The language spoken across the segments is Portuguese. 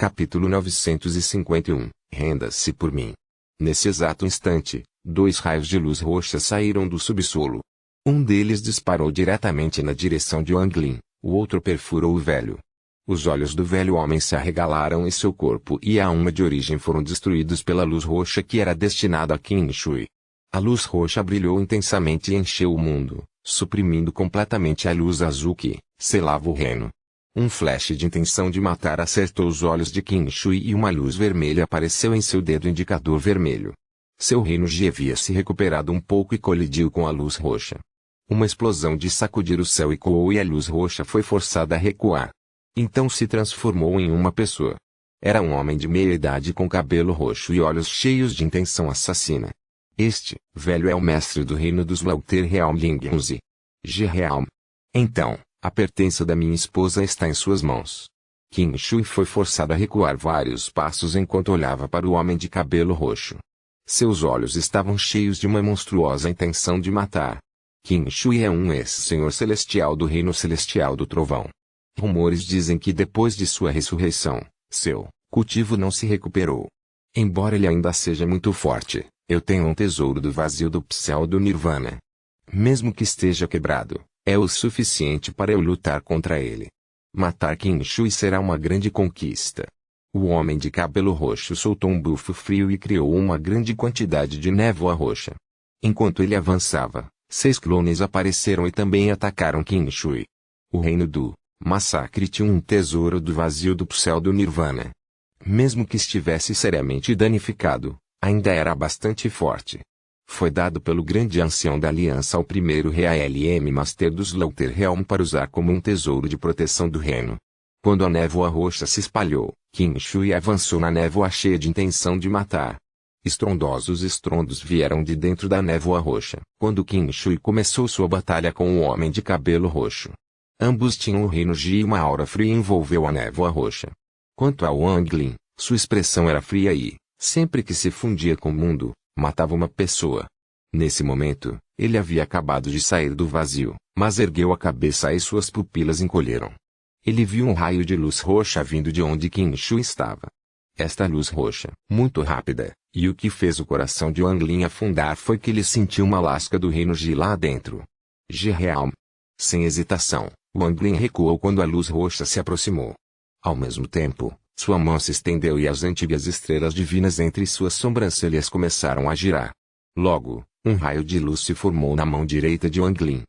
Capítulo 951. Renda-se por mim. Nesse exato instante, 2 raios de luz roxa saíram do subsolo. Um deles disparou diretamente na direção de Wang Lin, o outro perfurou o velho. Os olhos do velho homem se arregalaram e seu corpo e a alma de origem foram destruídos pela luz roxa que era destinada a Qin Shui. A luz roxa brilhou intensamente e encheu o mundo, suprimindo completamente a luz azul que selava o reino. Um flash de intenção de matar acertou os olhos de Qin Shui e uma luz vermelha apareceu em seu dedo indicador vermelho. Seu reino já havia se recuperado um pouco e colidiu com a luz roxa. Uma explosão de sacudir o céu ecoou e a luz roxa foi forçada a recuar. Então se transformou em uma pessoa. Era um homem de meia idade com cabelo roxo e olhos cheios de intenção assassina. Este, velho, é o mestre do reino dos Lauter Realm Lingenzi. G-Realm. Então, a pertença da minha esposa está em suas mãos. Qin Shui foi forçado a recuar vários passos enquanto olhava para o homem de cabelo roxo. Seus olhos estavam cheios de uma monstruosa intenção de matar. Qin Shui é um ex-senhor celestial do reino celestial do trovão. Rumores dizem que depois de sua ressurreição, seu cultivo não se recuperou. Embora ele ainda seja muito forte, eu tenho um tesouro do vazio do pseudo Nirvana. Mesmo que esteja quebrado, é o suficiente para eu lutar contra ele. Matar Qin Shui será uma grande conquista. O homem de cabelo roxo soltou um bufo frio e criou uma grande quantidade de névoa roxa. Enquanto ele avançava, 6 clones apareceram e também atacaram Qin Shui. O reino do massacre tinha um tesouro do vazio do pseudo Nirvana. Mesmo que estivesse seriamente danificado, ainda era bastante forte. Foi dado pelo grande ancião da aliança ao primeiro Realm Master dos Lauter Realm para usar como um tesouro de proteção do reino. Quando a névoa roxa se espalhou, Qin Shui avançou na névoa cheia de intenção de matar. Estrondosos estrondos vieram de dentro da névoa roxa. Quando Qin Shui começou sua batalha com o homem de cabelo roxo, ambos tinham o reino Ji e uma aura fria envolveu a névoa roxa. Quanto a Wang Lin, sua expressão era fria e, sempre que se fundia com o mundo, matava uma pessoa. Nesse momento, ele havia acabado de sair do vazio, mas ergueu a cabeça e suas pupilas encolheram. Ele viu um raio de luz roxa vindo de onde Qin Shui estava. Esta luz roxa, muito rápida, e o que fez o coração de Wang Lin afundar foi que ele sentiu uma lasca do reino Ji lá dentro. G-Realm. Sem hesitação, Wang Lin recuou quando a luz roxa se aproximou. Ao mesmo tempo, sua mão se estendeu e as antigas estrelas divinas entre suas sobrancelhas começaram a girar. Logo, um raio de luz se formou na mão direita de Wang Lin.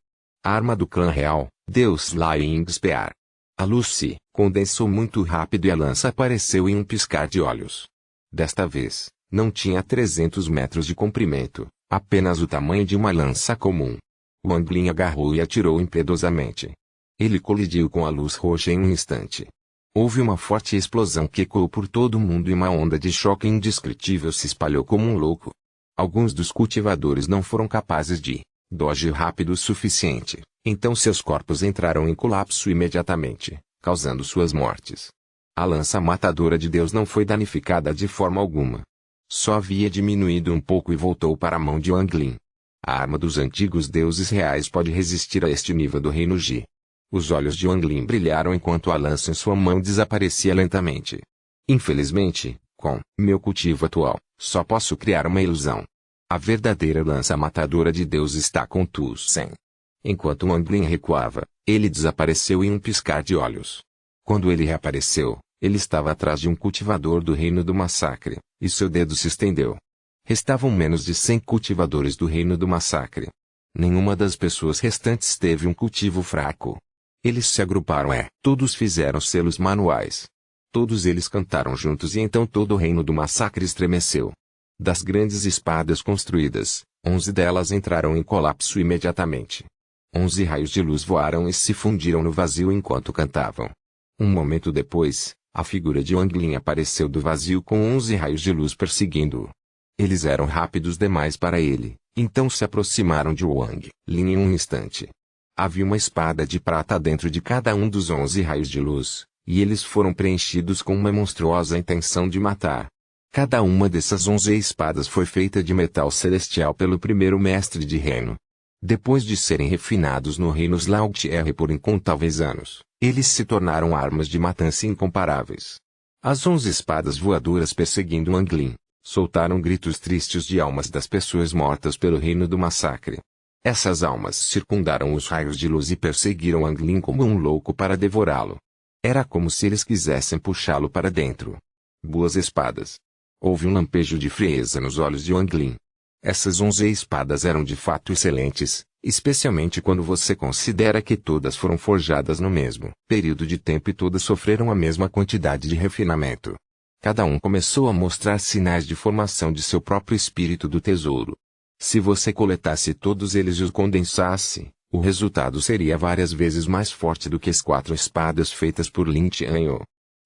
Arma do clã real, Deus Flying Spear. A luz se condensou muito rápido e a lança apareceu em um piscar de olhos. Desta vez, não tinha 300 metros de comprimento, apenas o tamanho de uma lança comum. Wang Lin agarrou e atirou impiedosamente. Ele colidiu com a luz roxa em um instante. Houve uma forte explosão que ecoou por todo o mundo e uma onda de choque indescritível se espalhou como um louco. Alguns dos cultivadores não foram capazes de dodge rápido o suficiente, então seus corpos entraram em colapso imediatamente, causando suas mortes. A lança matadora de Deus não foi danificada de forma alguma. Só havia diminuído um pouco e voltou para a mão de Wang Lin. A arma dos antigos deuses reais pode resistir a este nível do reino Ji. Os olhos de Wang Lin brilharam enquanto a lança em sua mão desaparecia lentamente. Infelizmente, com meu cultivo atual, só posso criar uma ilusão. A verdadeira lança matadora de Deus está com Tu Sen. Enquanto Wang Lin recuava, ele desapareceu em um piscar de olhos. Quando ele reapareceu, ele estava atrás de um cultivador do reino do massacre, e seu dedo se estendeu. Restavam menos de 100 cultivadores do reino do massacre. Nenhuma das pessoas restantes teve um cultivo fraco. Eles se agruparam e todos fizeram selos manuais. Todos eles cantaram juntos e então todo o reino do massacre estremeceu. Das grandes espadas construídas, 11 delas entraram em colapso imediatamente. 11 raios de luz voaram e se fundiram no vazio enquanto cantavam. Um momento depois, a figura de Wang Lin apareceu do vazio com 11 raios de luz perseguindo-o. Eles eram rápidos demais para ele, então se aproximaram de Wang Lin em um instante. Havia uma espada de prata dentro de cada um dos 11 raios de luz, e eles foram preenchidos com uma monstruosa intenção de matar. Cada uma dessas 11 espadas foi feita de metal celestial pelo primeiro mestre de reino. Depois de serem refinados no reino Slaughtr por incontáveis anos, eles se tornaram armas de matança incomparáveis. As 11 espadas voadoras perseguindo Anglin soltaram gritos tristes de almas das pessoas mortas pelo reino do massacre. Essas almas circundaram os raios de luz e perseguiram Anglin como um louco para devorá-lo. Era como se eles quisessem puxá-lo para dentro. Boas espadas. Houve um lampejo de frieza nos olhos de Anglin. Essas 11 espadas eram de fato excelentes, especialmente quando você considera que todas foram forjadas no mesmo período de tempo e todas sofreram a mesma quantidade de refinamento. Cada um começou a mostrar sinais de formação de seu próprio espírito do tesouro. Se você coletasse todos eles e os condensasse, o resultado seria várias vezes mais forte do que as 4 espadas feitas por Lin Tianyu.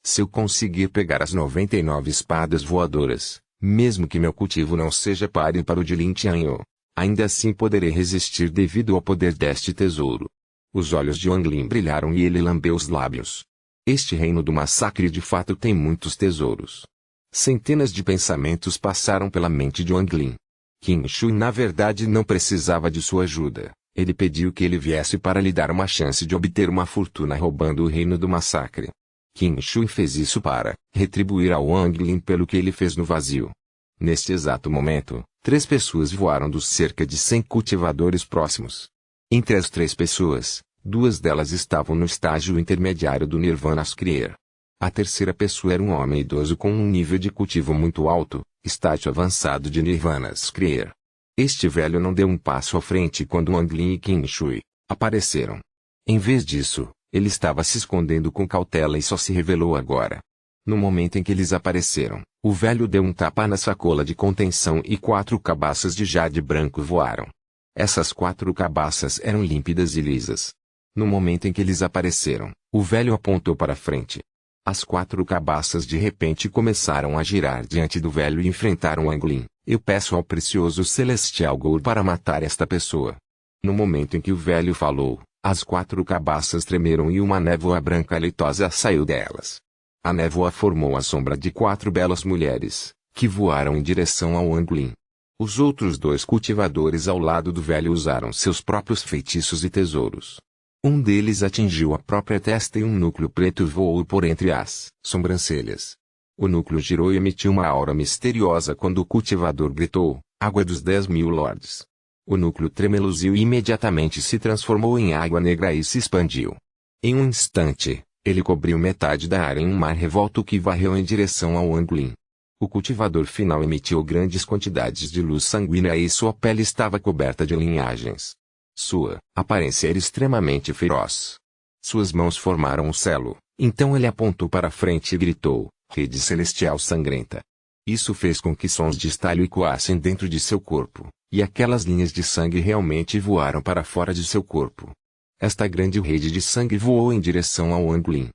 Se eu conseguir pegar as 99 espadas voadoras, mesmo que meu cultivo não seja páreo para o de Lin Tianyu, ainda assim poderei resistir devido ao poder deste tesouro. Os olhos de Anglin brilharam e ele lambeu os lábios. Este reino do massacre de fato tem muitos tesouros. Centenas de pensamentos passaram pela mente de Anglin. Qin Shui na verdade não precisava de sua ajuda. Ele pediu que ele viesse para lhe dar uma chance de obter uma fortuna roubando o reino do massacre. Qin Shui fez isso para retribuir ao Anglin pelo que ele fez no vazio. Neste exato momento, 3 pessoas voaram dos cerca de 100 cultivadores próximos. Entre as 3 pessoas, 2 delas estavam no estágio intermediário do Nirvana Skrier. A terceira pessoa era um homem idoso com um nível de cultivo muito alto, estágio avançado de Nirvana Skrier. Este velho não deu um passo à frente quando Anglin e Qin Shui apareceram. Em vez disso, ele estava se escondendo com cautela e só se revelou agora. No momento em que eles apareceram, o velho deu um tapa na sacola de contenção e 4 cabaças de jade branco voaram. Essas 4 cabaças eram límpidas e lisas. No momento em que eles apareceram, o velho apontou para frente. As 4 cabaças de repente começaram a girar diante do velho e enfrentaram Anglin. Eu peço ao precioso Celestial Gold para matar esta pessoa. No momento em que o velho falou, as 4 cabaças tremeram e uma névoa branca leitosa saiu delas. A névoa formou a sombra de 4 belas mulheres, que voaram em direção ao Anglin. Os outros 2 cultivadores ao lado do velho usaram seus próprios feitiços e tesouros. Um deles atingiu a própria testa e um núcleo preto voou por entre as sobrancelhas. O núcleo girou e emitiu uma aura misteriosa quando o cultivador gritou, água dos 10.000 lords. O núcleo tremeluziu e imediatamente se transformou em água negra e se expandiu. Em um instante, ele cobriu metade da área em um mar revolto que varreu em direção ao Anglin. O cultivador final emitiu grandes quantidades de luz sanguínea e sua pele estava coberta de linhagens. Sua aparência era extremamente feroz. Suas mãos formaram um selo, então ele apontou para frente e gritou, rede celestial sangrenta. Isso fez com que sons de estalho ecoassem dentro de seu corpo, e aquelas linhas de sangue realmente voaram para fora de seu corpo. Esta grande rede de sangue voou em direção ao Anglin.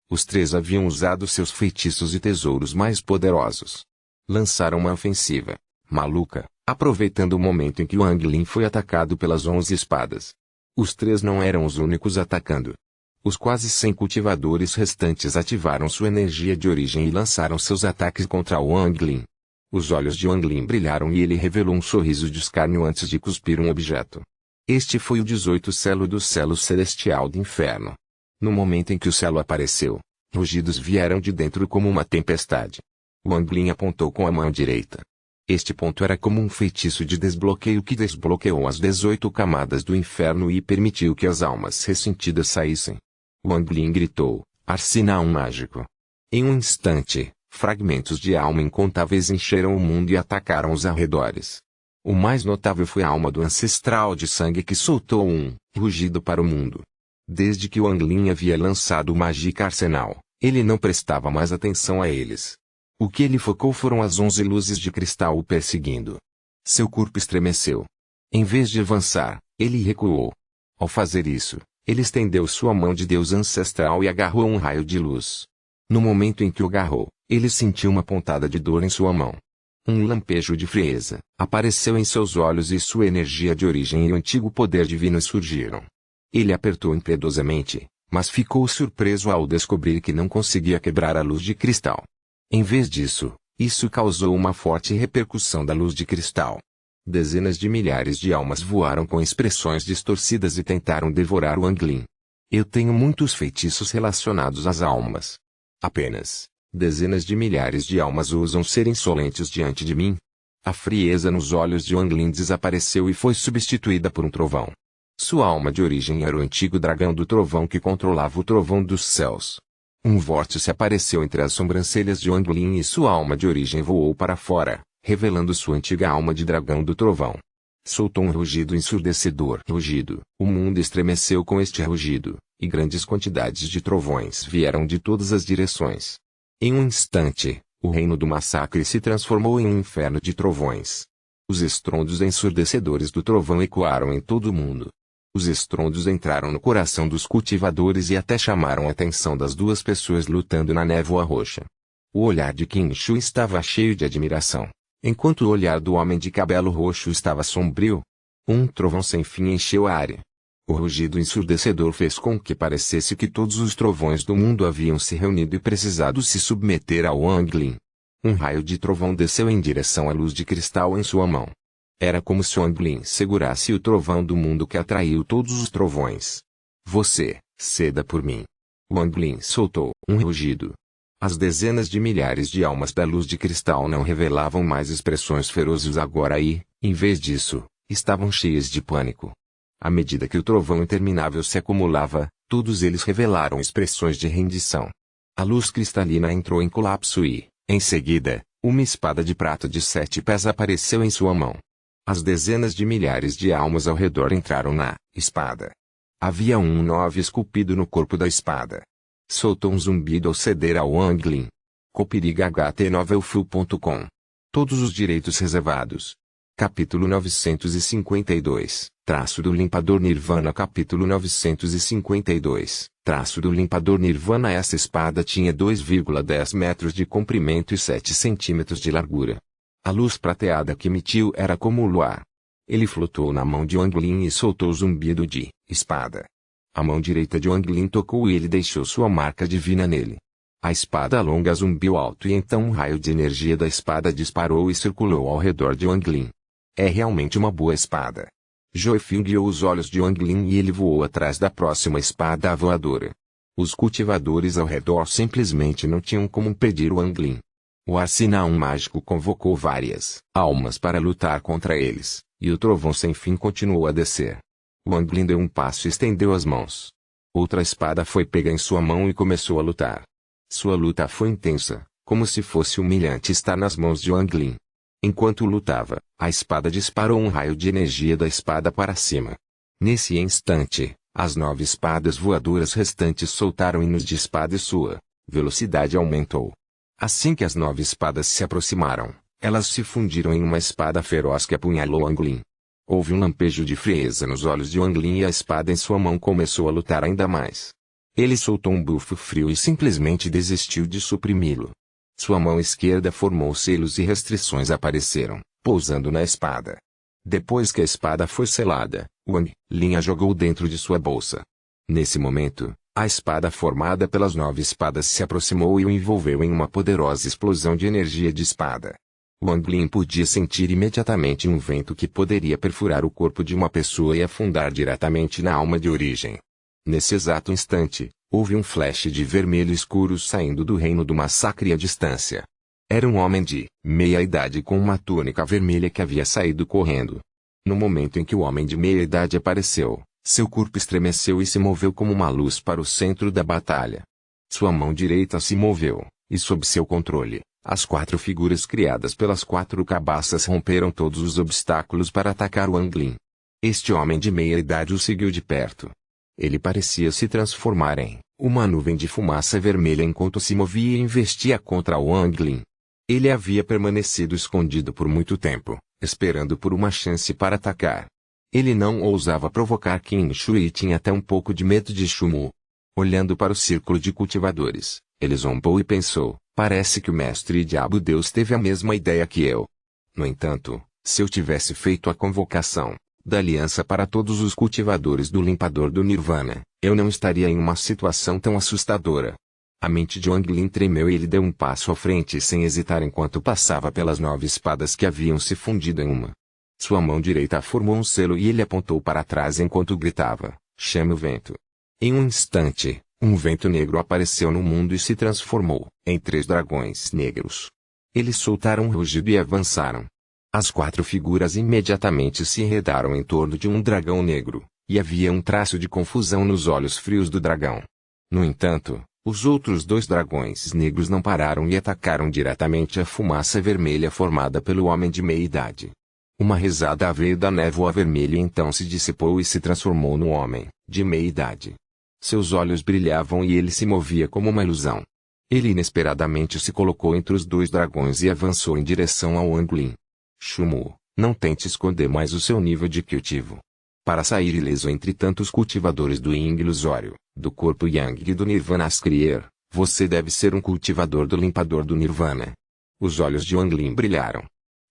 Os 3 haviam usado seus feitiços e tesouros mais poderosos. Lançaram uma ofensiva maluca, aproveitando o momento em que o Anglin foi atacado pelas 11 espadas. Os 3 não eram os únicos atacando. Os quase 100 cultivadores restantes ativaram sua energia de origem e lançaram seus ataques contra o Anglin. Os olhos de Anglin brilharam e ele revelou um sorriso de escárnio antes de cuspir um objeto. Este foi o 18 selo do selo celestial do inferno. No momento em que o selo apareceu, rugidos vieram de dentro como uma tempestade. O Anglin apontou com a mão direita. Este ponto era como um feitiço de desbloqueio que desbloqueou as 18 camadas do inferno e permitiu que as almas ressentidas saíssem. O Anglin gritou, arsenal mágico. Em um instante, fragmentos de alma incontáveis encheram o mundo e atacaram os arredores. O mais notável foi a alma do ancestral de sangue que soltou um rugido para o mundo. Desde que o Anglin havia lançado o Magic Arsenal, ele não prestava mais atenção a eles. O que ele focou foram as 11 luzes de cristal o perseguindo. Seu corpo estremeceu. Em vez de avançar, ele recuou. Ao fazer isso, ele estendeu sua mão de Deus ancestral e agarrou um raio de luz. No momento em que o agarrou, ele sentiu uma pontada de dor em sua mão. Um lampejo de frieza apareceu em seus olhos e sua energia de origem e o antigo poder divino surgiram. Ele apertou impiedosamente, mas ficou surpreso ao descobrir que não conseguia quebrar a luz de cristal. Em vez disso, isso causou uma forte repercussão da luz de cristal. Dezenas de milhares de almas voaram com expressões distorcidas e tentaram devorar o Anglin. Eu tenho muitos feitiços relacionados às almas. Apenas Dezenas de milhares de almas ousam ser insolentes diante de mim. A frieza nos olhos de Wang Lin desapareceu e foi substituída por um trovão. Sua alma de origem era o antigo dragão do trovão que controlava o trovão dos céus. Um vórtice apareceu entre as sobrancelhas de Wang Lin e sua alma de origem voou para fora, revelando sua antiga alma de dragão do trovão. Soltou um rugido ensurdecedor. O mundo estremeceu com este rugido, e grandes quantidades de trovões vieram de todas as direções. Em um instante, o reino do massacre se transformou em um inferno de trovões. Os estrondos ensurdecedores do trovão ecoaram em todo o mundo. Os estrondos entraram no coração dos cultivadores e até chamaram a atenção das duas pessoas lutando na névoa roxa. O olhar de Qin Shu estava cheio de admiração, enquanto o olhar do homem de cabelo roxo estava sombrio. Um trovão sem fim encheu a área. O rugido ensurdecedor fez com que parecesse que todos os trovões do mundo haviam se reunido e precisado se submeter ao Wang Lin. Um raio de trovão desceu em direção à luz de cristal em sua mão. Era como se Wang Lin segurasse o trovão do mundo que atraiu todos os trovões. Você, ceda por mim. Wang Lin soltou um rugido. As dezenas de milhares de almas da luz de cristal não revelavam mais expressões ferozes agora e, em vez disso, estavam cheias de pânico. À medida que o trovão interminável se acumulava, todos eles revelaram expressões de rendição. A luz cristalina entrou em colapso e, em seguida, uma espada de prata de 7 pés apareceu em sua mão. As dezenas de milhares de almas ao redor entraram na espada. Havia um 9 esculpido no corpo da espada. Soltou um zumbido ao ceder ao Wang Lin. Copyright-novelfu.com. Todos os direitos reservados. Capítulo 952, traço do limpador Nirvana. Capítulo 952, traço do limpador Nirvana. Essa espada tinha 2,10 metros de comprimento e 7 centímetros de largura. A luz prateada que emitiu era como o luar. Ele flutuou na mão de Wang Lin e soltou o zumbido de espada. A mão direita de Wang Lin tocou e ele deixou sua marca divina nele. A espada longa zumbiu alto e então um raio de energia da espada disparou e circulou ao redor de Wang Lin. É realmente uma boa espada. Joifeng guiou os olhos de Wang Lin e ele voou atrás da próxima espada voadora. Os cultivadores ao redor simplesmente não tinham como impedir Wang Lin. O arsenal mágico convocou várias almas para lutar contra eles, e o trovão sem fim continuou a descer. Wang Lin deu um passo e estendeu as mãos. Outra espada foi pega em sua mão e começou a lutar. Sua luta foi intensa, como se fosse humilhante estar nas mãos de Wang Lin. Enquanto lutava, a espada disparou um raio de energia da espada para cima. Nesse instante, as 9 espadas voadoras restantes soltaram hinos de espada e sua velocidade aumentou. Assim que as 9 espadas se aproximaram, elas se fundiram em uma espada feroz que apunhalou Wang Lin. Houve um lampejo de frieza nos olhos de Wang Lin e a espada em sua mão começou a lutar ainda mais. Ele soltou um bufo frio e simplesmente desistiu de suprimi-lo. Sua mão esquerda formou selos e restrições apareceram, pousando na espada. Depois que a espada foi selada, Wang Lin a jogou dentro de sua bolsa. Nesse momento, a espada formada pelas 9 espadas se aproximou e o envolveu em uma poderosa explosão de energia de espada. Wang Lin podia sentir imediatamente um vento que poderia perfurar o corpo de uma pessoa e afundar diretamente na alma de origem. Nesse exato instante, houve um flash de vermelho escuro saindo do reino do massacre à distância. Era um homem de meia-idade com uma túnica vermelha que havia saído correndo. No momento em que o homem de meia-idade apareceu, seu corpo estremeceu e se moveu como uma luz para o centro da batalha. Sua mão direita se moveu, e sob seu controle, as 4 figuras criadas pelas 4 cabaças romperam todos os obstáculos para atacar Wang Lin. Este homem de meia-idade o seguiu de perto. Ele parecia se transformar em uma nuvem de fumaça vermelha enquanto se movia e investia contra Wang Lin. Ele havia permanecido escondido por muito tempo, esperando por uma chance para atacar. Ele não ousava provocar Qin Shu e tinha até um pouco de medo de Shumu. Olhando para o círculo de cultivadores, ele zombou e pensou, parece que o mestre Diabo Deus teve a mesma ideia que eu. No entanto, se eu tivesse feito a convocação da aliança para todos os cultivadores do limpador do Nirvana, eu não estaria em uma situação tão assustadora. A mente de Wang Lin tremeu e ele deu um passo à frente sem hesitar enquanto passava pelas 9 espadas que haviam se fundido em uma. Sua mão direita formou um selo e ele apontou para trás enquanto gritava, chame o vento. Em um instante, Um vento negro apareceu no mundo e se transformou em 3 dragões negros. Eles soltaram um rugido e avançaram. As 4 figuras imediatamente se enredaram em torno de um dragão negro, e havia um traço de confusão nos olhos frios do dragão. No entanto, os outros 2 dragões negros não pararam e atacaram diretamente a fumaça vermelha formada pelo homem de meia-idade. Uma risada veio da névoa vermelha e então se dissipou e se transformou no homem de meia-idade. Seus olhos brilhavam e ele se movia como uma ilusão. Ele inesperadamente se colocou entre os 2 dragões e avançou em direção ao Anglin. Shumu, não tente esconder mais o seu nível de cultivo. Para sair ileso entre tantos cultivadores do Yin ilusório, do corpo Yang e do Nirvana Skrier, você deve ser um cultivador do limpador do Nirvana. Os olhos de Anglin brilharam.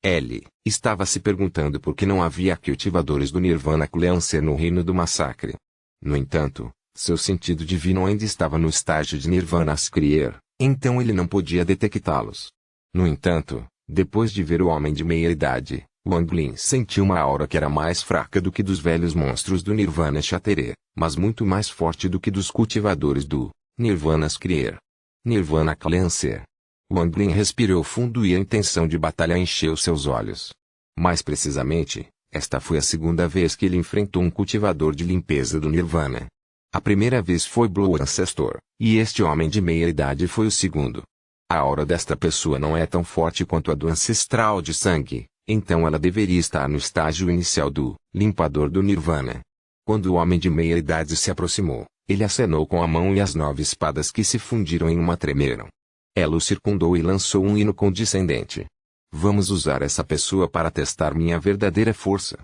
Ele estava se perguntando por que não havia cultivadores do Nirvana Cleanser no reino do massacre. No entanto, seu sentido divino ainda estava no estágio de Nirvana Skrier, então ele não podia detectá-los. No entanto, depois de ver o homem de meia-idade, Wang Lin sentiu uma aura que era mais fraca do que dos velhos monstros do Nirvana Shatterer, mas muito mais forte do que dos cultivadores do Nirvana Skrier. Nirvana Cleanser. Wang Lin respirou fundo e a intenção de batalha encheu seus olhos. Mais precisamente, esta foi a segunda vez que ele enfrentou um cultivador de limpeza do Nirvana. A primeira vez foi Blue Ancestor, e este homem de meia-idade foi o segundo. A aura desta pessoa não é tão forte quanto a do ancestral de sangue, então ela deveria estar no estágio inicial do limpador do Nirvana. Quando o homem de meia-idade se aproximou, ele acenou com a mão e as 9 espadas que se fundiram em uma tremeram. Ela o circundou e lançou um hino condescendente. Vamos usar essa pessoa para testar minha verdadeira força.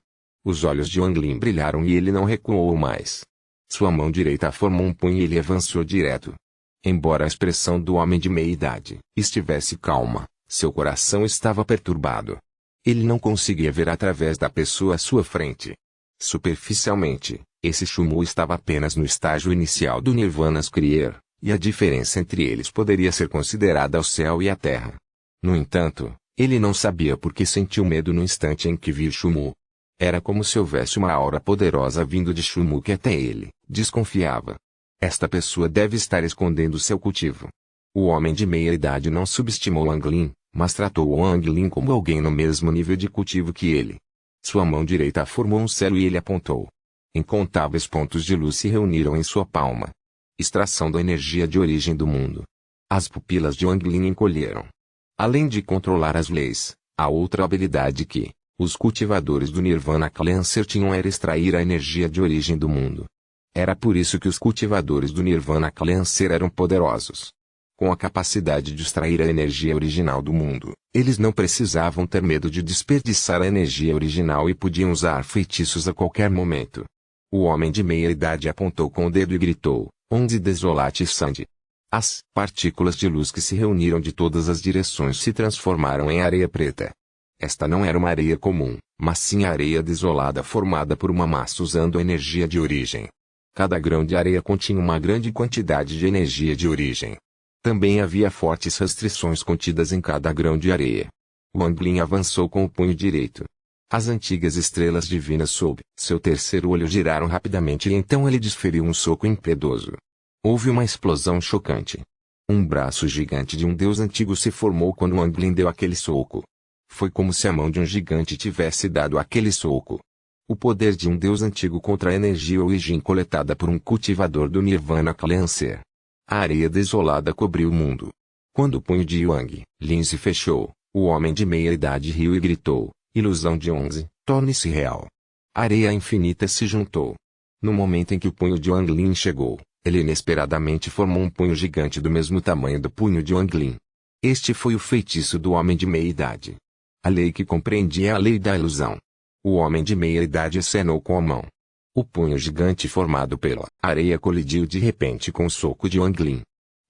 Os olhos de Wang Lin brilharam e ele não recuou mais. Sua mão direita formou um punho e ele avançou direto. Embora a expressão do homem de meia-idade estivesse calma, seu coração estava perturbado. Ele não conseguia ver através da pessoa à sua frente. Superficialmente, esse Shumu estava apenas no estágio inicial do Nirvana Skrier, e a diferença entre eles poderia ser considerada o céu e a terra. No entanto, ele não sabia por que sentiu medo no instante em que viu Shumu. Era como se houvesse uma aura poderosa vindo de Shumu que até ele desconfiava. Esta pessoa deve estar escondendo seu cultivo. O homem de meia-idade não subestimou Wang Lin, mas tratou Wang Lin como alguém no mesmo nível de cultivo que ele. Sua mão direita formou um celo e ele apontou. Incontáveis pontos de luz se reuniram em sua palma. Extração da energia de origem do mundo. As pupilas de Wang Lin encolheram. Além de controlar as leis, a outra habilidade que os cultivadores do Nirvana Cleanser tinham era extrair a energia de origem do mundo. Era por isso que os cultivadores do Nirvana Cleanser eram poderosos. Com a capacidade de extrair a energia original do mundo, eles não precisavam ter medo de desperdiçar a energia original e podiam usar feitiços a qualquer momento. O homem de meia-idade apontou com o dedo e gritou, Onde Desolate Sand. As partículas de luz que se reuniram de todas as direções se transformaram em areia preta. Esta não era uma areia comum, mas sim a areia desolada formada por uma massa usando a energia de origem. Cada grão de areia continha uma grande quantidade de energia de origem. Também havia fortes restrições contidas em cada grão de areia. Wang Lin avançou com o punho direito. As antigas estrelas divinas sob seu terceiro olho giraram rapidamente e então ele desferiu um soco impiedoso. Houve uma explosão chocante. Um braço gigante de um deus antigo se formou quando Wang Lin deu aquele soco. Foi como se a mão de um gigante tivesse dado aquele soco. O poder de um deus antigo contra a energia origem coletada por um cultivador do Nirvana Cleanser. A areia desolada cobriu o mundo. Quando o punho de Wang Lin se fechou, o homem de meia-idade riu e gritou, Ilusão de 11, torne-se real. A areia infinita se juntou. No momento em que o punho de Wang Lin chegou, ele inesperadamente formou um punho gigante do mesmo tamanho do punho de Wang Lin. Este foi o feitiço do homem de meia-idade. A lei que compreendia a lei da ilusão. O homem de meia-idade acenou com a mão. O punho gigante formado pela areia colidiu de repente com o soco de Wang Lin.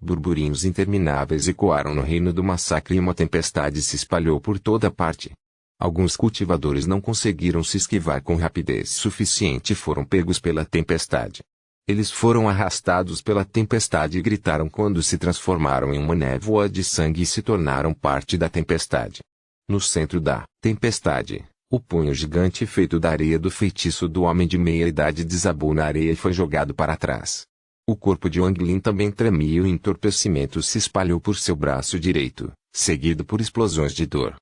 Burburinhos intermináveis ecoaram no reino do massacre e uma tempestade se espalhou por toda parte. Alguns cultivadores não conseguiram se esquivar com rapidez suficiente e foram pegos pela tempestade. Eles foram arrastados pela tempestade e gritaram quando se transformaram em uma névoa de sangue e se tornaram parte da tempestade. No centro da tempestade, o punho gigante feito da areia do feitiço do homem de meia-idade desabou na areia e foi jogado para trás. O corpo de Wang Lin também tremia e o entorpecimento se espalhou por seu braço direito, seguido por explosões de dor.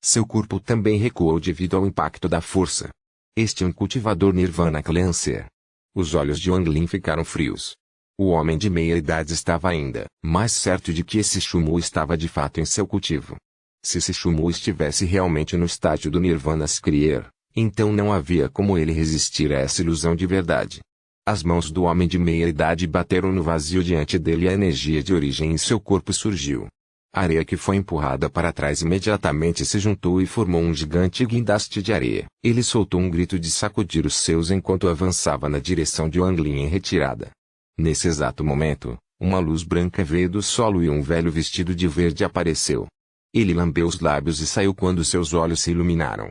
Seu corpo também recuou devido ao impacto da força. Este é um cultivador Nirvana Clancer. Os olhos de Wang Lin ficaram frios. O homem de meia idade estava ainda mais certo de que esse Shumu estava de fato em seu cultivo. Se esse Shumu estivesse realmente no estágio do Nirvana Skrier, então não havia como ele resistir a essa ilusão de verdade. As mãos do homem de meia idade bateram no vazio diante dele e a energia de origem em seu corpo surgiu. A areia que foi empurrada para trás imediatamente se juntou e formou um gigante guindaste de areia. Ele soltou um grito de sacudir os seus enquanto avançava na direção de Wang Lin em retirada. Nesse exato momento, uma luz branca veio do solo e um velho vestido de verde apareceu. Ele lambeu os lábios e saiu quando seus olhos se iluminaram.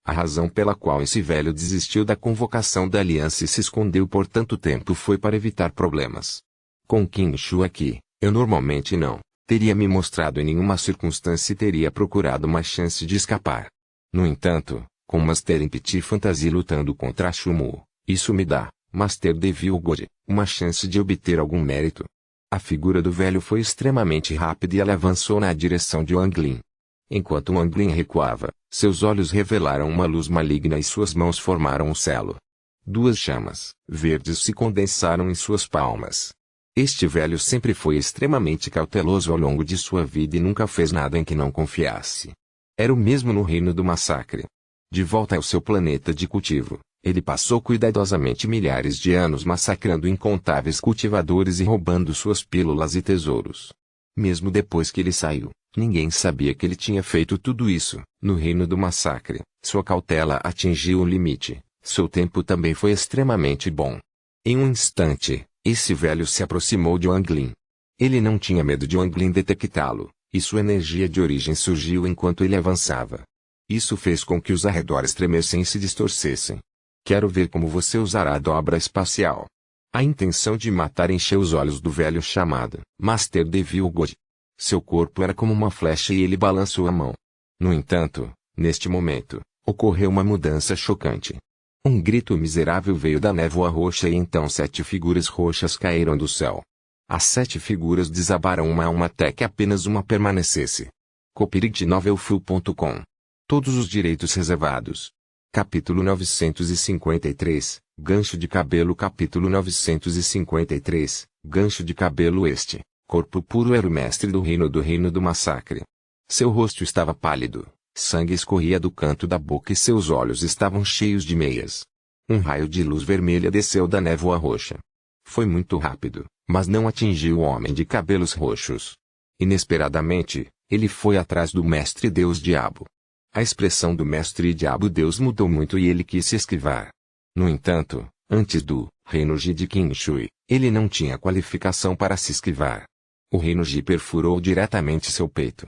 A razão pela qual esse velho desistiu da convocação da aliança e se escondeu por tanto tempo foi para evitar problemas. Com Qin Shu aqui, eu normalmente não teria me mostrado em nenhuma circunstância e teria procurado uma chance de escapar. No entanto, com Master em Petit Fantasy lutando contra Shumu, isso me dá, Master Devil God, uma chance de obter algum mérito. A figura do velho foi extremamente rápida e ela avançou na direção de Wang Lin. Enquanto Wang Lin recuava, seus olhos revelaram uma luz maligna e suas mãos formaram um selo. Duas chamas verdes se condensaram em suas palmas. Este velho sempre foi extremamente cauteloso ao longo de sua vida e nunca fez nada em que não confiasse. Era o mesmo no reino do massacre. De volta ao seu planeta de cultivo, ele passou cuidadosamente milhares de anos massacrando incontáveis cultivadores e roubando suas pílulas e tesouros. Mesmo depois que ele saiu, ninguém sabia que ele tinha feito tudo isso. No reino do massacre, sua cautela atingiu o limite, seu tempo também foi extremamente bom. Em um instante, esse velho se aproximou de Wang Lin. Ele não tinha medo de Wang Lin detectá-lo, e sua energia de origem surgiu enquanto ele avançava. Isso fez com que os arredores tremessem e se distorcessem. Quero ver como você usará a dobra espacial. A intenção de matar encheu os olhos do velho chamado Master Devil God. Seu corpo era como uma flecha e ele balançou a mão. No entanto, neste momento, ocorreu uma mudança chocante. Um grito miserável veio da névoa roxa e então 7 figuras roxas caíram do céu. As 7 figuras desabaram uma a uma até que apenas uma permanecesse. copyrightnovelfull.com. Todos os direitos reservados. Capítulo 953, Gancho de cabelo. Capítulo 953, Gancho de cabelo. Este corpo puro era o mestre do reino do massacre. Seu rosto estava pálido. Sangue escorria do canto da boca e seus olhos estavam cheios de meias. Um raio de luz vermelha desceu da névoa roxa. Foi muito rápido, mas não atingiu o homem de cabelos roxos. Inesperadamente, ele foi atrás do mestre Deus Diabo. A expressão do mestre Diabo Deus mudou muito e ele quis se esquivar. No entanto, antes do Reino Ji de Qin Shui, ele não tinha qualificação para se esquivar. O Reino Ji perfurou diretamente seu peito.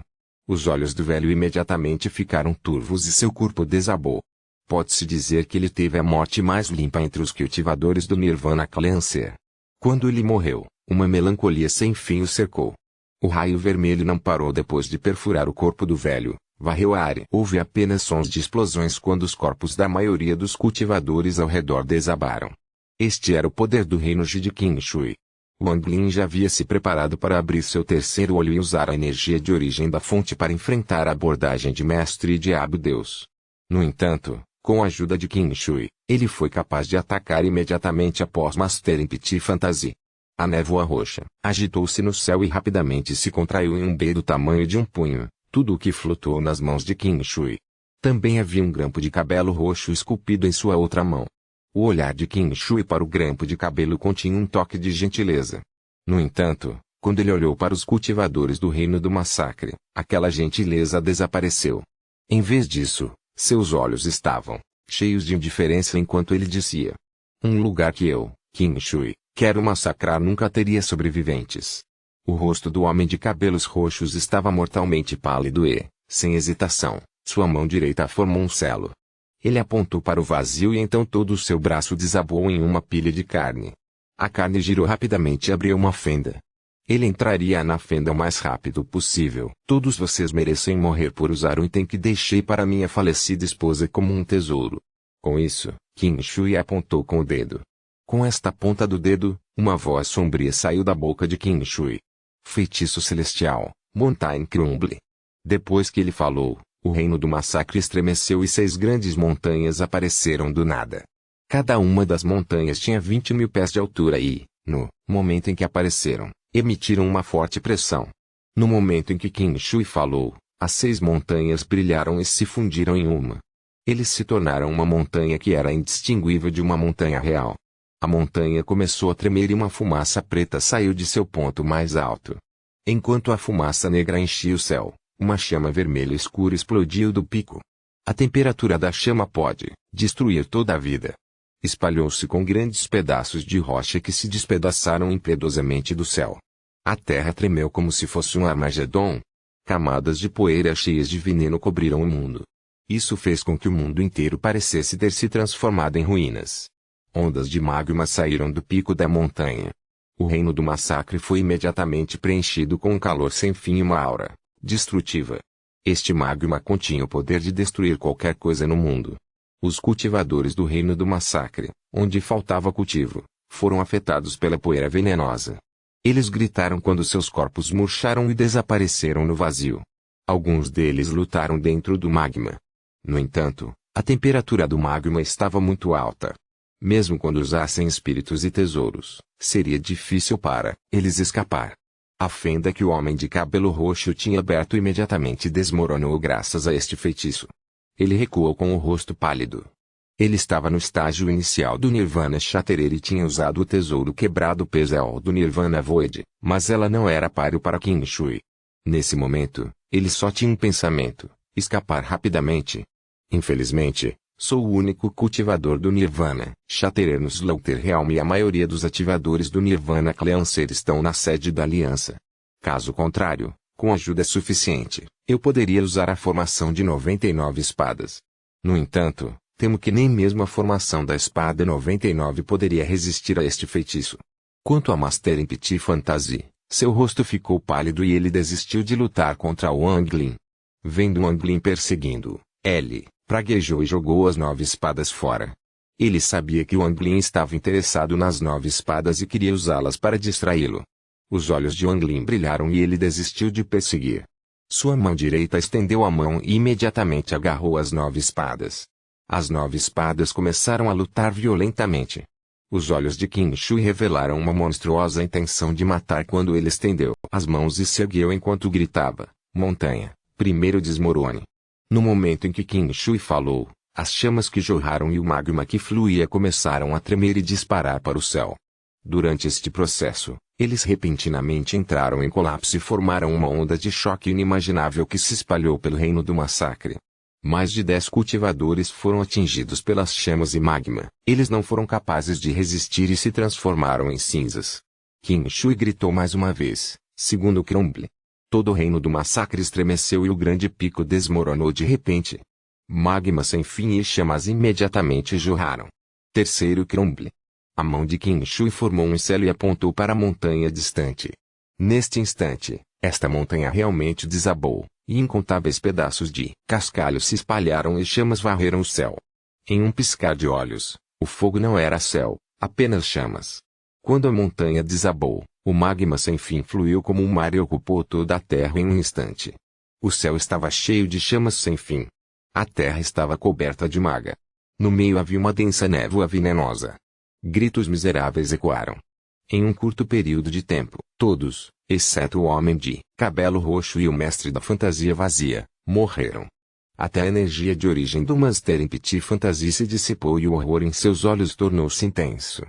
Os olhos do velho imediatamente ficaram turvos e seu corpo desabou. Pode-se dizer que ele teve a morte mais limpa entre os cultivadores do Nirvana Clancer. Quando ele morreu, uma melancolia sem fim o cercou. O raio vermelho não parou depois de perfurar o corpo do velho, varreu a área. Houve apenas sons de explosões quando os corpos da maioria dos cultivadores ao redor desabaram. Este era o poder do reino Ji de Qin Shui. Wang Lin já havia se preparado para abrir seu terceiro olho e usar a energia de origem da fonte para enfrentar a abordagem de Mestre e Diabo Deus. No entanto, com a ajuda de Qin Shui, ele foi capaz de atacar imediatamente após Master em Petit Fantasy. A névoa roxa agitou-se no céu e rapidamente se contraiu em um B do tamanho de um punho, tudo o que flutuou nas mãos de Qin Shui. Também havia um grampo de cabelo roxo esculpido em sua outra mão. O olhar de Qin Shui para o grampo de cabelo continha um toque de gentileza. No entanto, quando ele olhou para os cultivadores do reino do massacre, aquela gentileza desapareceu. Em vez disso, seus olhos estavam cheios de indiferença enquanto ele dizia: um lugar que eu, Qin Shui, quero massacrar nunca teria sobreviventes. O rosto do homem de cabelos roxos estava mortalmente pálido e, sem hesitação, sua mão direita formou um selo. Ele apontou para o vazio e então todo o seu braço desabou em uma pilha de carne. A carne girou rapidamente e abriu uma fenda. Ele entraria na fenda o mais rápido possível. Todos vocês merecem morrer por usar o item que deixei para minha falecida esposa como um tesouro. Com isso, Qin Shui apontou com o dedo. Com esta ponta do dedo, Uma voz sombria saiu da boca de Qin Shui. Feitiço celestial, Mountain Crumble. Depois que ele falou, o reino do massacre estremeceu e 6 grandes montanhas apareceram do nada. Cada uma das montanhas tinha 20.000 pés de altura e, no momento em que apareceram, emitiram uma forte pressão. No momento em que Qin Shui falou, as 6 montanhas brilharam e se fundiram em uma. Eles se tornaram uma montanha que era indistinguível de uma montanha real. A montanha começou a tremer e uma fumaça preta saiu de seu ponto mais alto. Enquanto a fumaça negra enchia o céu, uma chama vermelha escura explodiu do pico. A temperatura da chama pode destruir toda a vida. Espalhou-se com grandes pedaços de rocha que se despedaçaram impiedosamente do céu. A terra tremeu como se fosse um Armagedon. Camadas de poeira cheias de veneno cobriram o mundo. Isso fez com que o mundo inteiro parecesse ter se transformado em ruínas. Ondas de magma saíram do pico da montanha. O reino do massacre foi imediatamente preenchido com um calor sem fim e uma aura destrutiva. Este magma continha o poder de destruir qualquer coisa no mundo. Os cultivadores do reino do massacre, onde faltava cultivo, foram afetados pela poeira venenosa. Eles gritaram quando seus corpos murcharam e desapareceram no vazio. Alguns deles lutaram dentro do magma. No entanto, a temperatura do magma estava muito alta. Mesmo quando usassem espíritos e tesouros, seria difícil para eles escapar. A fenda que o homem de cabelo roxo tinha aberto imediatamente desmoronou graças a este feitiço. Ele recuou com o rosto pálido. Ele estava no estágio inicial do Nirvana Shatterer e tinha usado o tesouro quebrado Pezel do Nirvana Void, mas ela não era páreo para Qin Shui. Nesse momento, ele só tinha um pensamento: escapar rapidamente. Infelizmente, sou o único cultivador do Nirvana Shatterer no Slaughter Realm e a maioria dos ativadores do Nirvana Cleanser estão na sede da Aliança. Caso contrário, com ajuda suficiente, eu poderia usar a formação de 99 espadas. No entanto, temo que nem mesmo a formação da espada 99 poderia resistir a este feitiço. Quanto a Master Empty Fantasy, seu rosto ficou pálido e ele desistiu de lutar contra o Anglin. Vendo o Anglin perseguindo, ele praguejou e jogou as 9 espadas fora. Ele sabia que o Anglin estava interessado nas 9 espadas e queria usá-las para distraí-lo. Os olhos de Anglin brilharam e ele desistiu de perseguir. Sua mão direita estendeu a mão e imediatamente agarrou as 9 espadas. As 9 espadas começaram a lutar violentamente. Os olhos de Qin Shui revelaram uma monstruosa intenção de matar quando ele estendeu as mãos e se ergueu enquanto gritava: montanha, primeiro desmorone. No momento em que Qin Shui falou, as chamas que jorraram e o magma que fluía começaram a tremer e disparar para o céu. Durante este processo, eles repentinamente entraram em colapso e formaram uma onda de choque inimaginável que se espalhou pelo reino do massacre. Mais de 10 cultivadores foram atingidos pelas chamas e magma. Eles não foram capazes de resistir e se transformaram em cinzas. Qin Shui gritou mais uma vez, segundo Crumble. Todo o reino do massacre estremeceu e o grande pico desmoronou de repente. Magma sem fim e chamas imediatamente jorraram. Terceiro Crumble. A mão de Qin Shui formou um selo e apontou para a montanha distante. Neste instante, esta montanha realmente desabou, e incontáveis pedaços de cascalho se espalharam e chamas varreram o céu. Em um piscar de olhos, o fogo não era céu, apenas chamas. Quando a montanha desabou, o magma sem fim fluiu como um mar e ocupou toda a terra em um instante. O céu estava cheio de chamas sem fim. A terra estava coberta de maga. No meio havia uma densa névoa venenosa. Gritos miseráveis ecoaram. Em um curto período de tempo, todos, exceto o homem de cabelo roxo e o mestre da fantasia vazia, morreram. Até a energia de origem do Master Empty Fantasy se dissipou e o horror em seus olhos tornou-se intenso.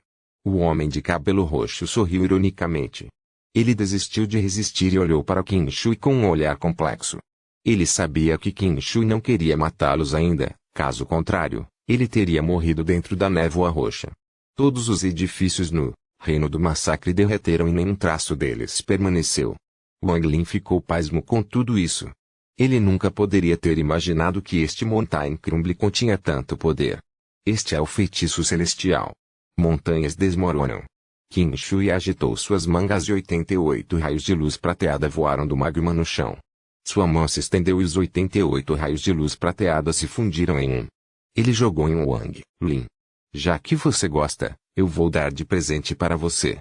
O homem de cabelo roxo sorriu ironicamente. Ele desistiu de resistir e olhou para Qin Shui com um olhar complexo. Ele sabia que Qin Shui não queria matá-los ainda, caso contrário, ele teria morrido dentro da névoa roxa. Todos os edifícios no reino do massacre derreteram e nenhum traço deles permaneceu. Wang Lin ficou pasmo com tudo isso. Ele nunca poderia ter imaginado que este Mountain Crumble continha tanto poder. Este é o feitiço celestial. Montanhas desmoronam. Qin Shui agitou suas mangas e 88 raios de luz prateada voaram do magma no chão. Sua mão se estendeu e os 88 raios de luz prateada se fundiram em um. Ele jogou em Wang Lin. Já que você gosta, eu vou dar de presente para você.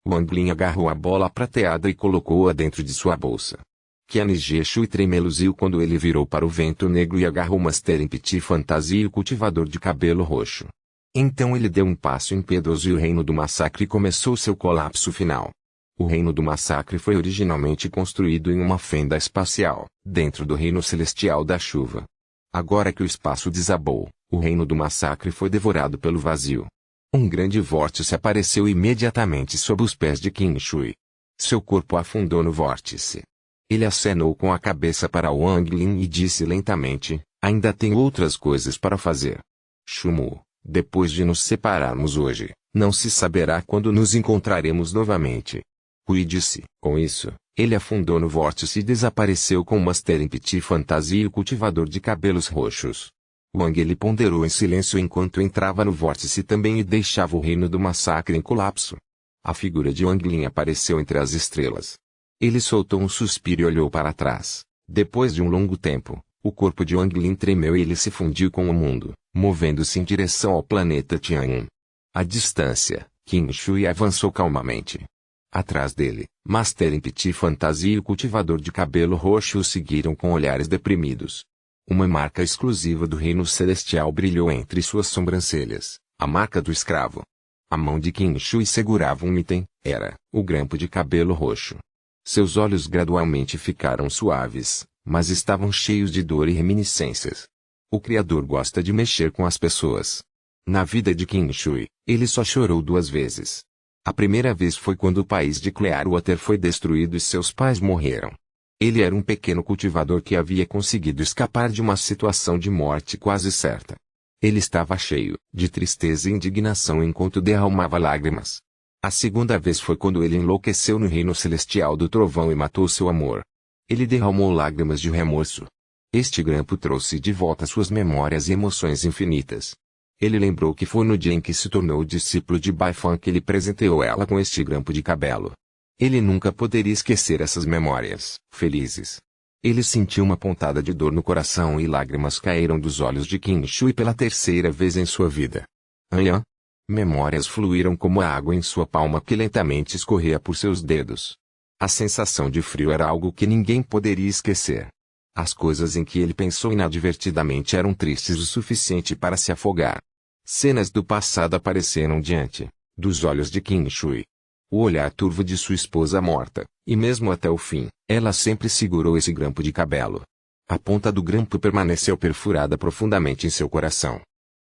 Wang Lin agarrou a bola prateada e colocou-a dentro de sua bolsa. Qiange Shui tremeluziu quando ele virou para o vento negro e agarrou Master Empty Fantasia e o cultivador de cabelo roxo. Então ele deu um passo impiedoso e o Reino do Massacre começou seu colapso final. O Reino do Massacre foi originalmente construído em uma fenda espacial, dentro do Reino Celestial da Chuva. Agora que o espaço desabou, o Reino do Massacre foi devorado pelo vazio. Um grande vórtice apareceu imediatamente sob os pés de Qin Shui. Seu corpo afundou no vórtice. Ele acenou com a cabeça para Wang Lin e disse lentamente, ainda tem outras coisas para fazer. Shumu, depois de nos separarmos hoje, não se saberá quando nos encontraremos novamente. Hui disse. Com isso, ele afundou no vórtice e desapareceu com Master Empty Fantasia e o cultivador de cabelos roxos. Wang Li ponderou em silêncio enquanto entrava no vórtice também e deixava o Reino do Massacre em colapso. A figura de Wang Lin apareceu entre as estrelas. Ele soltou um suspiro e olhou para trás. Depois de um longo tempo, o corpo de Wang Lin tremeu e ele se fundiu com o mundo, movendo-se em direção ao planeta Tianyun. À distância, Qin Shui avançou calmamente. Atrás dele, Master Empty Fantasia e o cultivador de cabelo roxo o seguiram com olhares deprimidos. Uma marca exclusiva do Reino Celestial brilhou entre suas sobrancelhas, a marca do escravo. A mão de Qin Shui segurava um item, era o grampo de cabelo roxo. Seus olhos gradualmente ficaram suaves, mas estavam cheios de dor e reminiscências. O Criador gosta de mexer com as pessoas. Na vida de Qin Shui, ele só chorou 2 vezes. A primeira vez foi quando o país de Clearwater foi destruído e seus pais morreram. Ele era um pequeno cultivador que havia conseguido escapar de uma situação de morte quase certa. Ele estava cheio de tristeza e indignação enquanto derramava lágrimas. A segunda vez foi quando ele enlouqueceu no Reino Celestial do Trovão e matou seu amor. Ele derramou lágrimas de remorso. Este grampo trouxe de volta suas memórias e emoções infinitas. Ele lembrou que foi no dia em que se tornou discípulo de Bai Fan que ele presenteou ela com este grampo de cabelo. Ele nunca poderia esquecer essas memórias felizes. Ele sentiu uma pontada de dor no coração e lágrimas caíram dos olhos de Qin Shui pela terceira vez em sua vida. Anhan. Memórias fluíram como a água em sua palma que lentamente escorria por seus dedos. A sensação de frio era algo que ninguém poderia esquecer. As coisas em que ele pensou inadvertidamente eram tristes o suficiente para se afogar. Cenas do passado apareceram diante dos olhos de Qin Shui. O olhar turvo de sua esposa morta, e mesmo até o fim, ela sempre segurou esse grampo de cabelo. A ponta do grampo permaneceu perfurada profundamente em seu coração.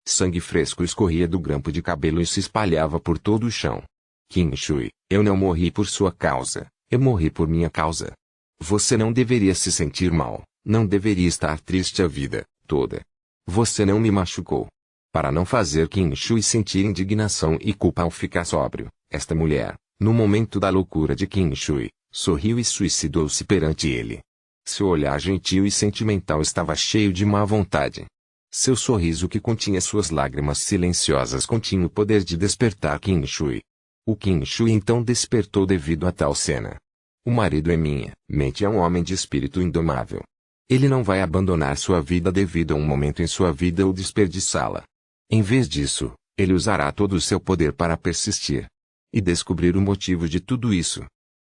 Sangue fresco escorria do grampo de cabelo e se espalhava por todo o chão. Qin Shui, eu não morri por sua causa, eu morri por minha causa. Você não deveria se sentir mal, não deveria estar triste a vida toda. Você não me machucou. Para não fazer Qin Shui sentir indignação e culpa ao ficar sóbrio, esta mulher, no momento da loucura de Qin Shui, sorriu e suicidou-se perante ele. Seu olhar gentil e sentimental estava cheio de má vontade. Seu sorriso que continha suas lágrimas silenciosas continha o poder de despertar Qin Shui. O Qin Shui então despertou devido a tal cena. O marido é minha mente é um homem de espírito indomável. Ele não vai abandonar sua vida devido a um momento em sua vida ou desperdiçá-la. Em vez disso, ele usará todo o seu poder para persistir e descobrir o motivo de tudo isso.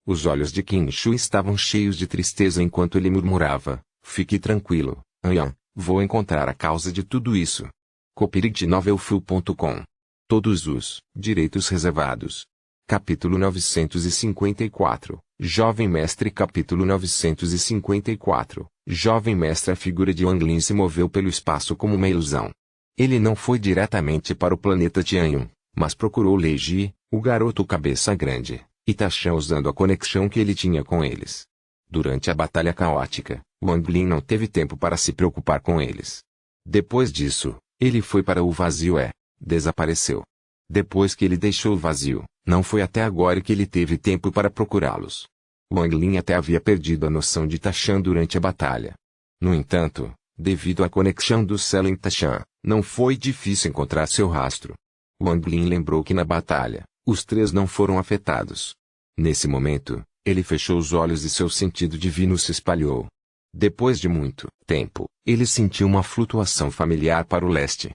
Os olhos de Qin Shui estavam cheios de tristeza enquanto ele murmurava, fique tranquilo, Anhan, vou encontrar a causa de tudo isso. copyright-novelfull.com. Todos os direitos reservados. Capítulo 954, Jovem Mestre. Capítulo 954, Jovem Mestre. A figura de Wang Lin se moveu pelo espaço como uma ilusão. Ele não foi diretamente para o planeta Tianyun, mas procurou Lei Ji, o garoto cabeça grande, e Tashan usando a conexão que ele tinha com eles. Durante a batalha caótica, Wang Lin não teve tempo para se preocupar com eles. Depois disso, ele foi para o vazio e desapareceu. Depois que ele deixou o vazio, não foi até agora que ele teve tempo para procurá-los. Wang Lin até havia perdido a noção de Tashan durante a batalha. No entanto, devido à conexão do Celo em Tashan, não foi difícil encontrar seu rastro. Wang Lin lembrou que na batalha, os 3 não foram afetados. Nesse momento, ele fechou os olhos e seu sentido divino se espalhou. Depois de muito tempo, ele sentiu uma flutuação familiar para o leste.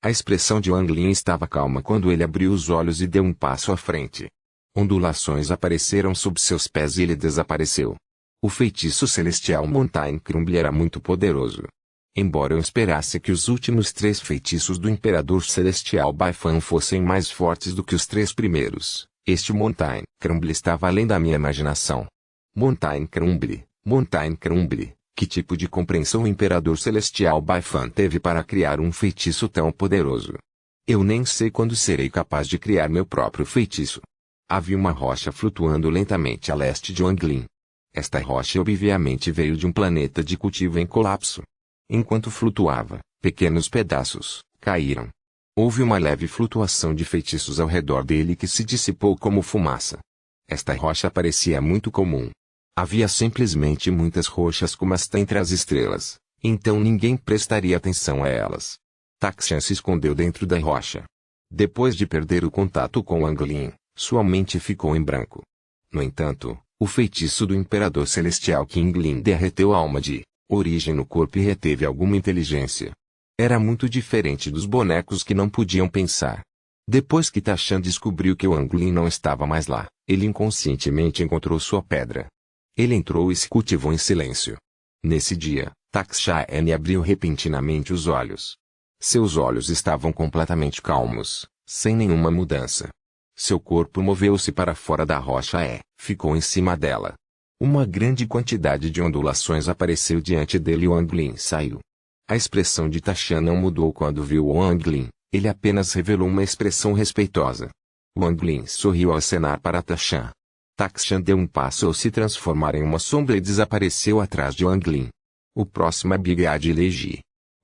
A expressão de Wang Lin estava calma quando ele abriu os olhos e deu um passo à frente. Ondulações apareceram sob seus pés e ele desapareceu. O feitiço celestial Mountain Crumble era muito poderoso. Embora eu esperasse que os últimos 3 feitiços do Imperador Celestial Baifan fossem mais fortes do que os 3 primeiros, este Mountain Crumble estava além da minha imaginação. Mountain Crumble, Mountain Crumble, que tipo de compreensão o Imperador Celestial Baifan teve para criar um feitiço tão poderoso? Eu nem sei quando serei capaz de criar meu próprio feitiço. Havia uma rocha flutuando lentamente a leste de Wanglin. Esta rocha obviamente veio de um planeta de cultivo em colapso. Enquanto flutuava, pequenos pedaços caíram. Houve uma leve flutuação de feitiços ao redor dele que se dissipou como fumaça. Esta rocha parecia muito comum. Havia simplesmente muitas rochas como esta entre as estrelas, então ninguém prestaria atenção a elas. Taxian se escondeu dentro da rocha. Depois de perder o contato com Wanglin, sua mente ficou em branco. No entanto, o feitiço do Imperador Celestial Qinglin derreteu a alma de origem no corpo e reteve alguma inteligência. Era muito diferente dos bonecos que não podiam pensar. Depois que Taxian descobriu que Wanglin não estava mais lá, ele inconscientemente encontrou sua pedra. Ele entrou e se cultivou em silêncio. Nesse dia, Taxian abriu repentinamente os olhos. Seus olhos estavam completamente calmos, sem nenhuma mudança. Seu corpo moveu-se para fora da rocha e ficou em cima dela. Uma grande quantidade de ondulações apareceu diante dele e Wanglin saiu. A expressão de Taxian não mudou quando viu Wanglin, ele apenas revelou uma expressão respeitosa. Wanglin sorriu ao acenar para Taxian. Taxian deu um passo ao se transformar em uma sombra e desapareceu atrás de Wanglin. O próximo é Big Ed Leji.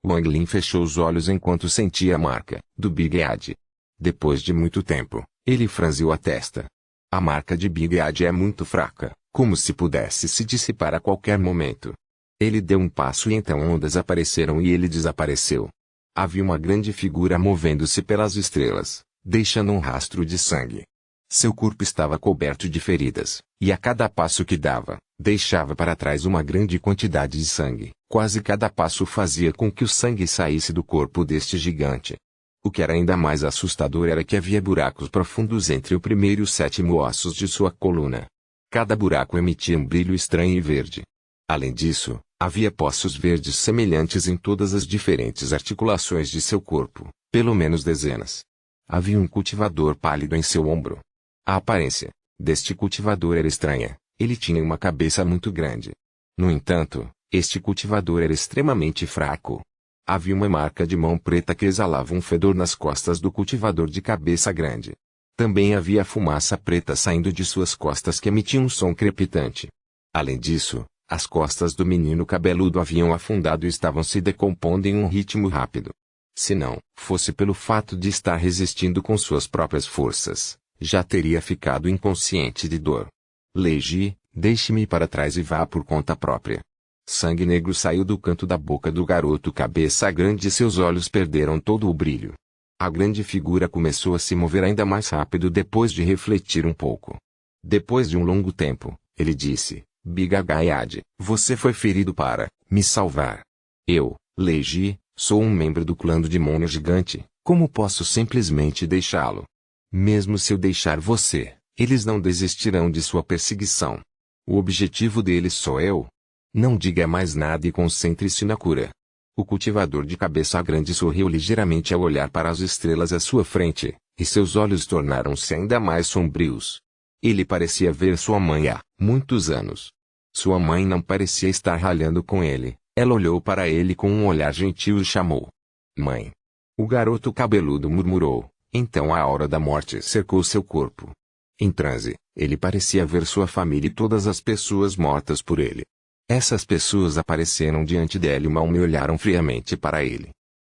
Wanglin fechou os olhos enquanto sentia a marca do Big Ed. Depois de muito tempo, ele franziu a testa. A marca de Big Ed é muito fraca, como se pudesse se dissipar a qualquer momento. Ele deu um passo e então ondas apareceram e ele desapareceu. Havia uma grande figura movendo-se pelas estrelas, deixando um rastro de sangue. Seu corpo estava coberto de feridas, e a cada passo que dava, deixava para trás uma grande quantidade de sangue. Quase cada passo fazia com que o sangue saísse do corpo deste gigante. O que era ainda mais assustador era que havia buracos profundos entre o primeiro e o sétimo ossos de sua coluna. Cada buraco emitia um brilho estranho e verde. Além disso, havia poços verdes semelhantes em todas as diferentes articulações de seu corpo, pelo menos dezenas. Havia um cultivador pálido em seu ombro. A aparência deste cultivador era estranha, ele tinha uma cabeça muito grande. No entanto, este cultivador era extremamente fraco. Havia uma marca de mão preta que exalava um fedor nas costas do cultivador de cabeça grande. Também havia fumaça preta saindo de suas costas que emitia um som crepitante. Além disso, as costas do menino cabeludo haviam afundado e estavam se decompondo em um ritmo rápido. Se não fosse pelo fato de estar resistindo com suas próprias forças, já teria ficado inconsciente de dor. Leji, deixe-me para trás e vá por conta própria. Sangue negro saiu do canto da boca do garoto cabeça grande e seus olhos perderam todo o brilho. A grande figura começou a se mover ainda mais rápido depois de refletir um pouco. Depois de um longo tempo, ele disse, Bigagayad, você foi ferido para me salvar. Eu, Leji, sou um membro do clã do demônio gigante, como posso simplesmente deixá-lo? Mesmo se eu deixar você, eles não desistirão de sua perseguição. O objetivo deles sou eu. Não diga mais nada e concentre-se na cura. O cultivador de cabeça grande sorriu ligeiramente ao olhar para as estrelas à sua frente, e seus olhos tornaram-se ainda mais sombrios. Ele parecia ver sua mãe há muitos anos. Sua mãe não parecia estar ralhando com ele, ela olhou para ele com um olhar gentil e chamou. Mãe. O garoto cabeludo murmurou, então a aura da morte cercou seu corpo. Em transe, ele parecia ver sua família e todas as pessoas mortas por ele. Essas pessoas apareceram diante dele e mal me olharam friamente para ele.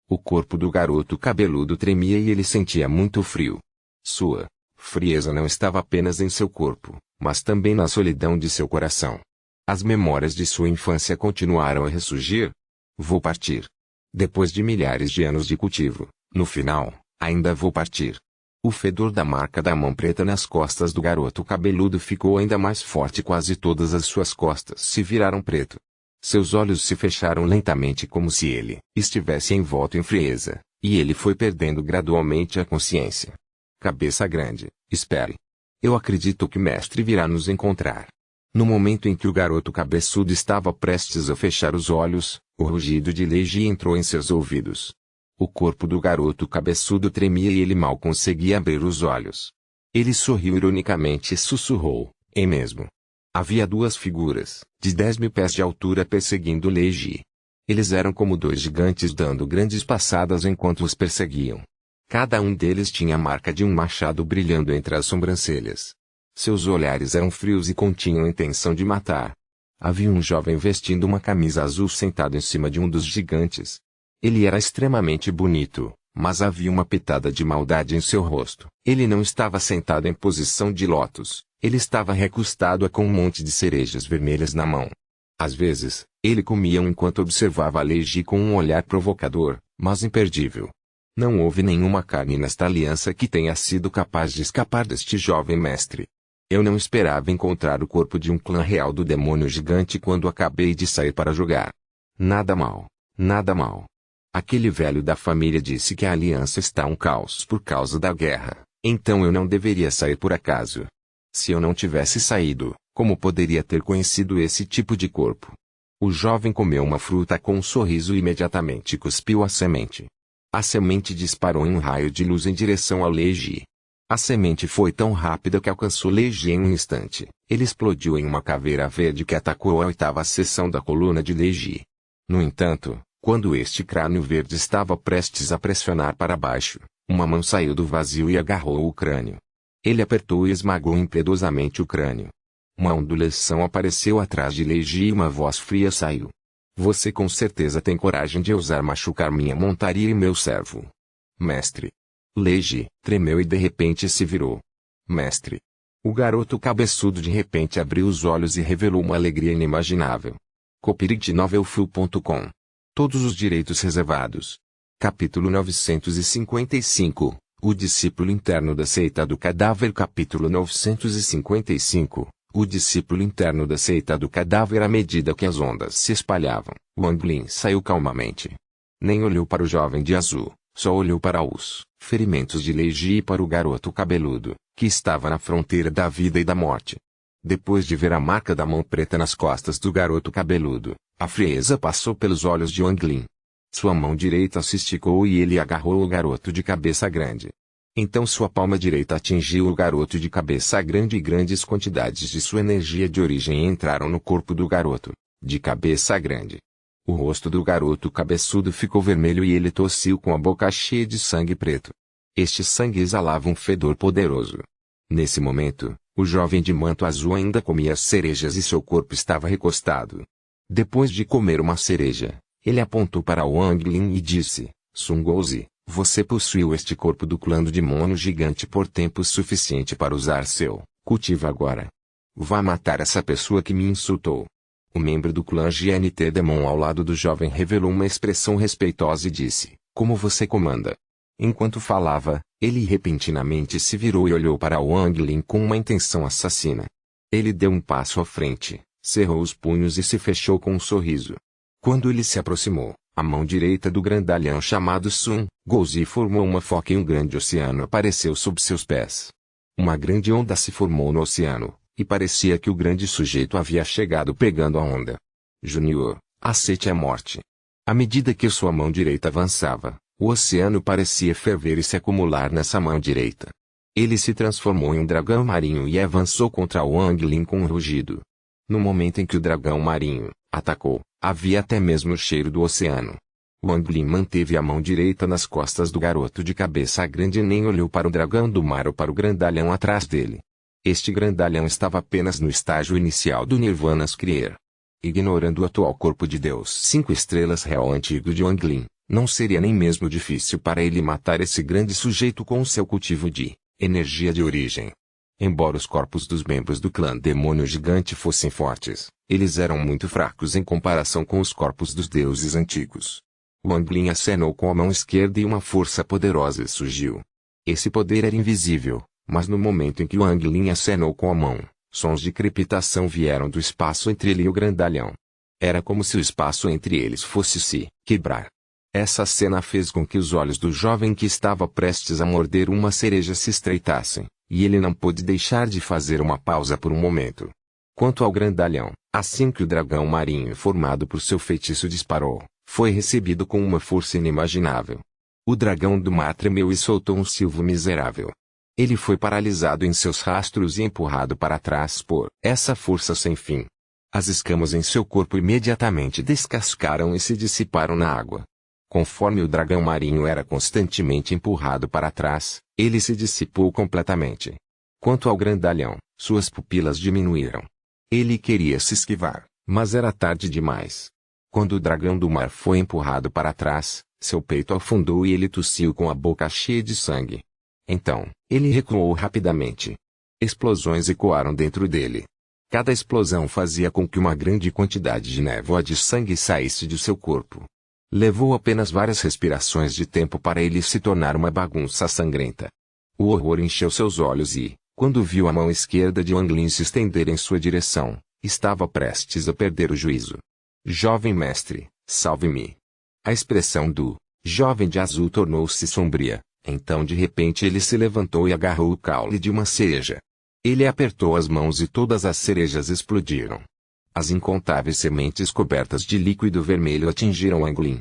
O corpo do garoto cabeludo tremia e ele sentia muito frio. Sua frieza não estava apenas em seu corpo, mas também na solidão de seu coração. As memórias de sua infância continuaram a ressurgir. Vou partir. Depois de milhares de anos de cultivo, no final, ainda vou partir. O fedor da marca da mão preta nas costas do garoto cabeludo ficou ainda mais forte e quase todas as suas costas se viraram preto. Seus olhos se fecharam lentamente como se ele estivesse envolto em frieza, e ele foi perdendo gradualmente a consciência. Cabeça grande, espere. Eu acredito que o mestre virá nos encontrar. No momento em que o garoto cabeçudo estava prestes a fechar os olhos, o rugido de Leji entrou em seus ouvidos. O corpo do garoto cabeçudo tremia e ele mal conseguia abrir os olhos. Ele sorriu ironicamente e sussurrou, "É mesmo." Havia duas figuras, de 10.000 pés de altura perseguindo Leji. Eles eram como dois gigantes dando grandes passadas enquanto os perseguiam. Cada um deles tinha a marca de um machado brilhando entre as sobrancelhas. Seus olhares eram frios e continham a intenção de matar. Havia um jovem vestindo uma camisa azul sentado em cima de um dos gigantes. Ele era extremamente bonito, mas havia uma pitada de maldade em seu rosto. Ele não estava sentado em posição de lótus, ele estava recostado com um monte de cerejas vermelhas na mão. Às vezes, ele comia enquanto observava Leji com um olhar provocador, mas imperdível. Não houve nenhuma carne nesta aliança que tenha sido capaz de escapar deste jovem mestre. Eu não esperava encontrar o corpo de um clã real do demônio gigante quando acabei de sair para jogar. Nada mal, nada mal. Aquele velho da família disse que a aliança está um caos por causa da guerra, então eu não deveria sair por acaso. Se eu não tivesse saído, como poderia ter conhecido esse tipo de corpo? O jovem comeu uma fruta com um sorriso e imediatamente cuspiu a semente. A semente disparou em um raio de luz em direção a Leji. A semente foi tão rápida que alcançou Leji em um instante. Ele explodiu em uma caveira verde que atacou a oitava seção da coluna de Leji. No entanto, quando este crânio verde estava prestes a pressionar para baixo, uma mão saiu do vazio e agarrou o crânio. Ele apertou e esmagou impiedosamente o crânio. Uma ondulação apareceu atrás de Leji e uma voz fria saiu. "Você com certeza tem coragem de ousar machucar minha montaria e meu servo." "Mestre." Leji tremeu e de repente se virou. "Mestre." O garoto cabeçudo de repente abriu os olhos e revelou uma alegria inimaginável. Copyright novelfull.com. Todos os direitos reservados. Capítulo 955. O discípulo interno da seita do cadáver. Capítulo 955. O discípulo interno da seita do cadáver. À medida que as ondas se espalhavam, Wang Lin saiu calmamente. Nem olhou para o jovem de azul, só olhou para os ferimentos de Leji e para o garoto cabeludo, que estava na fronteira da vida e da morte. Depois de ver a marca da mão preta nas costas do garoto cabeludo, a frieza passou pelos olhos de Wang Lin. Sua mão direita se esticou e ele agarrou o garoto de cabeça grande. Então sua palma direita atingiu o garoto de cabeça grande e grandes quantidades de sua energia de origem entraram no corpo do garoto, de cabeça grande. O rosto do garoto cabeçudo ficou vermelho e ele tossiu com a boca cheia de sangue preto. Este sangue exalava um fedor poderoso. Nesse momento, o jovem de manto azul ainda comia as cerejas e seu corpo estava recostado. Depois de comer uma cereja, ele apontou para Wang Lin e disse, "Sun Gouzi, você possuiu este corpo do clã do demônio gigante por tempo suficiente para usar seu cultivo agora. Vá matar essa pessoa que me insultou." O membro do clã GNT Demon ao lado do jovem revelou uma expressão respeitosa e disse, "Como você comanda?" Enquanto falava, ele repentinamente se virou e olhou para Wang Lin com uma intenção assassina. Ele deu um passo à frente, cerrou os punhos e se fechou com um sorriso. Quando ele se aproximou, a mão direita do grandalhão chamado Sun Gouzi formou uma foca e um grande oceano apareceu sob seus pés. Uma grande onda se formou no oceano, e parecia que o grande sujeito havia chegado pegando a onda. "Júnior, aceite a morte." À medida que sua mão direita avançava, o oceano parecia ferver e se acumular nessa mão direita. Ele se transformou em um dragão marinho e avançou contra Wang Lin com um rugido. No momento em que o dragão marinho atacou, havia até mesmo o cheiro do oceano. Wang Lin manteve a mão direita nas costas do garoto de cabeça grande e nem olhou para o dragão do mar ou para o grandalhão atrás dele. Este grandalhão estava apenas no estágio inicial do Nirvana Skrier. Ignorando o atual corpo de Deus 5 estrelas real antigo de Wang Lin, não seria nem mesmo difícil para ele matar esse grande sujeito com seu cultivo de energia de origem. Embora os corpos dos membros do clã demônio gigante fossem fortes, eles eram muito fracos em comparação com os corpos dos deuses antigos. Wang Lin acenou com a mão esquerda e uma força poderosa surgiu. Esse poder era invisível, mas no momento em que Wang Lin acenou com a mão, sons de crepitação vieram do espaço entre ele e o grandalhão. Era como se o espaço entre eles fosse se quebrar. Essa cena fez com que os olhos do jovem que estava prestes a morder uma cereja se estreitassem, e ele não pôde deixar de fazer uma pausa por um momento. Quanto ao grandalhão, assim que o dragão marinho formado por seu feitiço disparou, foi recebido com uma força inimaginável. O dragão do mar tremeu e soltou um silvo miserável. Ele foi paralisado em seus rastros e empurrado para trás por essa força sem fim. As escamas em seu corpo imediatamente descascaram e se dissiparam na água. Conforme o dragão marinho era constantemente empurrado para trás, ele se dissipou completamente. Quanto ao grandalhão, suas pupilas diminuíram. Ele queria se esquivar, mas era tarde demais. Quando o dragão do mar foi empurrado para trás, seu peito afundou e ele tossiu com a boca cheia de sangue. Então, ele recuou rapidamente. Explosões ecoaram dentro dele. Cada explosão fazia com que uma grande quantidade de névoa de sangue saísse de seu corpo. Levou apenas várias respirações de tempo para ele se tornar uma bagunça sangrenta. O horror encheu seus olhos e, quando viu a mão esquerda de Wang Lin se estender em sua direção, estava prestes a perder o juízo. Jovem mestre, salve-me. A expressão do jovem de azul tornou-se sombria. Então de repente ele se levantou e agarrou o caule de uma cereja. Ele apertou as mãos e todas as cerejas explodiram. As incontáveis sementes cobertas de líquido vermelho atingiram Wang Lin.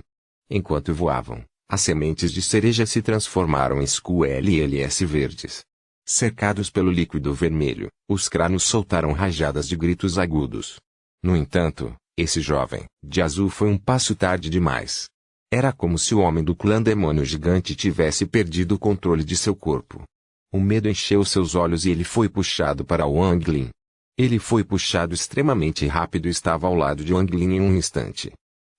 Enquanto voavam, as sementes de cereja se transformaram em SQLLS verdes. Cercados pelo líquido vermelho, os crânios soltaram rajadas de gritos agudos. No entanto, esse jovem, de azul foi um passo tarde demais. Era como se o homem do clã demônio gigante tivesse perdido o controle de seu corpo. O medo encheu seus olhos e ele foi puxado para Wang Lin. Ele foi puxado extremamente rápido e estava ao lado de Wang Lin em um instante.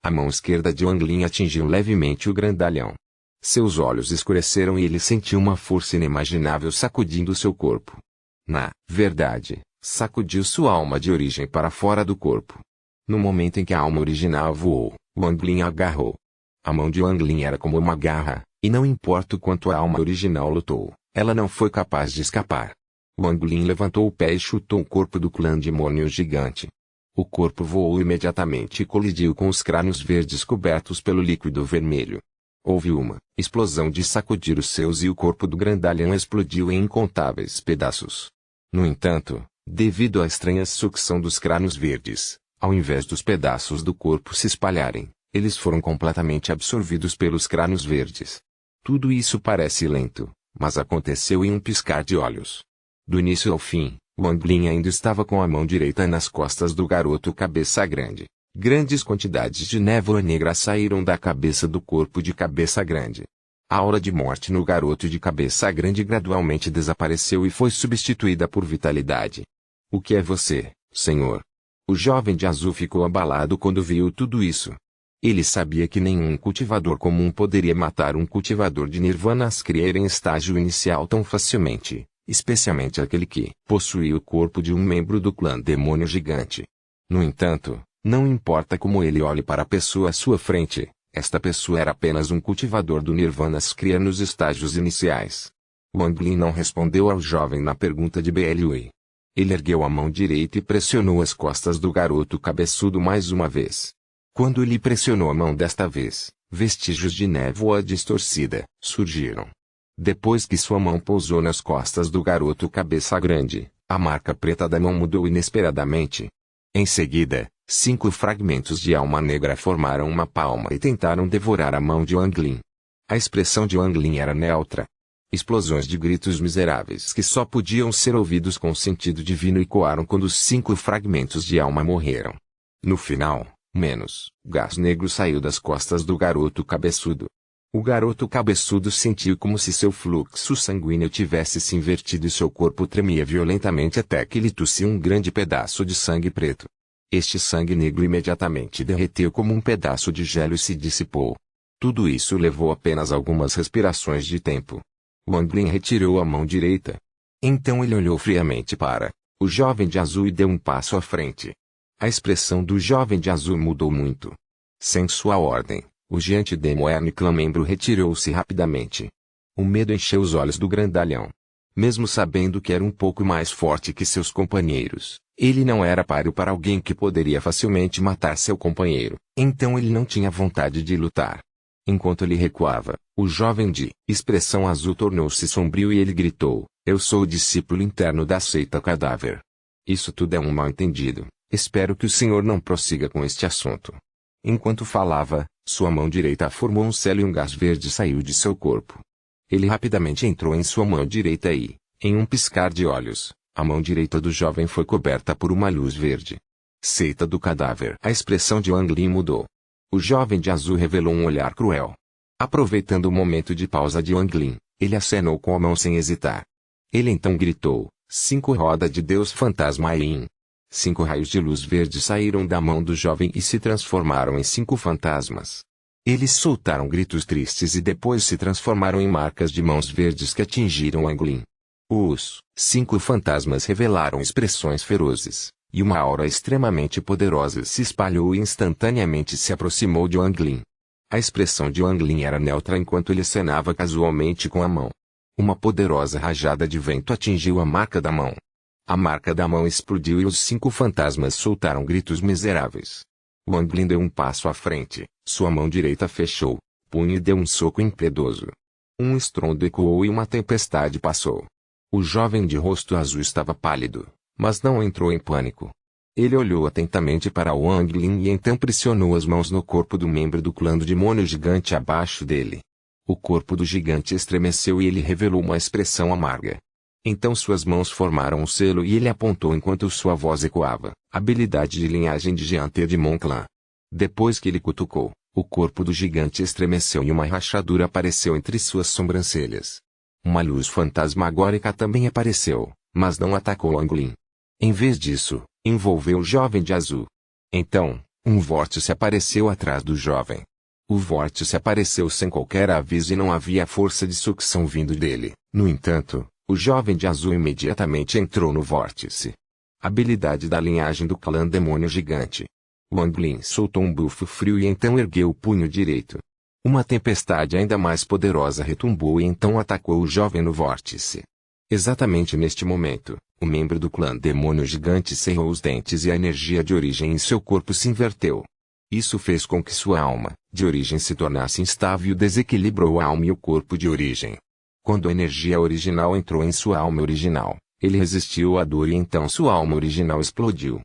A mão esquerda de Wang Lin atingiu levemente o grandalhão. Seus olhos escureceram e ele sentiu uma força inimaginável sacudindo seu corpo. Na verdade, sacudiu sua alma de origem para fora do corpo. No momento em que a alma original voou, Wang Lin agarrou. A mão de Wang Lin era como uma garra, e não importa o quanto a alma original lutou, ela não foi capaz de escapar. Wang Lin levantou o pé e chutou o corpo do clã demônio gigante. O corpo voou imediatamente e colidiu com os crânios verdes cobertos pelo líquido vermelho. Houve uma explosão de sacudir os seus e o corpo do grandalhão explodiu em incontáveis pedaços. No entanto, devido à estranha sucção dos crânios verdes, ao invés dos pedaços do corpo se espalharem, eles foram completamente absorvidos pelos crânios verdes. Tudo isso parece lento, mas aconteceu em um piscar de olhos. Do início ao fim, Wang Lin ainda estava com a mão direita nas costas do garoto cabeça grande. Grandes quantidades de névoa negra saíram da cabeça do corpo de cabeça grande. A aura de morte no garoto de cabeça grande gradualmente desapareceu e foi substituída por vitalidade. O que é você, senhor? O jovem de azul ficou abalado quando viu tudo isso. Ele sabia que nenhum cultivador comum poderia matar um cultivador de Nirvana Ascrier em estágio inicial tão facilmente, especialmente aquele que possuía o corpo de um membro do clã demônio gigante. No entanto, não importa como ele olhe para a pessoa à sua frente, esta pessoa era apenas um cultivador do Nirvana Ascrier nos estágios iniciais. Wang Lin não respondeu ao jovem na pergunta de Belui. Ele ergueu a mão direita e pressionou as costas do garoto cabeçudo mais uma vez. Quando ele pressionou a mão desta vez, vestígios de névoa distorcida surgiram. Depois que sua mão pousou nas costas do garoto cabeça grande, a marca preta da mão mudou inesperadamente. Em seguida, 5 fragmentos de alma negra formaram uma palma e tentaram devorar a mão de Wang Lin. A expressão de Wang Lin era neutra. Explosões de gritos miseráveis que só podiam ser ouvidos com sentido divino ecoaram quando os 5 fragmentos de alma morreram. No final, gás negro saiu das costas do garoto cabeçudo. O garoto cabeçudo sentiu como se seu fluxo sanguíneo tivesse se invertido e seu corpo tremia violentamente até que ele tossiu um grande pedaço de sangue preto. Este sangue negro imediatamente derreteu como um pedaço de gelo e se dissipou. Tudo isso levou apenas algumas respirações de tempo. Wang Lin retirou a mão direita. Então ele olhou friamente para o jovem de azul e deu um passo à frente. A expressão do jovem de azul mudou muito. Sem sua ordem, o Giant Demon Clã membro retirou-se rapidamente. O medo encheu os olhos do grandalhão. Mesmo sabendo que era um pouco mais forte que seus companheiros, ele não era páreo para alguém que poderia facilmente matar seu companheiro, então ele não tinha vontade de lutar. Enquanto ele recuava, o jovem de expressão azul tornou-se sombrio e ele gritou: "Eu sou o discípulo interno da seita cadáver. Isso tudo é um mal-entendido. Espero que o senhor não prossiga com este assunto." Enquanto falava, sua mão direita formou um selo e um gás verde saiu de seu corpo. Ele rapidamente entrou em sua mão direita e, em um piscar de olhos, a mão direita do jovem foi coberta por uma luz verde. Seita do cadáver. A expressão de Wang Lin mudou. O jovem de azul revelou um olhar cruel. Aproveitando o momento de pausa de Wang Lin, ele acenou com a mão sem hesitar. Ele então gritou: "5 roda de Deus fantasma Yin." 5 raios de luz verde saíram da mão do jovem e se transformaram em 5 fantasmas. Eles soltaram gritos tristes e depois se transformaram em marcas de mãos verdes que atingiram Wang Lin. Os 5 fantasmas revelaram expressões ferozes, e uma aura extremamente poderosa se espalhou e instantaneamente se aproximou de Wang Lin. A expressão de Wang Lin era neutra enquanto ele acenava casualmente com a mão. Uma poderosa rajada de vento atingiu a marca da mão. A marca da mão explodiu e os 5 fantasmas soltaram gritos miseráveis. Wang Lin deu um passo à frente, sua mão direita fechou, punho e deu um soco impiedoso. Um estrondo ecoou e uma tempestade passou. O jovem de rosto azul estava pálido, mas não entrou em pânico. Ele olhou atentamente para Wang Lin e então pressionou as mãos no corpo do membro do clã do demônio gigante abaixo dele. O corpo do gigante estremeceu e ele revelou uma expressão amarga. Então suas mãos formaram um selo e ele apontou enquanto sua voz ecoava: "Habilidade de linhagem de Jian Te de Mon Clan." Depois que ele cutucou, o corpo do gigante estremeceu e uma rachadura apareceu entre suas sobrancelhas. Uma luz fantasmagórica também apareceu, mas não atacou Wang Lin. Em vez disso, envolveu o jovem de azul. Então, um vórtice apareceu atrás do jovem. O vórtice apareceu sem qualquer aviso e não havia força de sucção vindo dele. No entanto, o jovem de azul imediatamente entrou no vórtice. Habilidade da linhagem do clã demônio gigante. Wang Lin soltou um bufo frio e então ergueu o punho direito. Uma tempestade ainda mais poderosa retumbou e então atacou o jovem no vórtice. Exatamente neste momento, o membro do clã demônio gigante cerrou os dentes e a energia de origem em seu corpo se inverteu. Isso fez com que sua alma, de origem, se tornasse instável e desequilibrou a alma e o corpo de origem. Quando a energia original entrou em sua alma original, ele resistiu à dor e então sua alma original explodiu.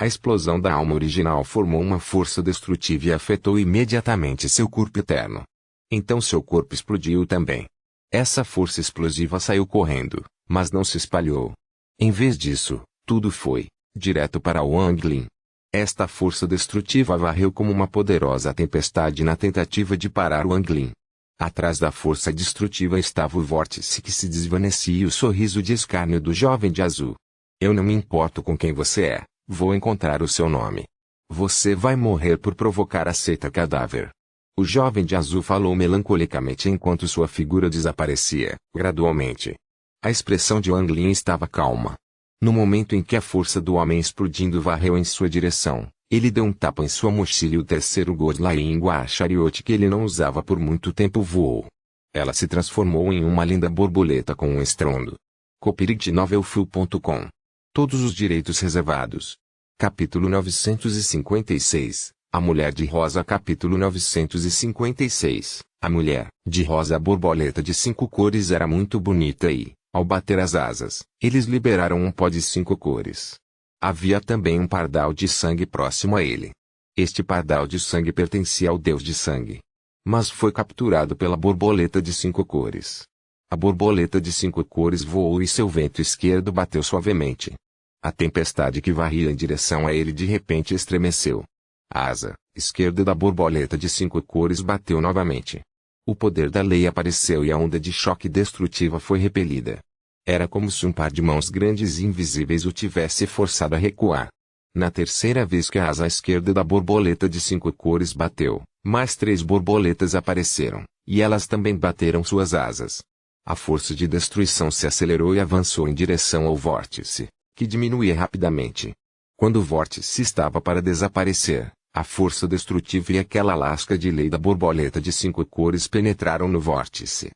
A explosão da alma original formou uma força destrutiva e afetou imediatamente seu corpo eterno. Então seu corpo explodiu também. Essa força explosiva saiu correndo, mas não se espalhou. Em vez disso, tudo foi direto para Wang Lin. Esta força destrutiva varreu como uma poderosa tempestade na tentativa de parar Wang Lin. Atrás da força destrutiva estava o vórtice que se desvanecia e o sorriso de escárnio do jovem de azul. "Eu não me importo com quem você é, vou encontrar o seu nome. Você vai morrer por provocar a seita cadáver." O jovem de azul falou melancolicamente enquanto sua figura desaparecia, gradualmente. A expressão de Wang Lin estava calma. No momento em que a força do homem explodindo varreu em sua direção, ele deu um tapa em sua mochila e o terceiro Godlying Chariot que ele não usava por muito tempo voou. Ela se transformou em uma linda borboleta com um estrondo. Copyright Novelfu.com. Todos os direitos reservados. Capítulo 956. A Mulher de Rosa. Capítulo 956. A mulher de rosa. A borboleta de 5 cores era muito bonita e, ao bater as asas, eles liberaram um pó de 5 cores. Havia também um pardal de sangue próximo a ele. Este pardal de sangue pertencia ao deus de sangue. Mas foi capturado pela borboleta de 5 cores. A borboleta de 5 cores voou e seu vento esquerdo bateu suavemente. A tempestade que varria em direção a ele de repente estremeceu. A asa esquerda da borboleta de 5 cores bateu novamente. O poder da lei apareceu e a onda de choque destrutiva foi repelida. Era como se um par de mãos grandes e invisíveis o tivesse forçado a recuar. Na terceira vez que a asa esquerda da borboleta de 5 cores bateu, mais 3 borboletas apareceram, e elas também bateram suas asas. A força de destruição se acelerou e avançou em direção ao vórtice, que diminuía rapidamente. Quando o vórtice estava para desaparecer, a força destrutiva e aquela lasca de lei da borboleta de 5 cores penetraram no vórtice.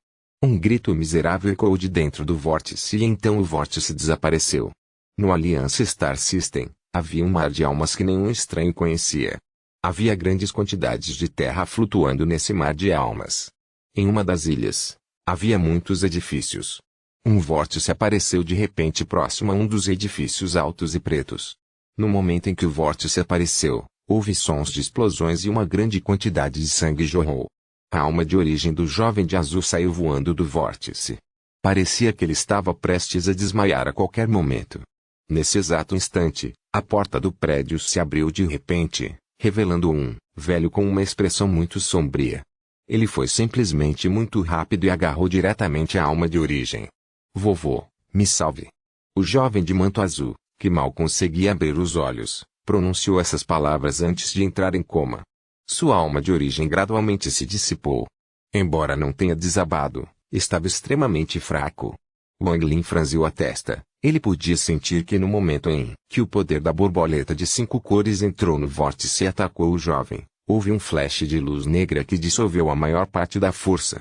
Um grito miserável ecoou de dentro do vórtice e então o vórtice desapareceu. No Aliança Star System, havia um mar de almas que nenhum estranho conhecia. Havia grandes quantidades de terra flutuando nesse mar de almas. Em uma das ilhas, havia muitos edifícios. Um vórtice apareceu de repente próximo a um dos edifícios altos e pretos. No momento em que o vórtice apareceu, houve sons de explosões e uma grande quantidade de sangue jorrou. A alma de origem do jovem de azul saiu voando do vórtice. Parecia que ele estava prestes a desmaiar a qualquer momento. Nesse exato instante, a porta do prédio se abriu de repente, revelando um velho com uma expressão muito sombria. Ele foi simplesmente muito rápido e agarrou diretamente a alma de origem. Vovô, me salve. O jovem de manto azul, que mal conseguia abrir os olhos, pronunciou essas palavras antes de entrar em coma. Sua alma de origem gradualmente se dissipou. Embora não tenha desabado, estava extremamente fraco. Wang Lin franziu a testa. Ele podia sentir que no momento em que o poder da borboleta de 5 cores entrou no vórtice e atacou o jovem, houve um flash de luz negra que dissolveu a maior parte da força.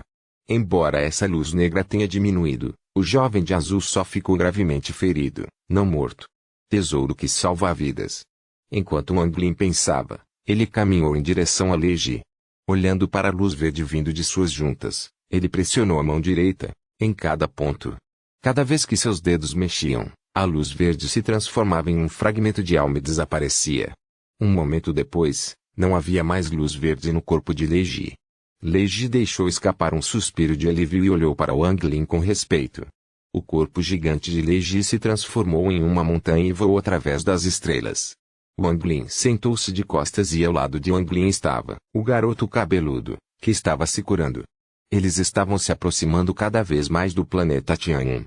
Embora essa luz negra tenha diminuído, o jovem de azul só ficou gravemente ferido, não morto. Tesouro que salva vidas. Enquanto Wang Lin pensava, ele caminhou em direção a Lei Ji. Olhando para a luz verde vindo de suas juntas, ele pressionou a mão direita, em cada ponto. Cada vez que seus dedos mexiam, a luz verde se transformava em um fragmento de alma e desaparecia. Um momento depois, não havia mais luz verde no corpo de Lei Ji. Lei Ji deixou escapar um suspiro de alívio e olhou para Wang Lin com respeito. O corpo gigante de Lei Ji se transformou em uma montanha e voou através das estrelas. Wang Lin sentou-se de costas e ao lado de Wang Lin estava o garoto cabeludo, que estava se curando. Eles estavam se aproximando cada vez mais do planeta Tian'an.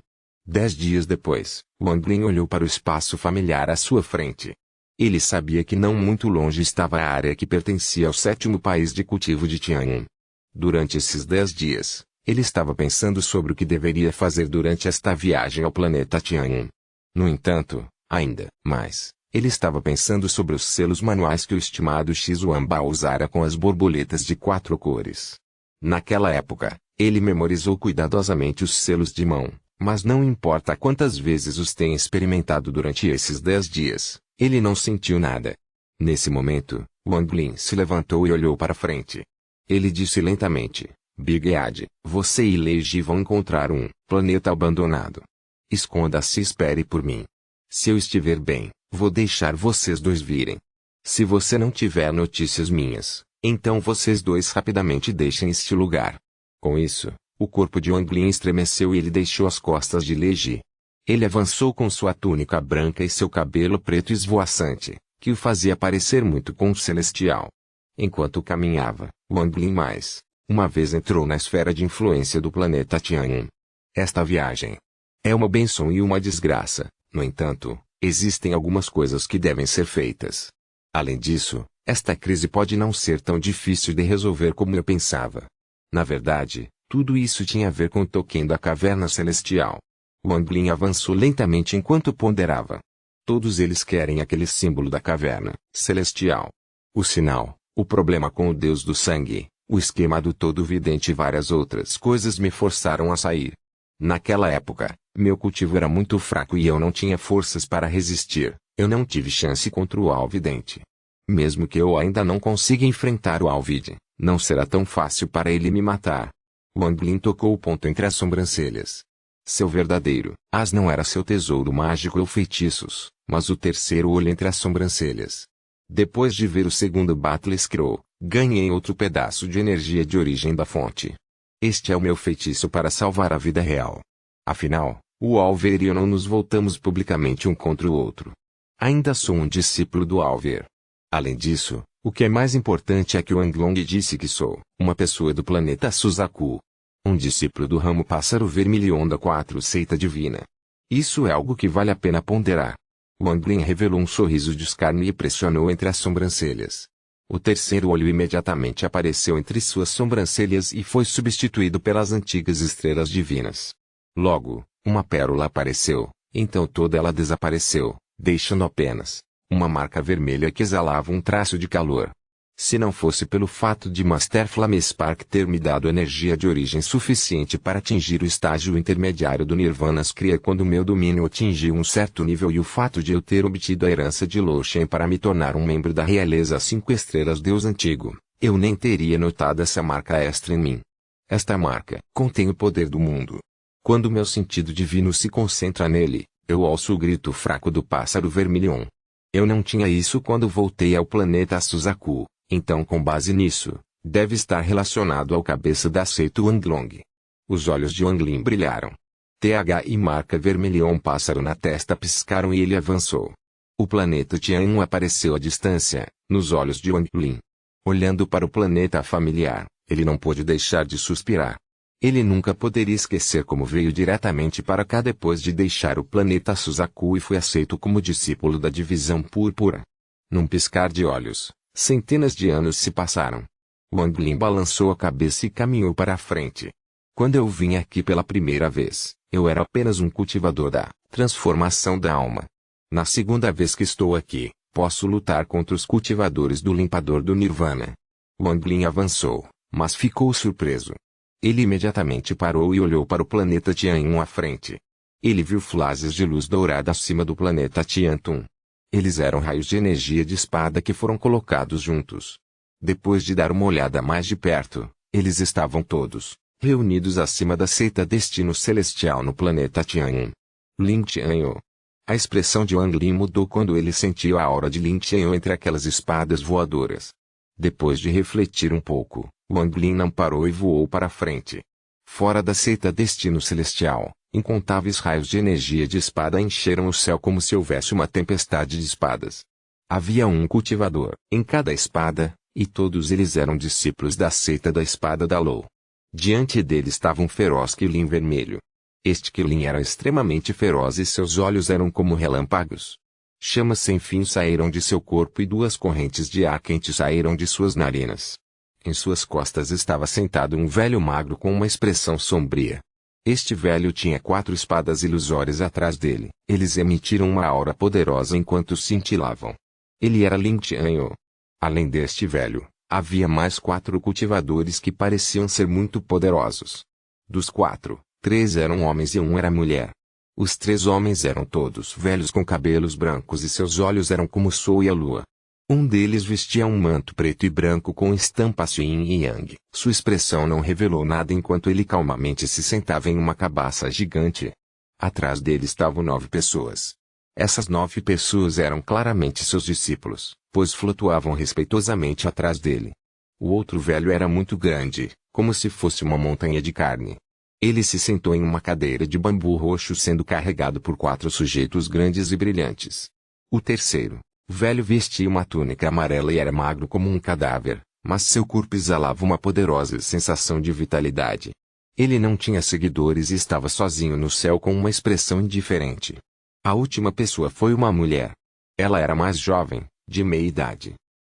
10 dias depois, Wang Lin olhou para o espaço familiar à sua frente. Ele sabia que não muito longe estava a área que pertencia ao 7º país de cultivo de Tian'an. Durante esses 10 dias, ele estava pensando sobre o que deveria fazer durante esta viagem ao planeta Tian'an. No entanto, ainda mais, ele estava pensando sobre os selos manuais que o estimado Xizuan usara com as borboletas de 4 cores. Naquela época, ele memorizou cuidadosamente os selos de mão, mas não importa quantas vezes os tenha experimentado durante esses 10 dias, ele não sentiu nada. Nesse momento, Wang Lin se levantou e olhou para frente. Ele disse lentamente, Big Ed, você e Lei Ji vão encontrar um planeta abandonado. Esconda-se e espere por mim. Se eu estiver bem, vou deixar vocês dois virem. Se você não tiver notícias minhas, então vocês dois rapidamente deixem este lugar. Com isso, o corpo de Wang Lin estremeceu e ele deixou as costas de Lei Ji. Ele avançou com sua túnica branca e seu cabelo preto esvoaçante, que o fazia parecer muito com um celestial. Enquanto caminhava, Wang Lin mais uma vez entrou na esfera de influência do planeta Tian'an. Esta viagem é uma bênção e uma desgraça. No entanto, existem algumas coisas que devem ser feitas. Além disso, esta crise pode não ser tão difícil de resolver como eu pensava. Na verdade, tudo isso tinha a ver com o token da caverna celestial. Wang Lin avançou lentamente enquanto ponderava. Todos eles querem aquele símbolo da caverna celestial. O sinal, o problema com o deus do sangue, o esquema do todo-vidente e várias outras coisas me forçaram a sair. Naquela época, meu cultivo era muito fraco e eu não tinha forças para resistir. Eu não tive chance contra o Alvidente. Mesmo que eu ainda não consiga enfrentar o Alvide, não será tão fácil para ele me matar. Wang Lin tocou o ponto entre as sobrancelhas. Seu verdadeiro as não era seu tesouro mágico ou feitiços, mas o terceiro olho entre as sobrancelhas. Depois de ver o segundo Battle Scroll, ganhei outro pedaço de energia de origem da fonte. Este é o meu feitiço para salvar a vida real. Afinal, o Alver e eu não nos voltamos publicamente um contra o outro. Ainda sou um discípulo do Alver. Além disso, o que é mais importante é que o Anglong disse que sou uma pessoa do planeta Suzaku. Um discípulo do ramo pássaro vermelho da 4 seita divina. Isso é algo que vale a pena ponderar. Wang Lin revelou um sorriso de escárnio e pressionou entre as sobrancelhas. O terceiro olho imediatamente apareceu entre suas sobrancelhas e foi substituído pelas antigas estrelas divinas. Logo, uma pérola apareceu, então toda ela desapareceu, deixando apenas uma marca vermelha que exalava um traço de calor. Se não fosse pelo fato de Master Flamespark ter me dado energia de origem suficiente para atingir o estágio intermediário do Nirvanas Kriya quando meu domínio atingiu um certo nível e o fato de eu ter obtido a herança de Loshen para me tornar um membro da realeza 5 estrelas Deus Antigo, eu nem teria notado essa marca extra em mim. Esta marca contém o poder do mundo. Quando meu sentido divino se concentra nele, eu ouço o grito fraco do pássaro vermilion. Eu não tinha isso quando voltei ao planeta Suzaku, então com base nisso, deve estar relacionado ao cabeça da seita Wanglong. Os olhos de Wanglin brilharam. TH e marca vermilion pássaro na testa piscaram e ele avançou. O planeta Tian apareceu à distância, nos olhos de Wanglin. Olhando para o planeta familiar, ele não pôde deixar de suspirar. Ele nunca poderia esquecer como veio diretamente para cá depois de deixar o planeta Suzaku e foi aceito como discípulo da divisão púrpura. Num piscar de olhos, centenas de anos se passaram. Wanglin balançou a cabeça e caminhou para a frente. Quando eu vim aqui pela primeira vez, eu era apenas um cultivador da transformação da alma. Na segunda vez que estou aqui, posso lutar contra os cultivadores do limpador do Nirvana. Wanglin avançou, mas ficou surpreso. Ele imediatamente parou e olhou para o planeta Tian à frente. Ele viu flashes de luz dourada acima do planeta Tiantun. Eles eram raios de energia de espada que foram colocados juntos. Depois de dar uma olhada mais de perto, eles estavam todos reunidos acima da seita Destino Celestial no planeta Tian. Lin Tianyu. A expressão de Wanglin mudou quando ele sentiu a aura de Lin Tianyu entre aquelas espadas voadoras. Depois de refletir um pouco, Wanglin não parou e voou para a frente. Fora da seita Destino Celestial, incontáveis raios de energia de espada encheram o céu como se houvesse uma tempestade de espadas. Havia um cultivador em cada espada, e todos eles eram discípulos da seita da espada da Lou. Diante dele estava um feroz Qilin vermelho. Este Qilin era extremamente feroz e seus olhos eram como relâmpagos. Chamas sem fim saíram de seu corpo e 2 correntes de ar quente saíram de suas narinas. Em suas costas estava sentado um velho magro com uma expressão sombria. Este velho tinha 4 espadas ilusórias atrás dele. Eles emitiram uma aura poderosa enquanto cintilavam. Ele era Lin Tianyu. Além deste velho, havia mais 4 cultivadores que pareciam ser muito poderosos. Dos 4, 3 eram homens e 1 era mulher. Os 3 homens eram todos velhos com cabelos brancos e seus olhos eram como o sol e a lua. Um deles vestia um manto preto e branco com estampas yin e yang. Sua expressão não revelou nada enquanto ele calmamente se sentava em uma cabaça gigante. Atrás dele estavam 9 pessoas. Essas 9 pessoas eram claramente seus discípulos, pois flutuavam respeitosamente atrás dele. O outro velho era muito grande, como se fosse uma montanha de carne. Ele se sentou em uma cadeira de bambu roxo sendo carregado por 4 sujeitos grandes e brilhantes. O terceiro, o velho vestia uma túnica amarela e era magro como um cadáver, mas seu corpo exalava uma poderosa sensação de vitalidade. Ele não tinha seguidores e estava sozinho no céu com uma expressão indiferente. A última pessoa foi uma mulher. Ela era mais jovem, de meia idade.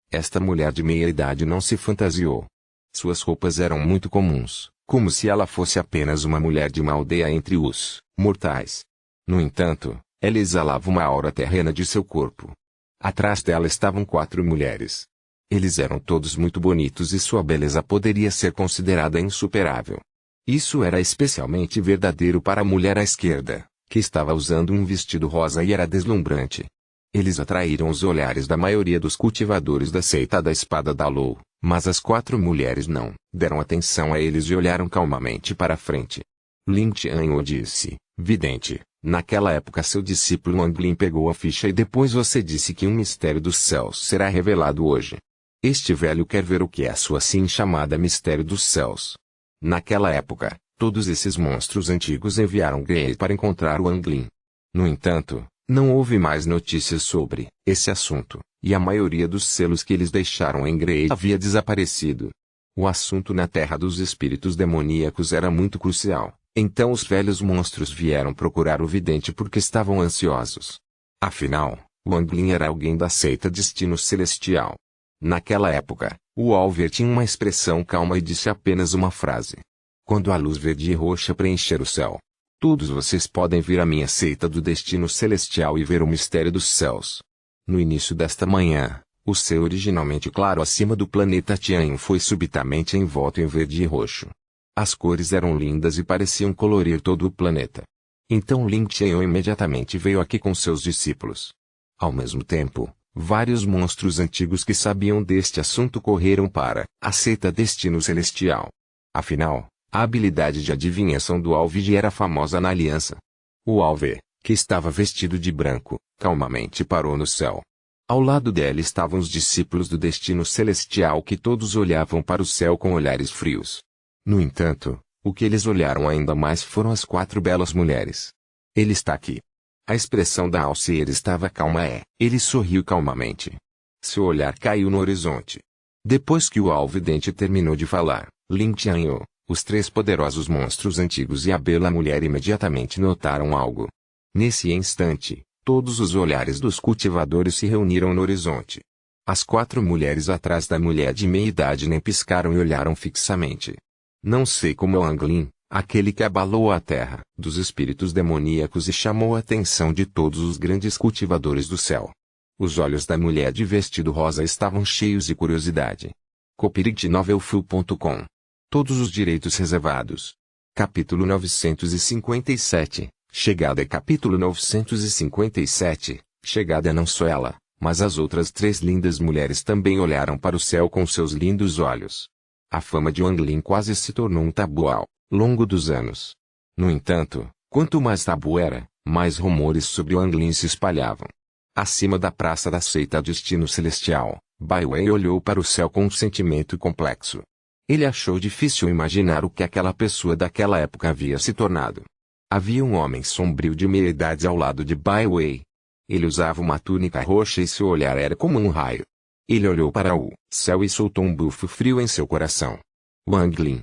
Esta mulher de meia idade não se fantasiou. Suas roupas eram muito comuns, como se ela fosse apenas uma mulher de uma aldeia entre os mortais. No entanto, ela exalava uma aura terrena de seu corpo. Atrás dela estavam 4 mulheres. Eles eram todos muito bonitos e sua beleza poderia ser considerada insuperável. Isso era especialmente verdadeiro para a mulher à esquerda, que estava usando um vestido rosa e era deslumbrante. Eles atraíram os olhares da maioria dos cultivadores da seita da espada da Lou, mas as 4 mulheres não deram atenção a eles e olharam calmamente para a frente. Lin Tianyu disse, vidente, naquela época seu discípulo Wanglin pegou a ficha e depois você disse que um mistério dos céus será revelado hoje. Este velho quer ver o que é a sua assim chamada mistério dos céus. Naquela época, todos esses monstros antigos enviaram Grey para encontrar o Wanglin. No entanto, não houve mais notícias sobre esse assunto, e a maioria dos selos que eles deixaram em Grey havia desaparecido. O assunto na Terra dos Espíritos Demoníacos era muito crucial, então os velhos monstros vieram procurar o vidente porque estavam ansiosos. Afinal, Wanglin era alguém da seita Destino Celestial. Naquela época, o Alver tinha uma expressão calma e disse apenas uma frase. Quando a luz verde e roxa preencher o céu, todos vocês podem vir à minha seita do Destino Celestial e ver o mistério dos céus. No início desta manhã, O céu originalmente claro acima do planeta Tianyu foi subitamente envolto em verde e roxo. As cores eram lindas e pareciam colorir todo o planeta. Então Lin Qianyu imediatamente veio aqui com seus discípulos. Ao mesmo tempo, vários monstros antigos que sabiam deste assunto correram para a seita Destino Celestial. Afinal, a habilidade de adivinhação do Alvide era famosa na aliança. O Alve, que estava vestido de branco, calmamente parou no céu. Ao lado dela estavam os discípulos do Destino Celestial que todos olhavam para o céu com olhares frios. No entanto, o que eles olharam ainda mais foram as 4 belas mulheres. Ele está aqui. A expressão da Alceira estava calma ele sorriu calmamente. Seu olhar caiu no horizonte. Depois que o Alvidente terminou de falar, Lin Qianyu, os 3 poderosos monstros antigos e a bela mulher imediatamente notaram algo. Nesse instante, todos os olhares dos cultivadores se reuniram no horizonte. As 4 mulheres atrás da mulher de meia-idade nem piscaram e olharam fixamente. Não sei como o Anglin, aquele que abalou a terra, dos espíritos demoníacos e chamou a atenção de todos os grandes cultivadores do céu. Os olhos da mulher de vestido rosa estavam cheios de curiosidade. copyrightnovelfull.com. Todos os direitos reservados. Capítulo 957. Chegada. Capítulo 957. Chegada. Não só ela, mas as outras 3 lindas mulheres também olharam para o céu com seus lindos olhos. A fama de Wang Lin quase se tornou um tabu ao longo dos anos. No entanto, quanto mais tabu era, mais rumores sobre Wang Lin se espalhavam. Acima da praça da seita Destino Celestial, Bai Wei olhou para o céu com um sentimento complexo. Ele achou difícil imaginar o que aquela pessoa daquela época havia se tornado. Havia um homem sombrio de meia-idade ao lado de Bai Wei. Ele usava uma túnica roxa e seu olhar era como um raio. Ele olhou para o céu e soltou um bufo frio em seu coração. Wang Lin.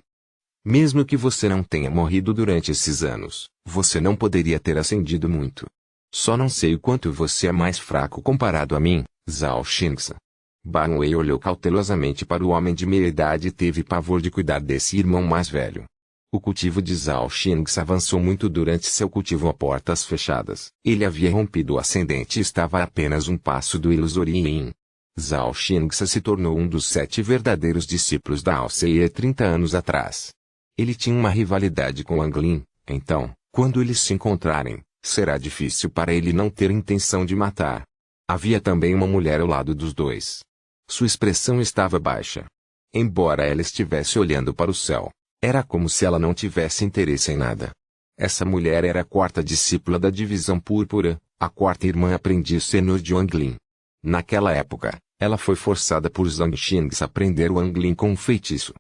Mesmo que você não tenha morrido durante esses anos, você não poderia ter ascendido muito. Só não sei o quanto você é mais fraco comparado a mim, Zhao Xingsa. Bai Wei olhou cautelosamente para o homem de meia-idade e teve pavor de cuidar desse irmão mais velho. O cultivo de Zhao Xingsa avançou muito durante seu cultivo a portas fechadas. Ele havia rompido o ascendente e estava a apenas um passo do Ilusoriyin. Zhao Xingsa se tornou um dos 7 verdadeiros discípulos da Alceia 30 anos atrás. Ele tinha uma rivalidade com Wang Lin, então, quando eles se encontrarem, será difícil para ele não ter intenção de matar. Havia também uma mulher ao lado dos dois. Sua expressão estava baixa. Embora ela estivesse olhando para o céu, era como se ela não tivesse interesse em nada. Essa mulher era a 4ª discípula da divisão púrpura, a 4ª irmã aprendiz sênior de Wang Lin. Naquela época, ela foi forçada por Zhang Xingsa a aprender Wang Lin com um feitiço.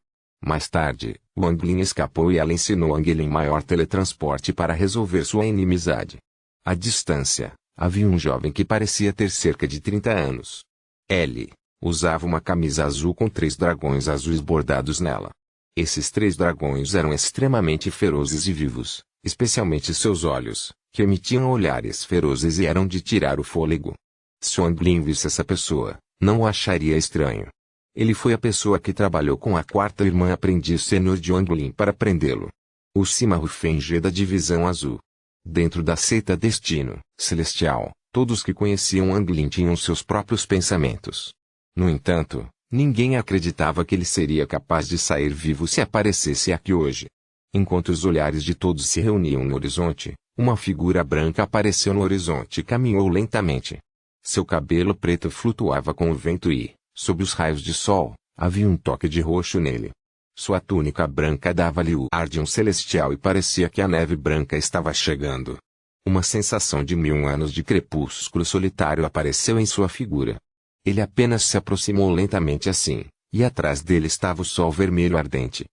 Mais tarde, Wang Lin escapou e ela ensinou Wang Lin maior teletransporte para resolver sua inimizade. À distância, havia um jovem que parecia ter cerca de 30 anos. Ele usava uma camisa azul com 3 dragões azuis bordados nela. Esses 3 dragões eram extremamente ferozes e vivos, especialmente seus olhos, que emitiam olhares ferozes e eram de tirar o fôlego. Se Wang Lin visse essa pessoa, não o acharia estranho. Ele foi a pessoa que trabalhou com a 4ª irmã aprendiz sênior de Wang Lin para prendê-lo. O Sima Rufengê da Divisão Azul. Dentro da seita Destino Celestial, todos que conheciam Wang Lin tinham seus próprios pensamentos. No entanto, ninguém acreditava que ele seria capaz de sair vivo se aparecesse aqui hoje. Enquanto os olhares de todos se reuniam no horizonte, uma figura branca apareceu no horizonte e caminhou lentamente. Seu cabelo preto flutuava com o vento e, sob os raios de sol, havia um toque de roxo nele. Sua túnica branca dava-lhe o ar de um celestial e parecia que a neve branca estava chegando. Uma sensação de 1000 anos de crepúsculo solitário apareceu em sua figura. Ele apenas se aproximou lentamente assim, e atrás dele estava o sol vermelho ardente.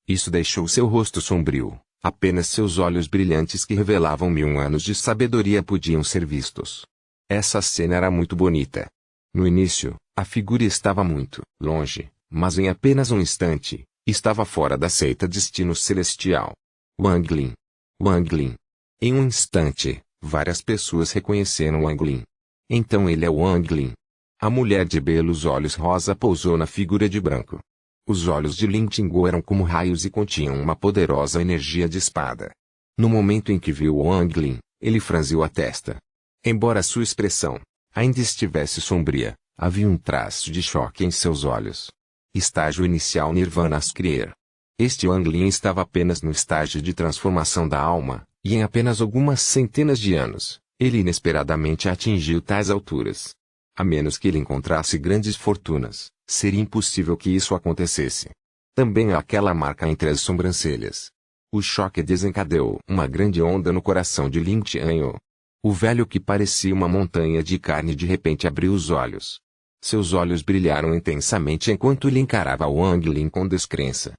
Isso deixou seu rosto sombrio, apenas seus olhos brilhantes que revelavam 1000 anos de sabedoria podiam ser vistos. Essa cena era muito bonita. No início, a figura estava muito longe, mas em apenas um instante, estava fora da seita Destino Celestial. Wang Lin. Wang Lin. Em um instante, várias pessoas reconheceram Wang Lin. Então ele é Wang Lin. A mulher de belos olhos rosa pousou na figura de branco. Os olhos de Lin Tingguo eram como raios e continham uma poderosa energia de espada. No momento em que viu Wang Lin, ele franziu a testa. Embora sua expressão ainda estivesse sombria, Havia um traço de choque em seus olhos. Estágio inicial Nirvanas Kriya. Este Wang Lin estava apenas no estágio de transformação da alma, e em apenas algumas centenas de anos, ele inesperadamente atingiu tais alturas. A menos que ele encontrasse grandes fortunas, seria impossível que isso acontecesse. Também há aquela marca entre as sobrancelhas. O choque desencadeou uma grande onda no coração de Lin Qianyu. O velho que parecia uma montanha de carne de repente abriu os olhos. Seus olhos brilharam intensamente enquanto ele encarava Wang Lin com descrença.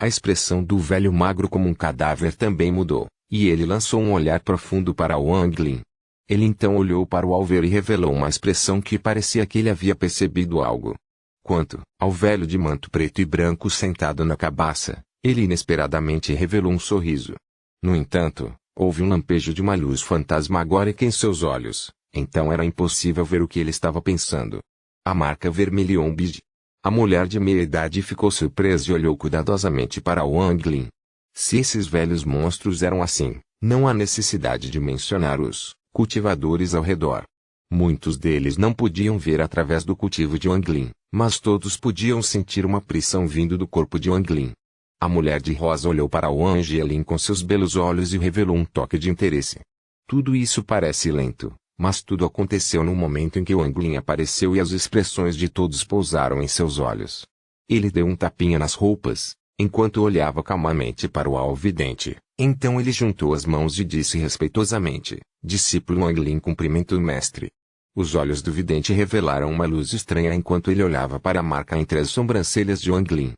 A expressão do velho magro como um cadáver também mudou, e ele lançou um olhar profundo para Wang Lin. Ele então olhou para o alver e revelou uma expressão que parecia que ele havia percebido algo. Quanto ao velho de manto preto e branco sentado na cabaça, ele inesperadamente revelou um sorriso. No entanto, houve um lampejo de uma luz fantasmagórica em seus olhos, então era impossível ver o que ele estava pensando. A marca vermelhou Bid. A mulher de meia-idade ficou surpresa e olhou cuidadosamente para Wang Lin. Se esses velhos monstros eram assim, não há necessidade de mencionar os cultivadores ao redor. Muitos deles não podiam ver através do cultivo de Wang Lin, mas todos podiam sentir uma pressão vindo do corpo de Wang Lin. A mulher de rosa olhou para Wang Lin com seus belos olhos e revelou um toque de interesse. Tudo isso parece lento, mas tudo aconteceu no momento em que Wang Lin apareceu e as expressões de todos pousaram em seus olhos. Ele deu um tapinha nas roupas, enquanto olhava calmamente para o alvidente. Então ele juntou as mãos e disse respeitosamente: discípulo Wang Lin, cumprimento o mestre. Os olhos do vidente revelaram uma luz estranha enquanto ele olhava para a marca entre as sobrancelhas de Wang Lin.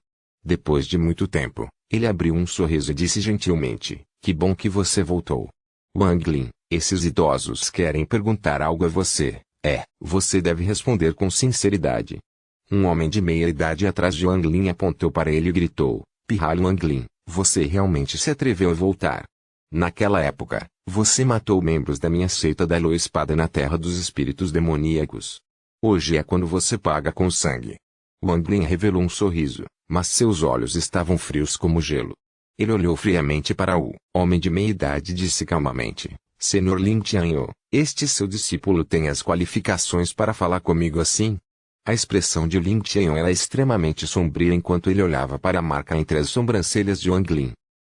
Depois de muito tempo, ele abriu um sorriso e disse gentilmente: que bom que você voltou. Wang Lin, esses idosos querem perguntar algo a você. Você deve responder com sinceridade. Um homem de meia idade atrás de Wang Lin apontou para ele e gritou: pirralho Wang Lin, você realmente se atreveu a voltar. Naquela época, você matou membros da minha seita da Lua Espada na Terra dos Espíritos Demoníacos. Hoje é quando você paga com sangue. Wang Lin revelou um sorriso, mas seus olhos estavam frios como gelo. Ele olhou friamente para o homem de meia idade e disse calmamente: Senhor Lin Qianyu, este seu discípulo tem as qualificações para falar comigo assim? A expressão de Lin Qianyu era extremamente sombria enquanto ele olhava para a marca entre as sobrancelhas de Wang Lin.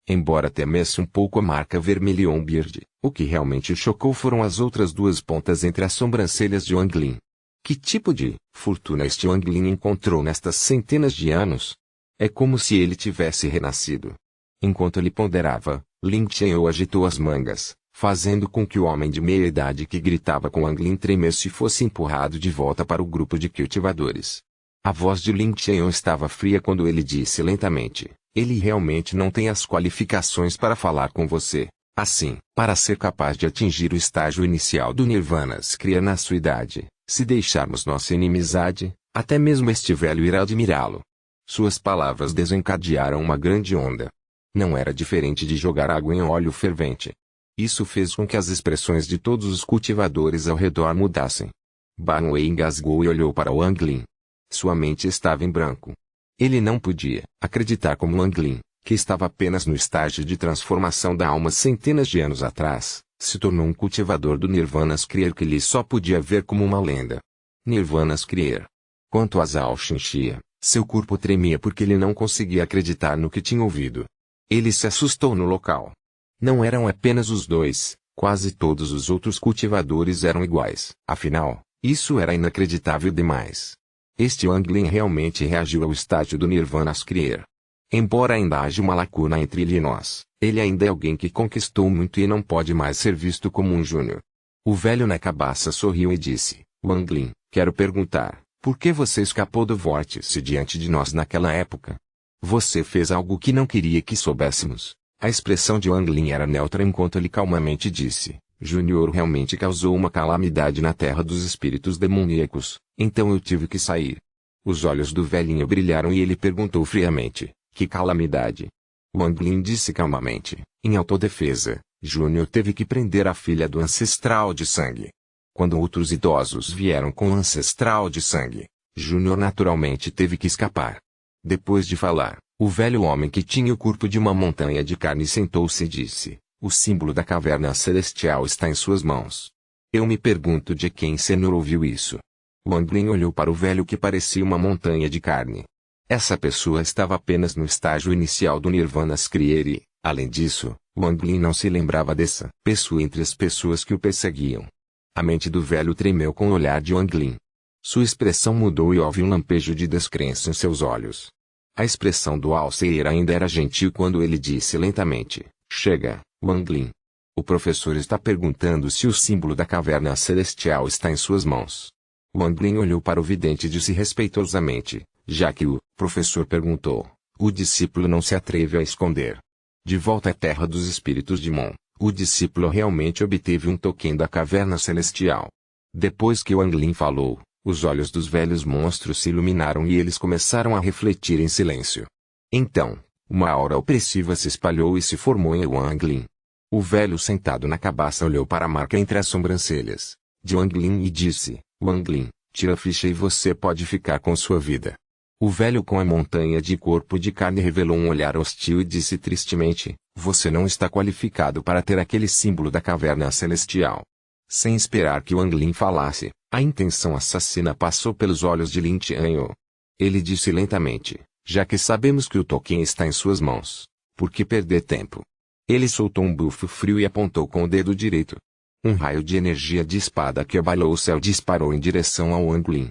Embora temesse um pouco a marca vermelha Beard, o que realmente o chocou foram as outras duas pontas entre as sobrancelhas de Wang Lin. Que tipo de fortuna este Wang Lin encontrou nestas centenas de anos? É como se ele tivesse renascido. Enquanto ele ponderava, Lin Qianyu agitou as mangas, fazendo com que o homem de meia idade que gritava com Wang Lin tremesse e fosse empurrado de volta para o grupo de cultivadores. A voz de Lin Qianyu estava fria quando ele disse lentamente: ele realmente não tem as qualificações para falar com você. Assim, para ser capaz de atingir o estágio inicial do Nirvana Kriya na sua idade, se deixarmos nossa inimizade, até mesmo este velho irá admirá-lo. Suas palavras desencadearam uma grande onda. Não era diferente de jogar água em óleo fervente. Isso fez com que as expressões de todos os cultivadores ao redor mudassem. Ban Wei engasgou e olhou para Wang Lin. Sua mente estava em branco. Ele não podia acreditar como Wang Lin, que estava apenas no estágio de transformação da alma centenas de anos atrás, se tornou um cultivador do Nirvana Kriya que ele só podia ver como uma lenda. Nirvana Kriya. Quanto a Zhao Xinxia, seu corpo tremia porque ele não conseguia acreditar no que tinha ouvido. Ele se assustou no local. Não eram apenas os dois, quase todos os outros cultivadores eram iguais. Afinal, isso era inacreditável demais. Este Wang Lin realmente reagiu ao estágio do Nirvana Kriya. Embora ainda haja uma lacuna entre ele e nós, ele ainda é alguém que conquistou muito e não pode mais ser visto como um júnior. O velho na cabaça sorriu e disse: Wang Lin, quero perguntar, por que você escapou do vórtice diante de nós naquela época? Você fez algo que não queria que soubéssemos. A expressão de Wang Lin era neutra enquanto ele calmamente disse: Júnior realmente causou uma calamidade na terra dos espíritos demoníacos, então eu tive que sair. Os olhos do velhinho brilharam e ele perguntou friamente: que calamidade? Wang Lin disse calmamente: em autodefesa, Júnior teve que prender a filha do ancestral de sangue. Quando outros idosos vieram com o ancestral de sangue, Júnior naturalmente teve que escapar. Depois de falar, o velho homem que tinha o corpo de uma montanha de carne sentou-se e disse: o símbolo da caverna celestial está em suas mãos. Eu me pergunto de quem Senhor ouviu isso. Wang Lin olhou para o velho que parecia uma montanha de carne. Essa pessoa estava apenas no estágio inicial do Nirvana Skrieri. Além disso, Wang Lin não se lembrava dessa pessoa entre as pessoas que o perseguiam. A mente do velho tremeu com o olhar de Wang Lin. Sua expressão mudou e houve um lampejo de descrença em seus olhos. A expressão do Alseir ainda era gentil quando ele disse lentamente: "Chega, Wang Lin. O professor está perguntando se o símbolo da caverna celestial está em suas mãos." Wang Lin olhou para o vidente e disse respeitosamente: "Já que o professor perguntou, o discípulo não se atreve a esconder." De volta à terra dos espíritos de Mon, o discípulo realmente obteve um token da caverna celestial. Depois que Wang Lin falou, os olhos dos velhos monstros se iluminaram e eles começaram a refletir em silêncio. Então, uma aura opressiva se espalhou e se formou em Wang Lin. O velho sentado na cabaça olhou para a marca entre as sobrancelhas de Wang Lin e disse: "Wang Lin, tira a ficha e você pode ficar com sua vida." O velho com a montanha de corpo de carne revelou um olhar hostil e disse tristemente: "Você não está qualificado para ter aquele símbolo da caverna celestial." Sem esperar que Wang Lin falasse, a intenção assassina passou pelos olhos de Lin Tianyu. Ele disse lentamente: "Já que sabemos que o token está em suas mãos, por que perder tempo?" Ele soltou um bufo frio e apontou com o dedo direito. Um raio de energia de espada que abalou o céu disparou em direção a Wang Lin.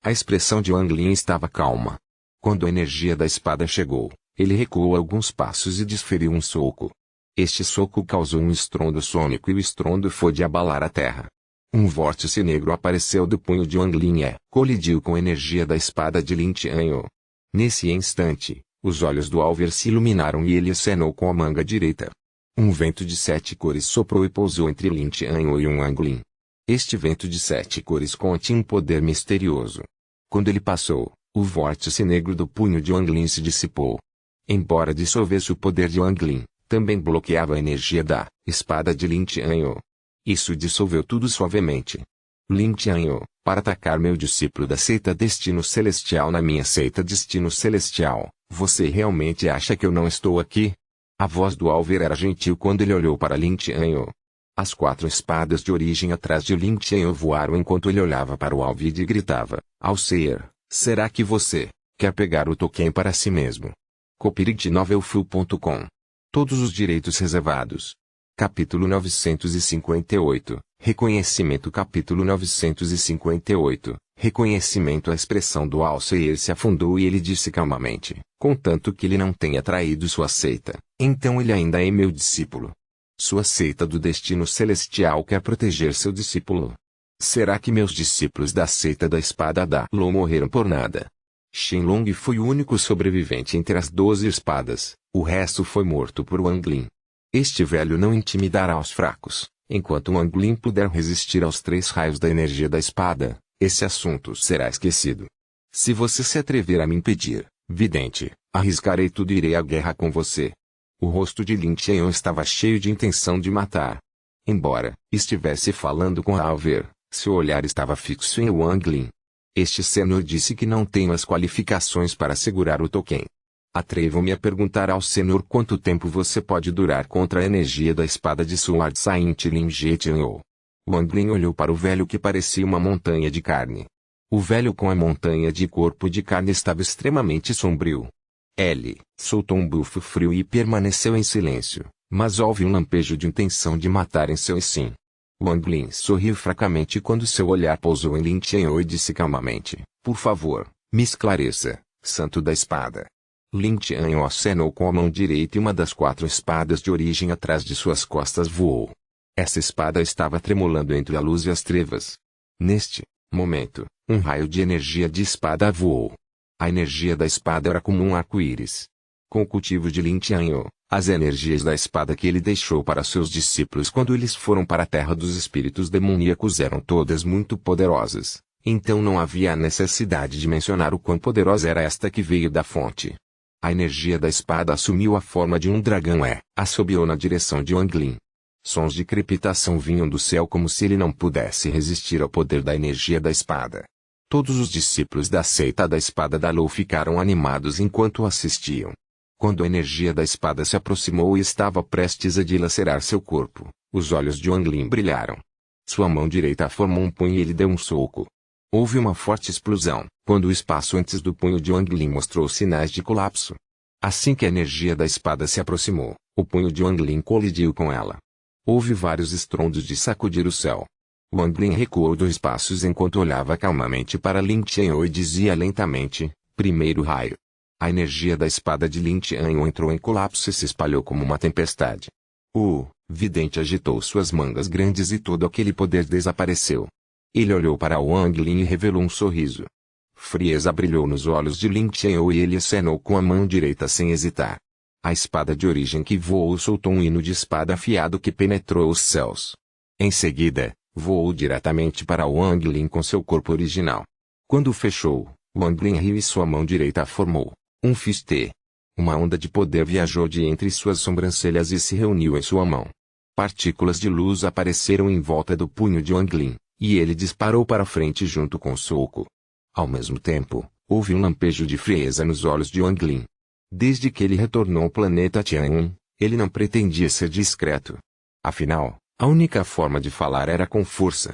A expressão de Wang Lin estava calma. Quando a energia da espada chegou, ele recuou alguns passos e desferiu um soco. Este soco causou um estrondo sônico e o estrondo foi de abalar a terra. Um vórtice negro apareceu do punho de Wang Lin e colidiu com a energia da espada de Lin Tianyu. Nesse instante, os olhos do Alver se iluminaram e ele acenou com a manga direita. Um vento de 7 cores soprou e pousou entre Lin Tianyu e Wang Lin. Este vento de 7 cores continha um poder misterioso. Quando ele passou, o vórtice negro do punho de Wang Lin se dissipou. Embora dissolvesse o poder de Wang Lin, também bloqueava a energia da espada de Lin Tianyu. Isso dissolveu tudo suavemente. Lin Tianyu, para atacar meu discípulo da seita Destino Celestial na minha seita Destino Celestial, você realmente acha que eu não estou aqui? A voz do Alver era gentil quando ele olhou para Lin Tianyu. As 4 espadas de origem atrás de Lin Tianyu voaram enquanto ele olhava para o Alver e gritava: "Alseir, será que você quer pegar o token para si mesmo?" Copyright novelfull.com. Todos os direitos reservados. Capítulo 958. Reconhecimento. Capítulo 958. Reconhecimento. A expressão do Alseir se afundou e ele disse calmamente: "Contanto que ele não tenha traído sua seita, então ele ainda é meu discípulo. Sua seita do destino celestial quer proteger seu discípulo. Será que meus discípulos da seita da espada da Lua morreram por nada?" Shenlong foi o único sobrevivente entre as 12 espadas, o resto foi morto por Wang Lin. Este velho não intimidará os fracos, enquanto Wang Lin puder resistir aos 3 raios da energia da espada, esse assunto será esquecido. Se você se atrever a me impedir, vidente, arriscarei tudo e irei à guerra com você. O rosto de Lin Tianyu estava cheio de intenção de matar. Embora estivesse falando com Alver, seu olhar estava fixo em Wang Lin. Este senhor disse que não tenho as qualificações para segurar o token. Atrevo-me a perguntar ao senhor quanto tempo você pode durar contra a energia da espada de Sword Saint Lin Tianyu. Wang Lin olhou para o velho que parecia uma montanha de carne. O velho com a montanha de corpo de carne estava extremamente sombrio. Ele soltou um bufo frio e permaneceu em silêncio, mas houve um lampejo de intenção de matar em seu sim. Wang Lin sorriu fracamente quando seu olhar pousou em Lin Tianyu e disse calmamente: "Por favor, me esclareça, santo da espada." Lin Tianyu acenou com a mão direita e uma das 4 espadas de origem atrás de suas costas voou. Essa espada estava tremulando entre a luz e as trevas. Neste momento, um raio de energia de espada voou. A energia da espada era como um arco-íris. Com o cultivo de Lin Tianyu, as energias da espada que ele deixou para seus discípulos quando eles foram para a terra dos espíritos demoníacos eram todas muito poderosas, então não havia a necessidade de mencionar o quão poderosa era esta que veio da fonte. A energia da espada assumiu a forma de um dragão e assobiou na direção de Wang Lin. Sons de crepitação vinham do céu como se ele não pudesse resistir ao poder da energia da espada. Todos os discípulos da seita da espada da Lua ficaram animados enquanto assistiam. Quando a energia da espada se aproximou e estava prestes a dilacerar seu corpo, os olhos de Wang Lin brilharam. Sua mão direita formou um punho e ele deu um soco. Houve uma forte explosão, quando o espaço antes do punho de Wang Lin mostrou sinais de colapso. Assim que a energia da espada se aproximou, o punho de Wang Lin colidiu com ela. Houve vários estrondos de sacudir o céu. Wang Lin recuou 2 passos enquanto olhava calmamente para Lin Qianhou e dizia lentamente, primeiro raio. A energia da espada de Lin Qianhou entrou em colapso e se espalhou como uma tempestade. O vidente agitou suas mangas grandes e todo aquele poder desapareceu. Ele olhou para Wang Lin e revelou um sorriso. Frieza brilhou nos olhos de Lin Qianhou e ele acenou com a mão direita sem hesitar. A espada de origem que voou soltou um hino de espada afiado que penetrou os céus. Em seguida, voou diretamente para Wang Lin com seu corpo original. Quando fechou, Wang Lin riu e sua mão direita formou um fiste. Uma onda de poder viajou de entre suas sobrancelhas e se reuniu em sua mão. Partículas de luz apareceram em volta do punho de Wang Lin, e ele disparou para frente junto com o soco. Ao mesmo tempo, houve um lampejo de frieza nos olhos de Wang Lin. Desde que ele retornou ao planeta Tian'un, ele não pretendia ser discreto. Afinal, a única forma de falar era com força.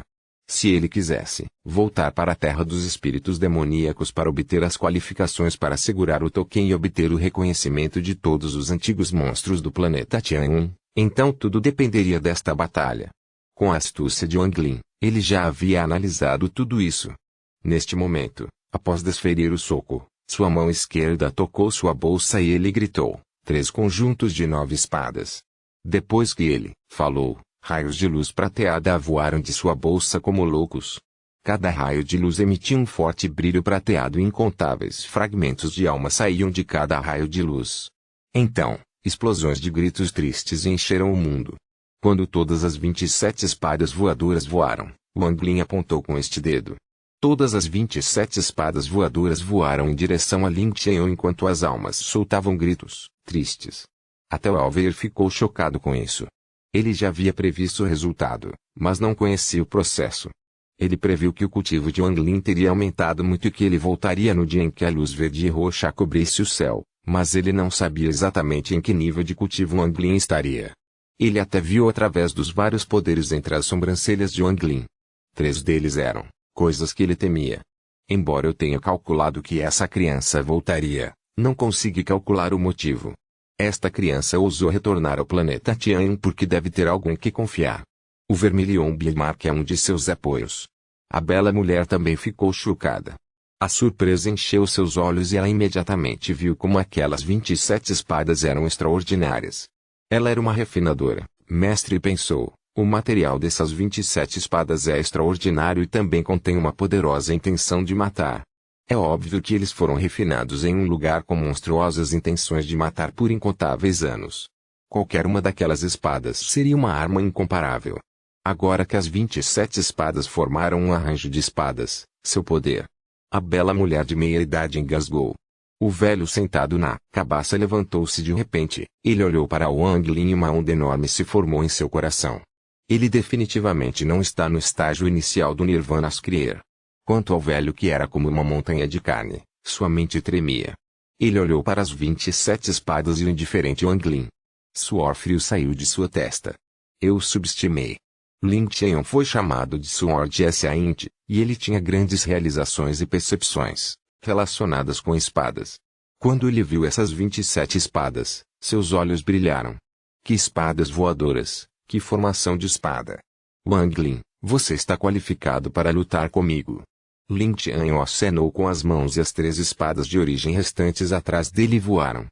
Se ele quisesse voltar para a terra dos espíritos demoníacos para obter as qualificações para segurar o token e obter o reconhecimento de todos os antigos monstros do planeta Tian'un, então tudo dependeria desta batalha. Com a astúcia de Wang Lin, ele já havia analisado tudo isso. Neste momento, após desferir o soco, sua mão esquerda tocou sua bolsa e ele gritou, 3 conjuntos de 9 espadas. Depois que ele falou, raios de luz prateada voaram de sua bolsa como loucos. Cada raio de luz emitia um forte brilho prateado e incontáveis fragmentos de alma saíam de cada raio de luz. Então, explosões de gritos tristes encheram o mundo. Quando todas as 27 espadas voadoras voaram, Wang Lin apontou com este dedo. Todas as 27 espadas voadoras voaram em direção a Lin Qianhou enquanto as almas soltavam gritos tristes. Até o Alveir ficou chocado com isso. Ele já havia previsto o resultado, mas não conhecia o processo. Ele previu que o cultivo de Wang Lin teria aumentado muito e que ele voltaria no dia em que a luz verde e roxa cobrisse o céu, mas ele não sabia exatamente em que nível de cultivo Wang Lin estaria. Ele até viu através dos vários poderes entre as sobrancelhas de Wang Lin. 3 deles eram coisas que ele temia. Embora eu tenha calculado que essa criança voltaria, não consegui calcular o motivo. Esta criança ousou retornar ao planeta Tian'un porque deve ter algo em que confiar. O Vermilion Biermark é um de seus apoios. A bela mulher também ficou chocada. A surpresa encheu seus olhos e ela imediatamente viu como aquelas 27 espadas eram extraordinárias. Ela era uma refinadora, mestre, e pensou, o material dessas 27 espadas é extraordinário e também contém uma poderosa intenção de matar. É óbvio que eles foram refinados em um lugar com monstruosas intenções de matar por incontáveis anos. Qualquer uma daquelas espadas seria uma arma incomparável. Agora que as 27 espadas formaram um arranjo de espadas, seu poder. A bela mulher de meia-idade engasgou. O velho sentado na cabaça levantou-se de repente. Ele olhou para Wang Lin e uma onda enorme se formou em seu coração. Ele definitivamente não está no estágio inicial do Nirvana Skrier. Quanto ao velho que era como uma montanha de carne, sua mente tremia. Ele olhou para as 27 espadas e o indiferente Wang Lin. Suor frio saiu de sua testa. Eu subestimei. Lin Qianhou foi chamado de Sword Saint, e ele tinha grandes realizações e percepções relacionadas com espadas. Quando ele viu essas 27 espadas, seus olhos brilharam. Que espadas voadoras, que formação de espada! Wang Lin, você está qualificado para lutar comigo. Lin Qianhou acenou com as mãos e as 3 espadas de origem restantes atrás dele voaram.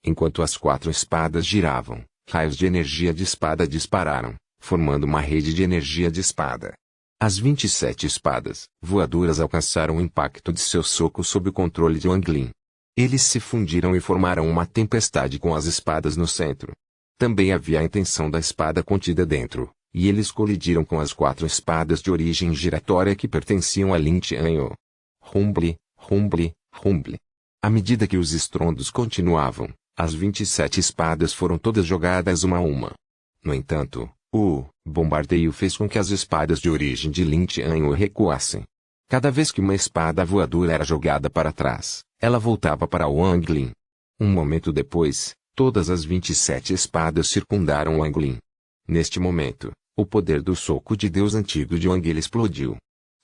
Enquanto as 4 espadas giravam, raios de energia de espada dispararam, formando uma rede de energia de espada. As 27 espadas voadoras alcançaram o impacto de seu soco sob o controle de Wang Lin. Eles se fundiram e formaram uma tempestade com as espadas no centro. Também havia a intenção da espada contida dentro, e eles colidiram com as 4 espadas de origem giratória que pertenciam a Lin Qianhou. Rumble, rumble, rumble. À medida que os estrondos continuavam, as 27 espadas foram todas jogadas uma a uma. No entanto, o bombardeio fez com que as espadas de origem de Lin Qianhou recuassem. Cada vez que uma espada voadora era jogada para trás, ela voltava para Wang Lin. Um momento depois, todas as 27 espadas circundaram Wang Lin. Neste momento, o poder do soco de Deus antigo de Wang Lin explodiu.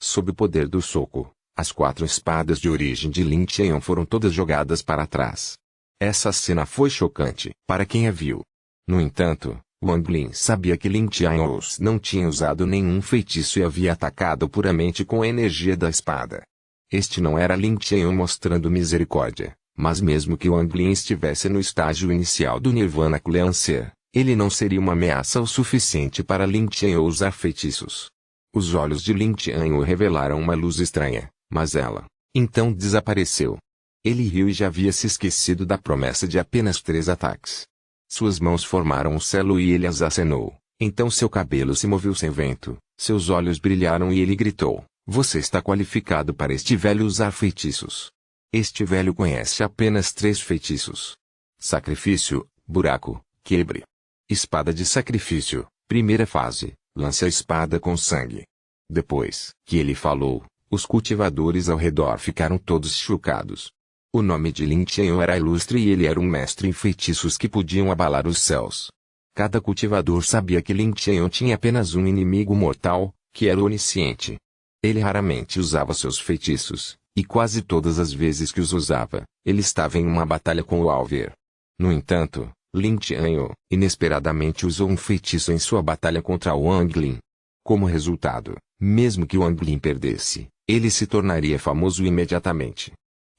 Sob o poder do soco, as 4 espadas de origem de Lin Qian foram todas jogadas para trás. Essa cena foi chocante para quem a viu. No entanto, Wang Lin sabia que Lin Qian não tinha usado nenhum feitiço e havia atacado puramente com a energia da espada. Este não era Lin Qian mostrando misericórdia, mas mesmo que Wang Lin estivesse no estágio inicial do Nirvana Cleanser, ele não seria uma ameaça o suficiente para Lin Qian usar feitiços. Os olhos de Lin Qian revelaram uma luz estranha, mas ela, então desapareceu. Ele riu e já havia se esquecido da promessa de apenas 3 ataques. Suas mãos formaram um selo e ele as acenou. Então seu cabelo se moveu sem vento, seus olhos brilharam e ele gritou: "Você está qualificado para este velho usar feitiços. Este velho conhece apenas 3 feitiços: sacrifício, buraco, quebre. Espada de sacrifício, primeira fase, lance a espada com sangue." Depois que ele falou, os cultivadores ao redor ficaram todos chocados. O nome de Lin Qian era ilustre e ele era um mestre em feitiços que podiam abalar os céus. Cada cultivador sabia que Lin Qian tinha apenas um inimigo mortal, que era o onisciente. Ele raramente usava seus feitiços, e quase todas as vezes que os usava, ele estava em uma batalha com o Alver. No entanto, Lin Qian inesperadamente usou um feitiço em sua batalha contra Wang Lin. Como resultado, mesmo que Wang Lin perdesse, ele se tornaria famoso imediatamente.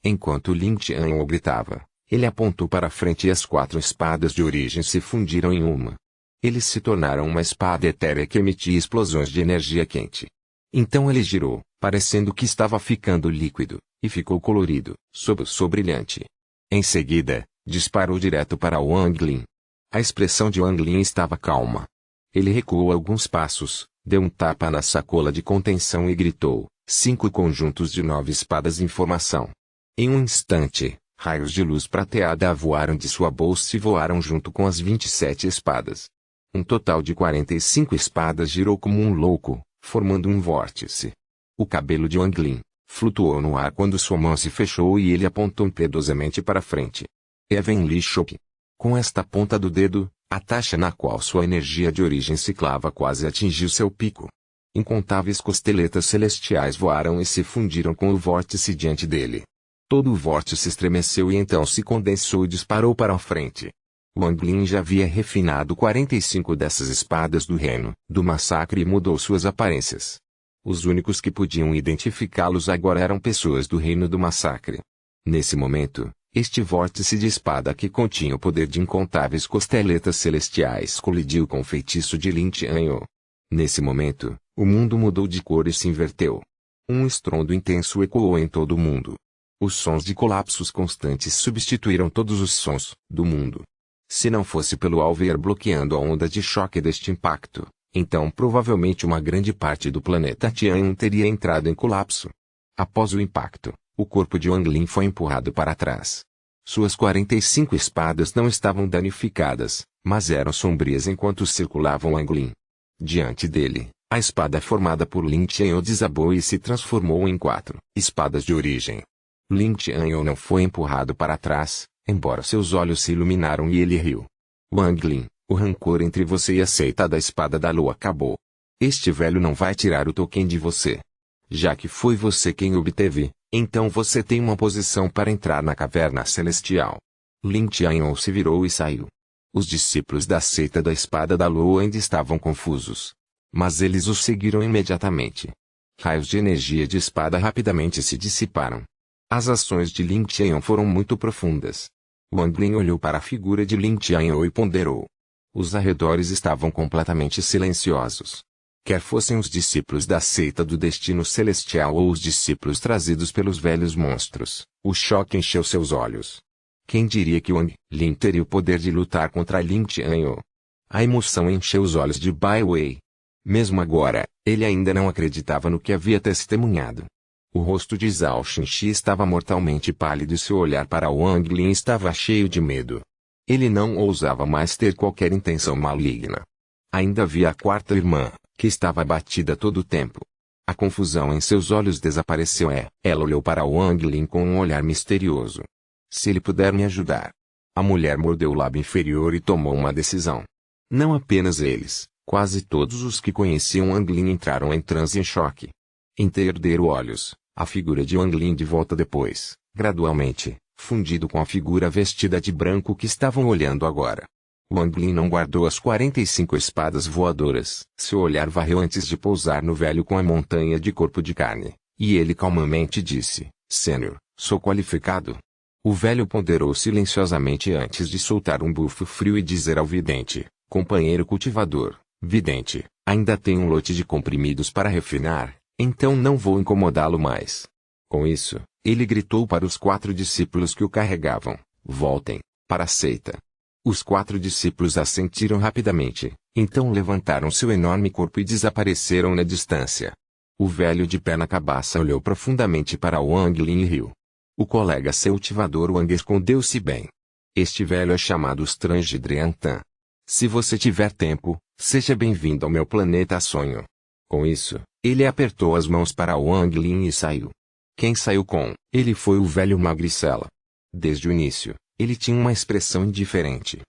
Enquanto Lin Qian o gritava, ele apontou para frente e as 4 espadas de origem se fundiram em uma. Eles se tornaram uma espada etérea que emitia explosões de energia quente. Então ele girou, parecendo que estava ficando líquido, e ficou colorido, sob o sol brilhante. Em seguida, disparou direto para Wang Lin. A expressão de Wang Lin estava calma. Ele recuou alguns passos, deu um tapa na sacola de contenção e gritou: 5 conjuntos de 9 espadas em formação. Em um instante, raios de luz prateada voaram de sua bolsa e voaram junto com as 27 espadas. Um total de 45 espadas girou como um louco, formando um vórtice. O cabelo de Wang Lin flutuou no ar quando sua mão se fechou e ele apontou impiedosamente para frente. Evenly Shock. Com esta ponta do dedo, a taxa na qual sua energia de origem ciclava quase atingiu seu pico. Incontáveis costeletas celestiais voaram e se fundiram com o vórtice diante dele. Todo o vórtice estremeceu e então se condensou e disparou para a frente. Wang Lin já havia refinado 45 dessas espadas do reino do massacre e mudou suas aparências. Os únicos que podiam identificá-los agora eram pessoas do reino do massacre. Nesse momento, este vórtice de espada que continha o poder de incontáveis costeletas celestiais colidiu com o feitiço de Lin Qian. Nesse momento, o mundo mudou de cor e se inverteu. Um estrondo intenso ecoou em todo o mundo. Os sons de colapsos constantes substituíram todos os sons do mundo. Se não fosse pelo Alver bloqueando a onda de choque deste impacto, então provavelmente uma grande parte do planeta Tian teria entrado em colapso. Após o impacto, o corpo de Wang Lin foi empurrado para trás. Suas 45 espadas não estavam danificadas, mas eram sombrias enquanto circulavam Wang Lin. Diante dele, a espada formada por Lin Qian desabou e se transformou em 4 espadas de origem. Lin Qian não foi empurrado para trás, embora seus olhos se iluminaram e ele riu. Wang Lin, o rancor entre você e a seita da espada da lua acabou. Este velho não vai tirar o token de você. Já que foi você quem obteve, então você tem uma posição para entrar na caverna celestial. Lin Qian se virou e saiu. Os discípulos da seita da espada da lua ainda estavam confusos. Mas eles o seguiram imediatamente. Raios de energia de espada rapidamente se dissiparam. As ações de Lin Qian foram muito profundas. Wang Lin olhou para a figura de Lin Qian e ponderou. Os arredores estavam completamente silenciosos. Quer fossem os discípulos da seita do destino celestial ou os discípulos trazidos pelos velhos monstros, o choque encheu seus olhos. Quem diria que Wang Lin teria o poder de lutar contra Lin Qian? A emoção encheu os olhos de Bai Wei. Mesmo agora, ele ainda não acreditava no que havia testemunhado. O rosto de Zhao Xinxi estava mortalmente pálido e seu olhar para Wang Lin estava cheio de medo. Ele não ousava mais ter qualquer intenção maligna. Ainda havia a 4ª irmã, que estava abatida todo o tempo. A confusão em seus olhos desapareceu ela olhou para Wang Lin com um olhar misterioso. Se ele puder me ajudar. A mulher mordeu o lábio inferior e tomou uma decisão. Não apenas eles, quase todos os que conheciam Wang Lin entraram em transe e choque. Enterderam olhos, a figura de Wang Lin de volta depois, gradualmente, fundido com a figura vestida de branco que estavam olhando agora. Wang Lin não guardou as 45 espadas voadoras. Seu olhar varreu antes de pousar no velho com a montanha de corpo de carne, e ele calmamente disse, Sênior, sou qualificado. O velho ponderou silenciosamente antes de soltar um bufo frio e dizer ao vidente, companheiro cultivador, vidente, ainda tem um lote de comprimidos para refinar, então não vou incomodá-lo mais. Com isso, ele gritou para os 4 discípulos que o carregavam, voltem, para a seita. Os 4 discípulos assentiram rapidamente, então levantaram seu enorme corpo e desapareceram na distância. O velho de pé na cabaça olhou profundamente para Wang Lin e riu. O colega cultivador Wang escondeu-se bem. Este velho é chamado Strange Driantan. Se você tiver tempo, seja bem-vindo ao meu planeta sonho. Com isso, ele apertou as mãos para Wang Lin e saiu. Quem saiu com ele foi o velho magricela. Desde o início, ele tinha uma expressão indiferente.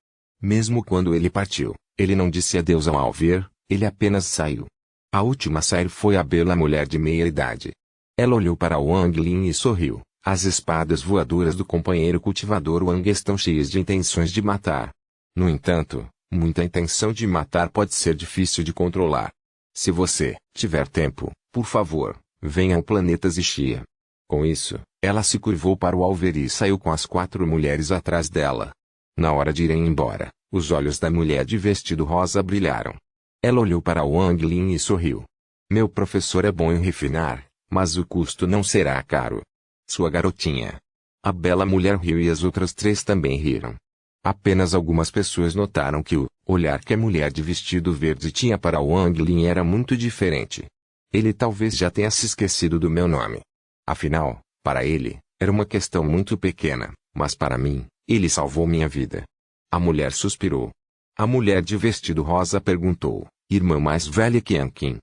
Mesmo quando ele partiu, ele não disse adeus ao Alver, ele apenas saiu. A última a sair foi a bela mulher de meia-idade. Ela olhou para Wang Lin e sorriu. As espadas voadoras do companheiro cultivador Wang estão cheias de intenções de matar. No entanto, muita intenção de matar pode ser difícil de controlar. Se você tiver tempo, por favor, venha ao planeta Zixia. Com isso, ela se curvou para o Alver e saiu com as 4 mulheres atrás dela. Na hora de irem embora, os olhos da mulher de vestido rosa brilharam. Ela olhou para Wang Lin e sorriu. Meu professor é bom em refinar, mas o custo não será caro. Sua garotinha. A bela mulher riu e as outras 3 também riram. Apenas algumas pessoas notaram que o olhar que a mulher de vestido verde tinha para Wang Lin era muito diferente. Ele talvez já tenha se esquecido do meu nome. Afinal, para ele, era uma questão muito pequena, mas para mim, ele salvou minha vida. A mulher suspirou. A mulher de vestido rosa perguntou, irmã mais velha Qianqin,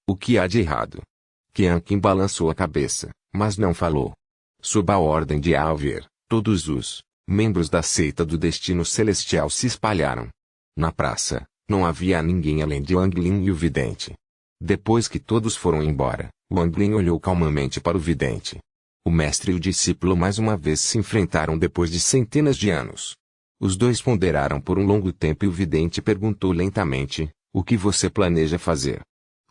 o que há de errado? Qianqin balançou a cabeça, mas não falou. Sob a ordem de Alver, todos os membros da seita do destino celestial se espalharam. Na praça, não havia ninguém além de Wang Lin e o vidente. Depois que todos foram embora, Wang Lin olhou calmamente para o vidente. O mestre e o discípulo mais uma vez se enfrentaram depois de centenas de anos. Os dois ponderaram por um longo tempo e o vidente perguntou lentamente, o que você planeja fazer?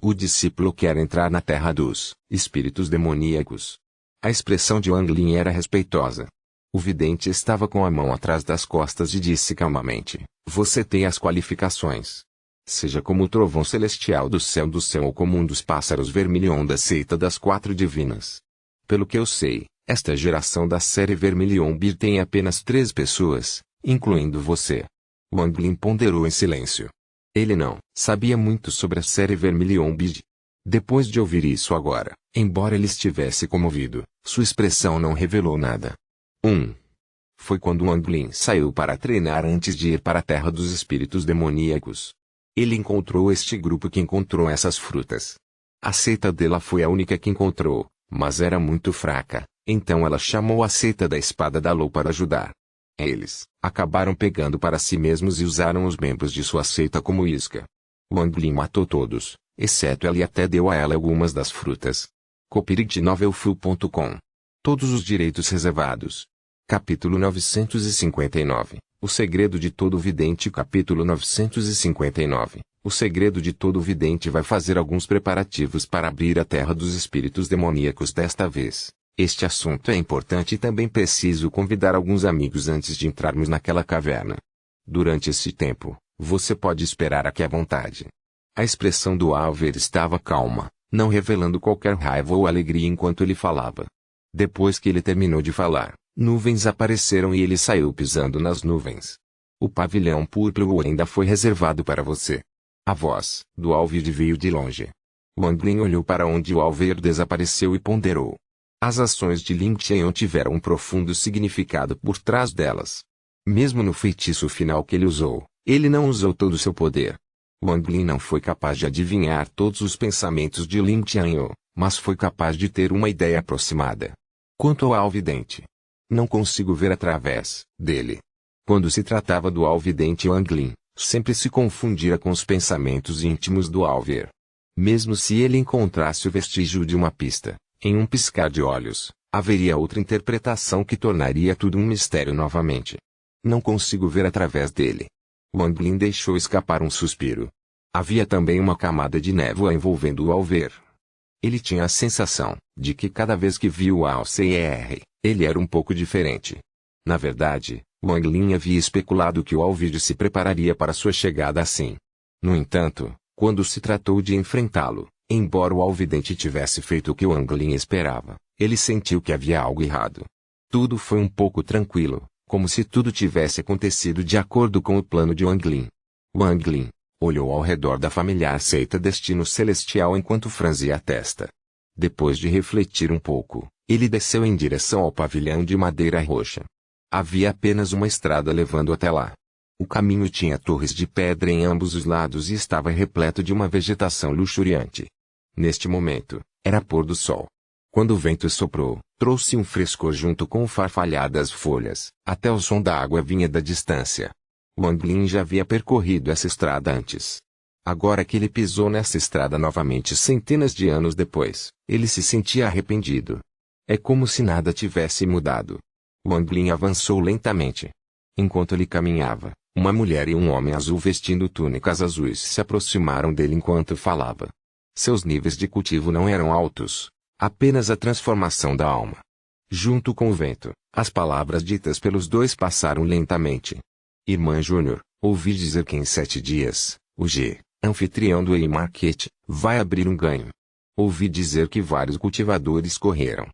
O discípulo quer entrar na terra dos espíritos demoníacos. A expressão de Wang Lin era respeitosa. O vidente estava com a mão atrás das costas e disse calmamente, você tem as qualificações. Seja como o trovão celestial do céu ou como um dos pássaros vermilion da seita das 4 divinas. Pelo que eu sei, esta geração da série Vermilion Bir tem apenas 3 pessoas, incluindo você. Wang Lin ponderou em silêncio. Ele não sabia muito sobre a série Vermilion Bir. Depois de ouvir isso agora, embora ele estivesse comovido, sua expressão não revelou nada. Foi quando Wang Lin saiu para treinar antes de ir para a terra dos espíritos demoníacos. Ele encontrou este grupo que encontrou essas frutas. A seita dela foi a única que encontrou, mas era muito fraca, então ela chamou a seita da espada da Lou para ajudar. Eles acabaram pegando para si mesmos e usaram os membros de sua seita como isca. Wang Lin matou todos, exceto ela e até deu a ela algumas das frutas. Copyright novelfull.com. Todos os direitos reservados. Capítulo 959. O segredo de todo vidente. Capítulo 959. O segredo de todo vidente vai fazer alguns preparativos para abrir a terra dos espíritos demoníacos desta vez. Este assunto é importante e também preciso convidar alguns amigos antes de entrarmos naquela caverna. Durante esse tempo, você pode esperar aqui à vontade. A expressão do Alver estava calma, não revelando qualquer raiva ou alegria enquanto ele falava. Depois que ele terminou de falar, nuvens apareceram e ele saiu pisando nas nuvens. O pavilhão púrpuro ainda foi reservado para você. A voz do Alver veio de longe. Wang Lin olhou para onde o Alver desapareceu e ponderou. As ações de Lin Qian tiveram um profundo significado por trás delas. Mesmo no feitiço final que ele usou, ele não usou todo o seu poder. Wang Lin não foi capaz de adivinhar todos os pensamentos de Lin Qian, mas foi capaz de ter uma ideia aproximada. Quanto ao Alvidente, não consigo ver através dele. Quando se tratava do Alvidente Wang Lin, sempre se confundira com os pensamentos íntimos do Alver. Mesmo se ele encontrasse o vestígio de uma pista, em um piscar de olhos, haveria outra interpretação que tornaria tudo um mistério novamente. Não consigo ver através dele. Wang Lin deixou escapar um suspiro. Havia também uma camada de névoa envolvendo-o ao ver. Ele tinha a sensação de que cada vez que viu o Alcer, ele era um pouco diferente. Na verdade, Wang Lin havia especulado que o Alvide se prepararia para sua chegada assim. No entanto, quando se tratou de enfrentá-lo, embora o Alvidente tivesse feito o que Wang Lin esperava, ele sentiu que havia algo errado. Tudo foi um pouco tranquilo, como se tudo tivesse acontecido de acordo com o plano de Wang Lin. Wang Lin olhou ao redor da familiar seita Destino Celestial enquanto franzia a testa. Depois de refletir um pouco, ele desceu em direção ao pavilhão de madeira roxa. Havia apenas uma estrada levando até lá. O caminho tinha torres de pedra em ambos os lados e estava repleto de uma vegetação luxuriante. Neste momento, era pôr do sol. Quando o vento soprou, trouxe um frescor junto com o farfalhar das folhas, até o som da água vinha da distância. Wang Lin já havia percorrido essa estrada antes. Agora que ele pisou nessa estrada novamente centenas de anos depois, ele se sentia arrependido. É como se nada tivesse mudado. Wang Lin avançou lentamente. Enquanto ele caminhava, uma mulher e um homem azul vestindo túnicas azuis se aproximaram dele enquanto falava. Seus níveis de cultivo não eram altos, apenas a transformação da alma. Junto com o vento, as palavras ditas pelos dois passaram lentamente. Irmã Júnior, ouvi dizer que em 7 dias, o anfitrião do E-Market, vai abrir um ganho. Ouvi dizer que vários cultivadores correram.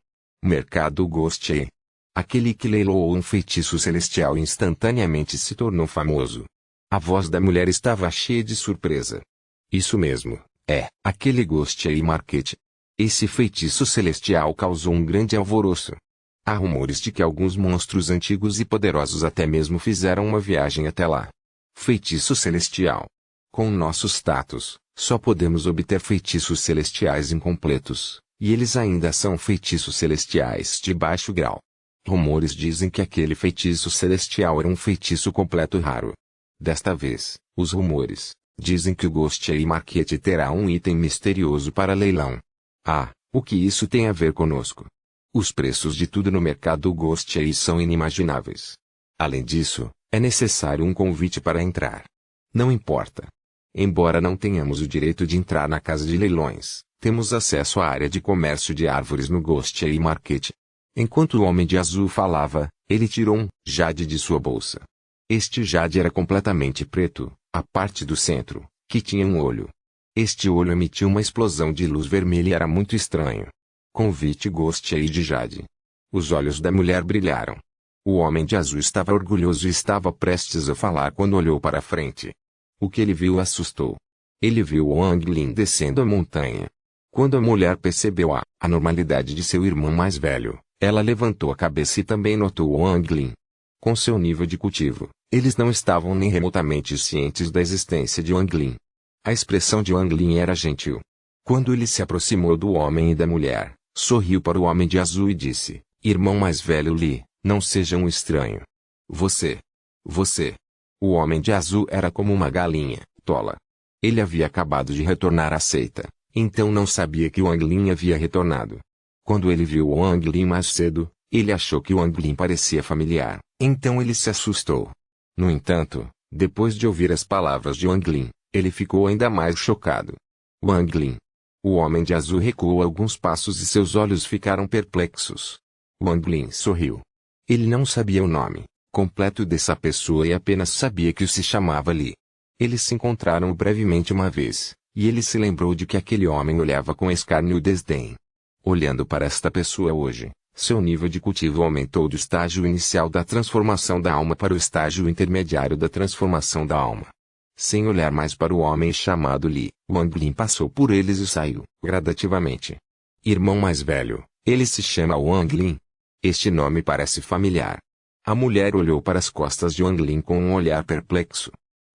Mercado Ghost. Aquele que leiloou um feitiço celestial instantaneamente se tornou famoso. A voz da mulher estava cheia de surpresa. Isso mesmo, aquele Ghost E-Market. Esse feitiço celestial causou um grande alvoroço. Há rumores de que alguns monstros antigos e poderosos até mesmo fizeram uma viagem até lá. Feitiço celestial. Com nosso status, só podemos obter feitiços celestiais incompletos, e eles ainda são feitiços celestiais de baixo grau. Rumores dizem que aquele feitiço celestial era um feitiço completo raro. Desta vez, os rumores dizem que o Ghost E-Market terá um item misterioso para leilão. Ah, o que isso tem a ver conosco? Os preços de tudo no mercado Ghost E são inimagináveis. Além disso, é necessário um convite para entrar. Não importa. Embora não tenhamos o direito de entrar na casa de leilões, temos acesso à área de comércio de árvores no Ghost E-Market. Enquanto o homem de azul falava, ele tirou um jade de sua bolsa. Este jade era completamente preto, a parte do centro, que tinha um olho. Este olho emitiu uma explosão de luz vermelha e era muito estranho. Convite Ghost E de jade. Os olhos da mulher brilharam. O homem de azul estava orgulhoso e estava prestes a falar quando olhou para frente. O que ele viu o assustou. Ele viu Wang Lin descendo a montanha. Quando a mulher percebeu a anormalidade de seu irmão mais velho, ela levantou a cabeça e também notou Wang Lin. Com seu nível de cultivo, eles não estavam nem remotamente cientes da existência de Wang Lin. A expressão de Wang Lin era gentil. Quando ele se aproximou do homem e da mulher, sorriu para o homem de azul e disse: Irmão mais velho Li, não seja um estranho. Você. O homem de azul era como uma galinha, tola. Ele havia acabado de retornar à seita, então não sabia que Wang Lin havia retornado. Quando ele viu Wang Lin mais cedo, ele achou que Wang Lin parecia familiar, então ele se assustou. No entanto, depois de ouvir as palavras de Wang Lin, ele ficou ainda mais chocado. Wang Lin. O homem de azul recuou alguns passos e seus olhos ficaram perplexos. Wang Lin sorriu. Ele não sabia o nome completo dessa pessoa e apenas sabia que se chamava Li. Eles se encontraram brevemente uma vez, e ele se lembrou de que aquele homem olhava com escárnio e desdém. Olhando para esta pessoa hoje, seu nível de cultivo aumentou do estágio inicial da transformação da alma para o estágio intermediário da transformação da alma. Sem olhar mais para o homem chamado Li, Wang Lin passou por eles e saiu, gradativamente. Irmão mais velho, ele se chama Wang Lin. Este nome parece familiar. A mulher olhou para as costas de Wang Lin com um olhar perplexo.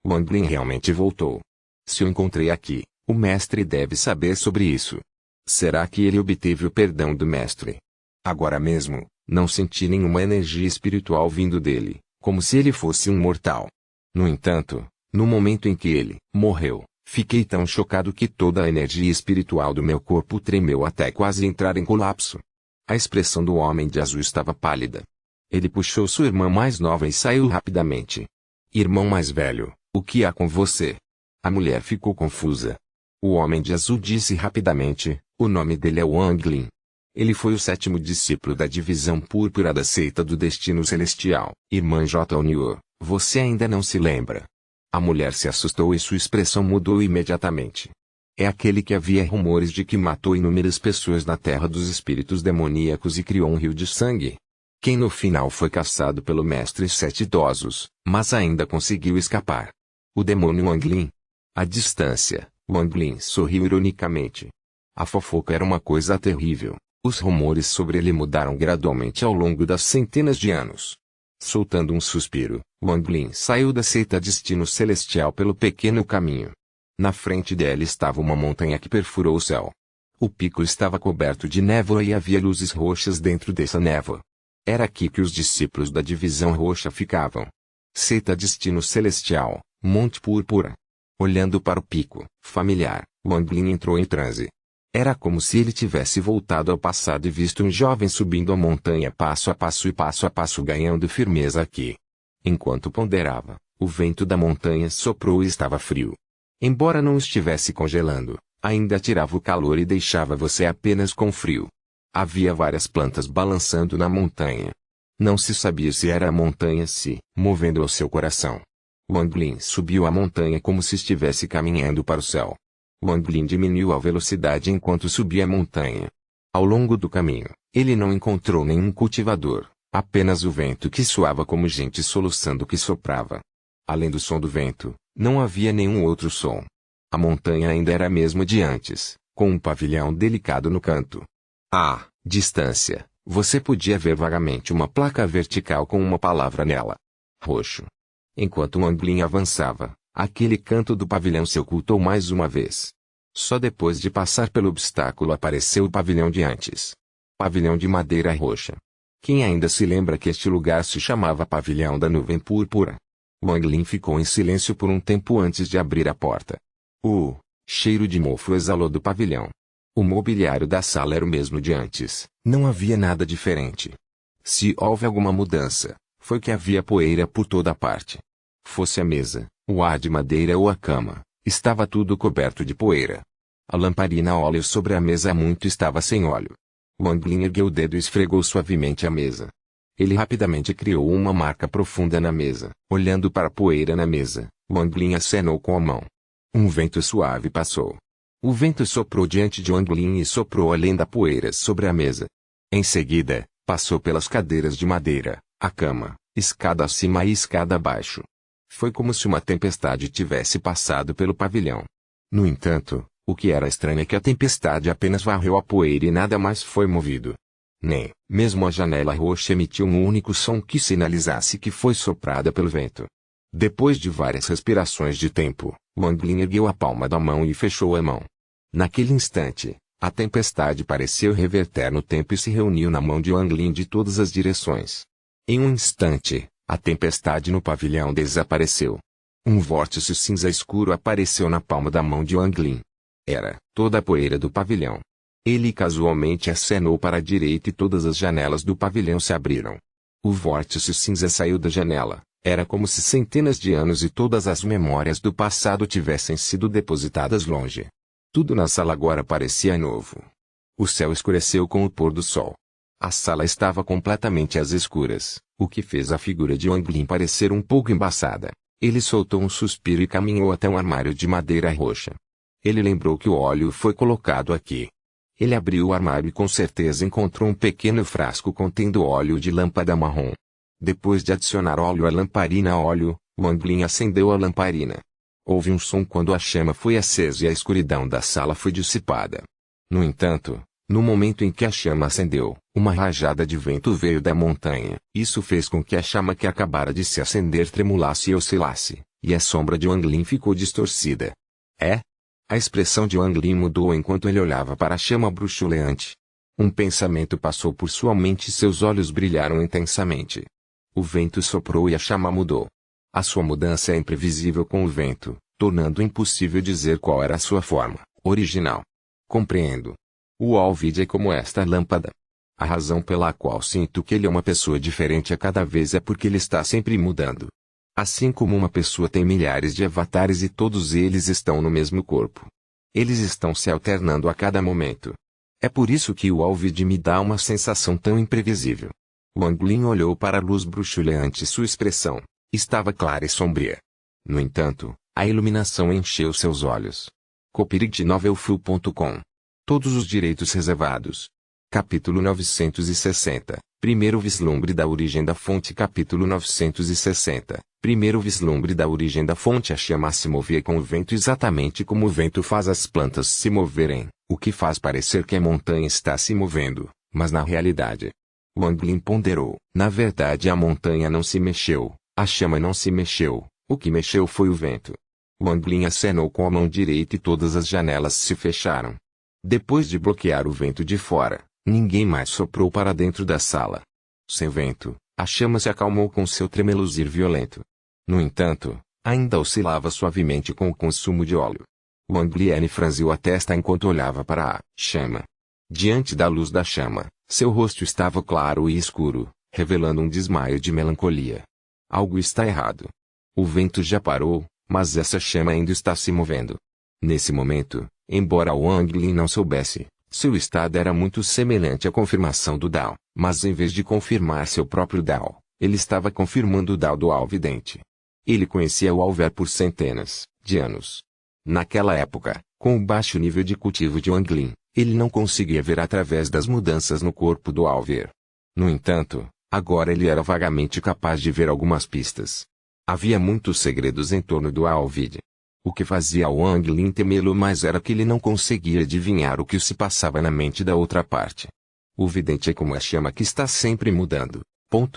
Wang Lin realmente voltou. Se o encontrei aqui, o mestre deve saber sobre isso. Será que ele obteve o perdão do mestre? Agora mesmo, não senti nenhuma energia espiritual vindo dele, como se ele fosse um mortal. No entanto, no momento em que ele morreu, Fiquei tão chocado que toda a energia espiritual do meu corpo tremeu até quase entrar em colapso. A expressão do homem de azul estava pálida. Ele puxou sua irmã mais nova e saiu rapidamente. Irmão mais velho, o que há com você? A mulher ficou confusa. O homem de azul disse rapidamente, o nome dele é Wang Lin. Ele foi o 7º discípulo da divisão púrpura da seita do destino celestial. Irmã J. Onyo, você ainda não se lembra? A mulher se assustou e sua expressão mudou imediatamente. É aquele que havia rumores de que matou inúmeras pessoas na terra dos espíritos demoníacos e criou um rio de sangue. Quem no final foi caçado pelo mestre 7 idosos, mas ainda conseguiu escapar. O demônio Wang Lin. À distância, Wang Lin sorriu ironicamente. A fofoca era uma coisa terrível. Os rumores sobre ele mudaram gradualmente ao longo das centenas de anos. Soltando um suspiro, Wang Lin saiu da seita Destino Celestial pelo pequeno caminho. Na frente dela estava uma montanha que perfurou o céu. O pico estava coberto de névoa e havia luzes roxas dentro dessa névoa. Era aqui que os discípulos da divisão roxa ficavam. Seita Destino Celestial, Monte Púrpura. Olhando para o pico, familiar, Wang Lin entrou em transe. Era como se ele tivesse voltado ao passado e visto um jovem subindo a montanha passo a passo ganhando firmeza aqui. Enquanto ponderava, o vento da montanha soprou e estava frio. Embora não estivesse congelando, ainda tirava o calor e deixava você apenas com frio. Havia várias plantas balançando na montanha. Não se sabia se era a montanha se movendo ao seu coração. Wang Lin subiu a montanha como se estivesse caminhando para o céu. Wang Lin diminuiu a velocidade enquanto subia a montanha. Ao longo do caminho, ele não encontrou nenhum cultivador, apenas o vento que soava como gente soluçando que soprava. Além do som do vento, não havia nenhum outro som. A montanha ainda era a mesma de antes, com um pavilhão delicado no canto. À distância, você podia ver vagamente uma placa vertical com uma palavra nela. Roxo. Enquanto Wang Lin avançava, aquele canto do pavilhão se ocultou mais uma vez. Só depois de passar pelo obstáculo apareceu o pavilhão de antes. Pavilhão de madeira roxa. Quem ainda se lembra que este lugar se chamava Pavilhão da Nuvem Púrpura? Wang Lin ficou em silêncio por um tempo antes de abrir a porta. O cheiro de mofo exalou do pavilhão. O mobiliário da sala era o mesmo de antes, não havia nada diferente. Se houve alguma mudança, foi que havia poeira por toda parte. Fosse a mesa, o ar de madeira ou a cama, estava tudo coberto de poeira. A lamparina a óleo sobre a mesa muito estava sem óleo. Wang Lin ergueu o dedo e esfregou suavemente a mesa. Ele rapidamente criou uma marca profunda na mesa. Olhando para a poeira na mesa, Wang Lin acenou com a mão. Um vento suave passou. O vento soprou diante de Wang Lin e soprou além da poeira sobre a mesa. Em seguida, passou pelas cadeiras de madeira, a cama, escada acima e escada abaixo. Foi como se uma tempestade tivesse passado pelo pavilhão. No entanto, o que era estranho é que a tempestade apenas varreu a poeira e nada mais foi movido. Nem mesmo a janela roxa emitiu um único som que sinalizasse que foi soprada pelo vento. Depois de várias respirações de tempo, Wang Lin ergueu a palma da mão e fechou a mão. Naquele instante, a tempestade pareceu reverter no tempo e se reuniu na mão de Wang Lin de todas as direções. Em um instante, a tempestade no pavilhão desapareceu. Um vórtice cinza escuro apareceu na palma da mão de Wang Lin. Era toda a poeira do pavilhão. Ele casualmente acenou para a direita e todas as janelas do pavilhão se abriram. O vórtice cinza saiu da janela. Era como se centenas de anos e todas as memórias do passado tivessem sido depositadas longe. Tudo na sala agora parecia novo. O céu escureceu com o pôr do sol. A sala estava completamente às escuras, o que fez a figura de Wang Lin parecer um pouco embaçada. Ele soltou um suspiro e caminhou até um armário de madeira roxa. Ele lembrou que o óleo foi colocado aqui. Ele abriu o armário e com certeza encontrou um pequeno frasco contendo óleo de lâmpada marrom. Depois de adicionar óleo à lamparina a óleo, Wang Lin acendeu a lamparina. Houve um som quando a chama foi acesa e a escuridão da sala foi dissipada. No entanto, no momento em que a chama acendeu, uma rajada de vento veio da montanha. Isso fez com que a chama que acabara de se acender tremulasse e oscilasse, e a sombra de Wang Lin ficou distorcida. A expressão de Wang Lin mudou enquanto ele olhava para a chama bruxuleante. Um pensamento passou por sua mente e seus olhos brilharam intensamente. O vento soprou e a chama mudou. A sua mudança é imprevisível com o vento, tornando impossível dizer qual era a sua forma original. Compreendo. O Alvide é como esta lâmpada. A razão pela qual sinto que ele é uma pessoa diferente a cada vez é porque ele está sempre mudando. Assim como uma pessoa tem milhares de avatares e todos eles estão no mesmo corpo. Eles estão se alternando a cada momento. É por isso que o Alvide me dá uma sensação tão imprevisível. Wang Lin olhou para a luz bruxuleante. Sua expressão estava clara e sombria. No entanto, a iluminação encheu seus olhos. Copyright Todos os direitos reservados. Capítulo 960. Primeiro vislumbre da origem da fonte. Capítulo 960. Primeiro vislumbre da origem da fonte. A chama se movia com o vento exatamente como o vento faz as plantas se moverem, o que faz parecer que a montanha está se movendo, mas na realidade... Wang Lin ponderou. Na verdade a montanha não se mexeu, a chama não se mexeu, o que mexeu foi o vento. Wang Lin acenou com a mão direita e todas as janelas se fecharam. Depois de bloquear o vento de fora, ninguém mais soprou para dentro da sala. Sem vento, a chama se acalmou com seu tremeluzir violento. No entanto, ainda oscilava suavemente com o consumo de óleo. Wang Lin franziu a testa enquanto olhava para a chama. Diante da luz da chama, seu rosto estava claro e escuro, revelando um desmaio de melancolia. Algo está errado. O vento já parou, mas essa chama ainda está se movendo. Nesse momento, embora Wang Lin não soubesse, seu estado era muito semelhante à confirmação do Dao, mas em vez de confirmar seu próprio Dao, ele estava confirmando o Dao do Alvidente. Ele conhecia o Alver por centenas de anos. Naquela época, com o baixo nível de cultivo de Wang Lin, ele não conseguia ver através das mudanças no corpo do Alver. No entanto, agora ele era vagamente capaz de ver algumas pistas. Havia muitos segredos em torno do Alvide. O que fazia Wang Lin temê-lo mais era que ele não conseguia adivinhar o que se passava na mente da outra parte. O vidente é como a chama que está sempre mudando.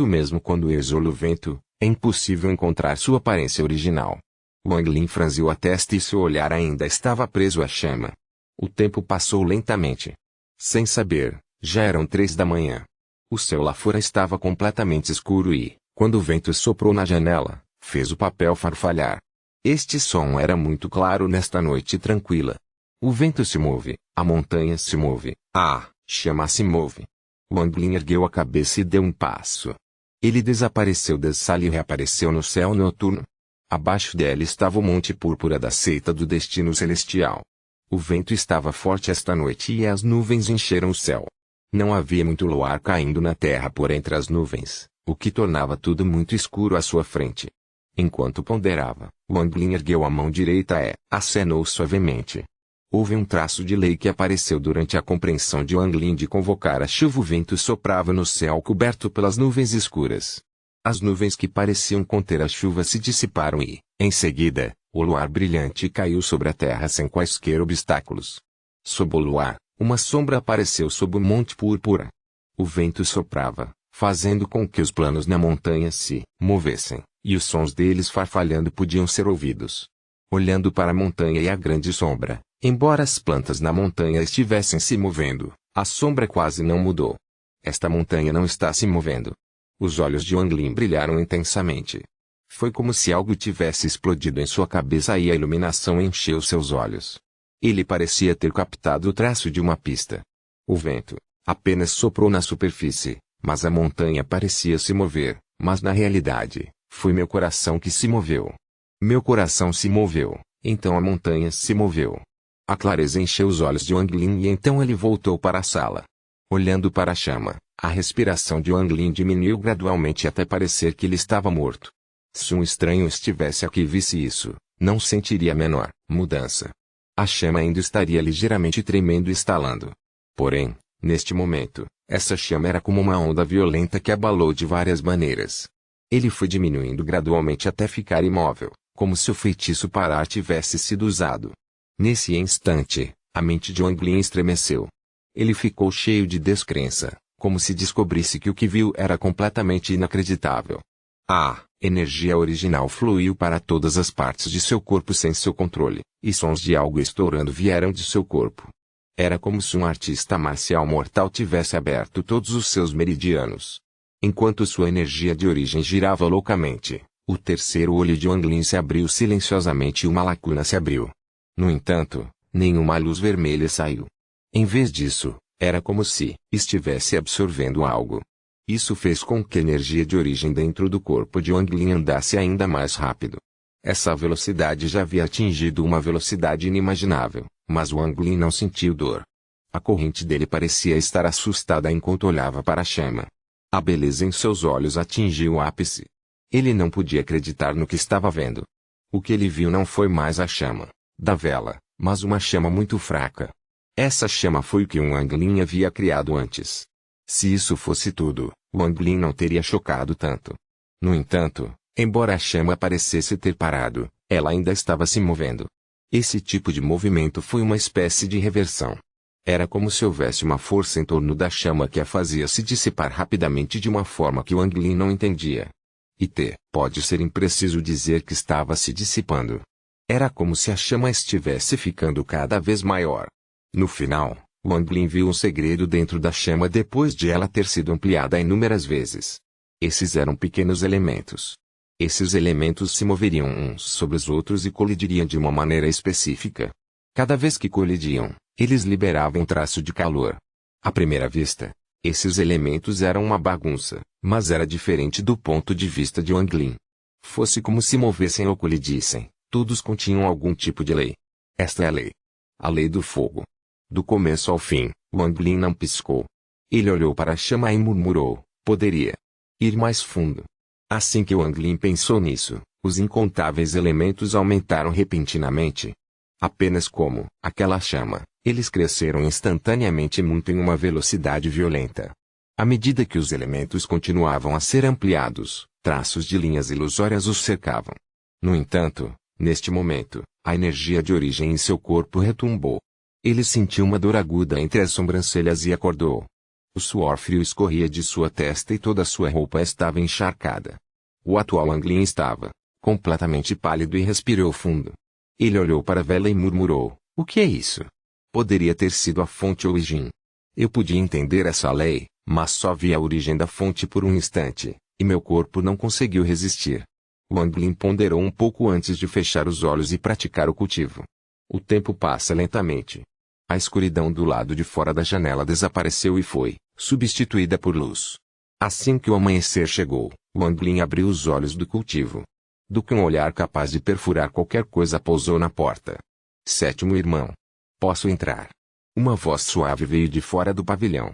Mesmo quando exala o vento, é impossível encontrar sua aparência original. Wang Lin franziu a testa e seu olhar ainda estava preso à chama. O tempo passou lentamente. Sem saber, já eram 3 da manhã. O céu lá fora estava completamente escuro e, quando o vento soprou na janela, fez o papel farfalhar. Este som era muito claro nesta noite tranquila. O vento se move, a montanha se move, a chama se move. Wang Lin ergueu a cabeça e deu um passo. Ele desapareceu da sala e reapareceu no céu noturno. Abaixo dela estava o Monte Púrpura da seita do destino celestial. O vento estava forte esta noite e as nuvens encheram o céu. Não havia muito luar caindo na terra por entre as nuvens, o que tornava tudo muito escuro à sua frente. Enquanto ponderava, Wang Lin ergueu a mão direita e acenou suavemente. Houve um traço de lei que apareceu durante a compreensão de Wang Lin de convocar a chuva. O vento soprava no céu coberto pelas nuvens escuras. As nuvens que pareciam conter a chuva se dissiparam e, em seguida, o luar brilhante caiu sobre a terra sem quaisquer obstáculos. Sob o luar, uma sombra apareceu sob o Monte Púrpura. O vento soprava, fazendo com que os planos na montanha se movessem, e os sons deles farfalhando podiam ser ouvidos. Olhando para a montanha e a grande sombra, embora as plantas na montanha estivessem se movendo, a sombra quase não mudou. Esta montanha não está se movendo. Os olhos de Wang Lin brilharam intensamente. Foi como se algo tivesse explodido em sua cabeça e a iluminação encheu seus olhos. Ele parecia ter captado o traço de uma pista. O vento apenas soprou na superfície, mas a montanha parecia se mover, mas na realidade, foi meu coração que se moveu. Meu coração se moveu, então a montanha se moveu. A clareza encheu os olhos de Wang Lin e então ele voltou para a sala. Olhando para a chama, a respiração de Wang Lin diminuiu gradualmente até parecer que ele estava morto. Se um estranho estivesse aqui e visse isso, não sentiria a menor mudança. A chama ainda estaria ligeiramente tremendo e estalando. Porém, neste momento, essa chama era como uma onda violenta que abalou de várias maneiras. Ele foi diminuindo gradualmente até ficar imóvel, como se o feitiço parar tivesse sido usado. Nesse instante, a mente de Wang Lin estremeceu. Ele ficou cheio de descrença, como se descobrisse que o que viu era completamente inacreditável. A energia original fluiu para todas as partes de seu corpo sem seu controle, e sons de algo estourando vieram de seu corpo. Era como se um artista marcial mortal tivesse aberto todos os seus meridianos. Enquanto sua energia de origem girava loucamente, O terceiro olho de Wang Lin se abriu silenciosamente e uma lacuna se abriu. No entanto, nenhuma luz vermelha saiu. Em vez disso, era como se estivesse absorvendo algo. Isso fez com que a energia de origem dentro do corpo de Wang Lin andasse ainda mais rápido. Essa velocidade já havia atingido uma velocidade inimaginável, mas Wang Lin não sentiu dor. A corrente dele parecia estar assustada enquanto olhava para a chama. A beleza em seus olhos atingiu o ápice. Ele não podia acreditar no que estava vendo. O que ele viu não foi mais a chama da vela, mas uma chama muito fraca. Essa chama foi o que Wang Lin havia criado antes. Se isso fosse tudo, Wang Lin não teria chocado tanto. No entanto, embora a chama parecesse ter parado, ela ainda estava se movendo. Esse tipo de movimento foi uma espécie de reversão. Era como se houvesse uma força em torno da chama que a fazia se dissipar rapidamente de uma forma que Wang Lin não entendia. Pode ser impreciso dizer que estava se dissipando. Era como se a chama estivesse ficando cada vez maior. No final, Wang Lin viu um segredo dentro da chama depois de ela ter sido ampliada inúmeras vezes. Esses eram pequenos elementos. Esses elementos se moveriam uns sobre os outros e colidiriam de uma maneira específica. Cada vez que colidiam, eles liberavam um traço de calor. À primeira vista, esses elementos eram uma bagunça, mas era diferente do ponto de vista de Wang Lin. Fosse como se movessem ou colidissem, todos continham algum tipo de lei. Esta é a lei. A lei do fogo. Do começo ao fim, Wang Lin não piscou. Ele olhou para a chama e murmurou, poderia ir mais fundo. Assim que Wang Lin pensou nisso, os incontáveis elementos aumentaram repentinamente. Apenas como aquela chama, eles cresceram instantaneamente muito em uma velocidade violenta. À medida que os elementos continuavam a ser ampliados, traços de linhas ilusórias os cercavam. No entanto, neste momento, a energia de origem em seu corpo retumbou. Ele sentiu uma dor aguda entre as sobrancelhas e acordou. O suor frio escorria de sua testa e toda sua roupa estava encharcada. O atual Wang Lin estava completamente pálido e respirou fundo. Ele olhou para a vela e murmurou, o que é isso? Poderia ter sido a fonte ou o Jin. Eu podia entender essa lei, mas só vi a origem da fonte por um instante, e meu corpo não conseguiu resistir. Wang Lin ponderou um pouco antes de fechar os olhos e praticar o cultivo. O tempo passa lentamente. A escuridão do lado de fora da janela desapareceu e foi substituída por luz. Assim que o amanhecer chegou, Wang Lin abriu os olhos do cultivo. Do que um olhar capaz de perfurar qualquer coisa pousou na porta. Sétimo irmão. Posso entrar? Uma voz suave veio de fora do pavilhão.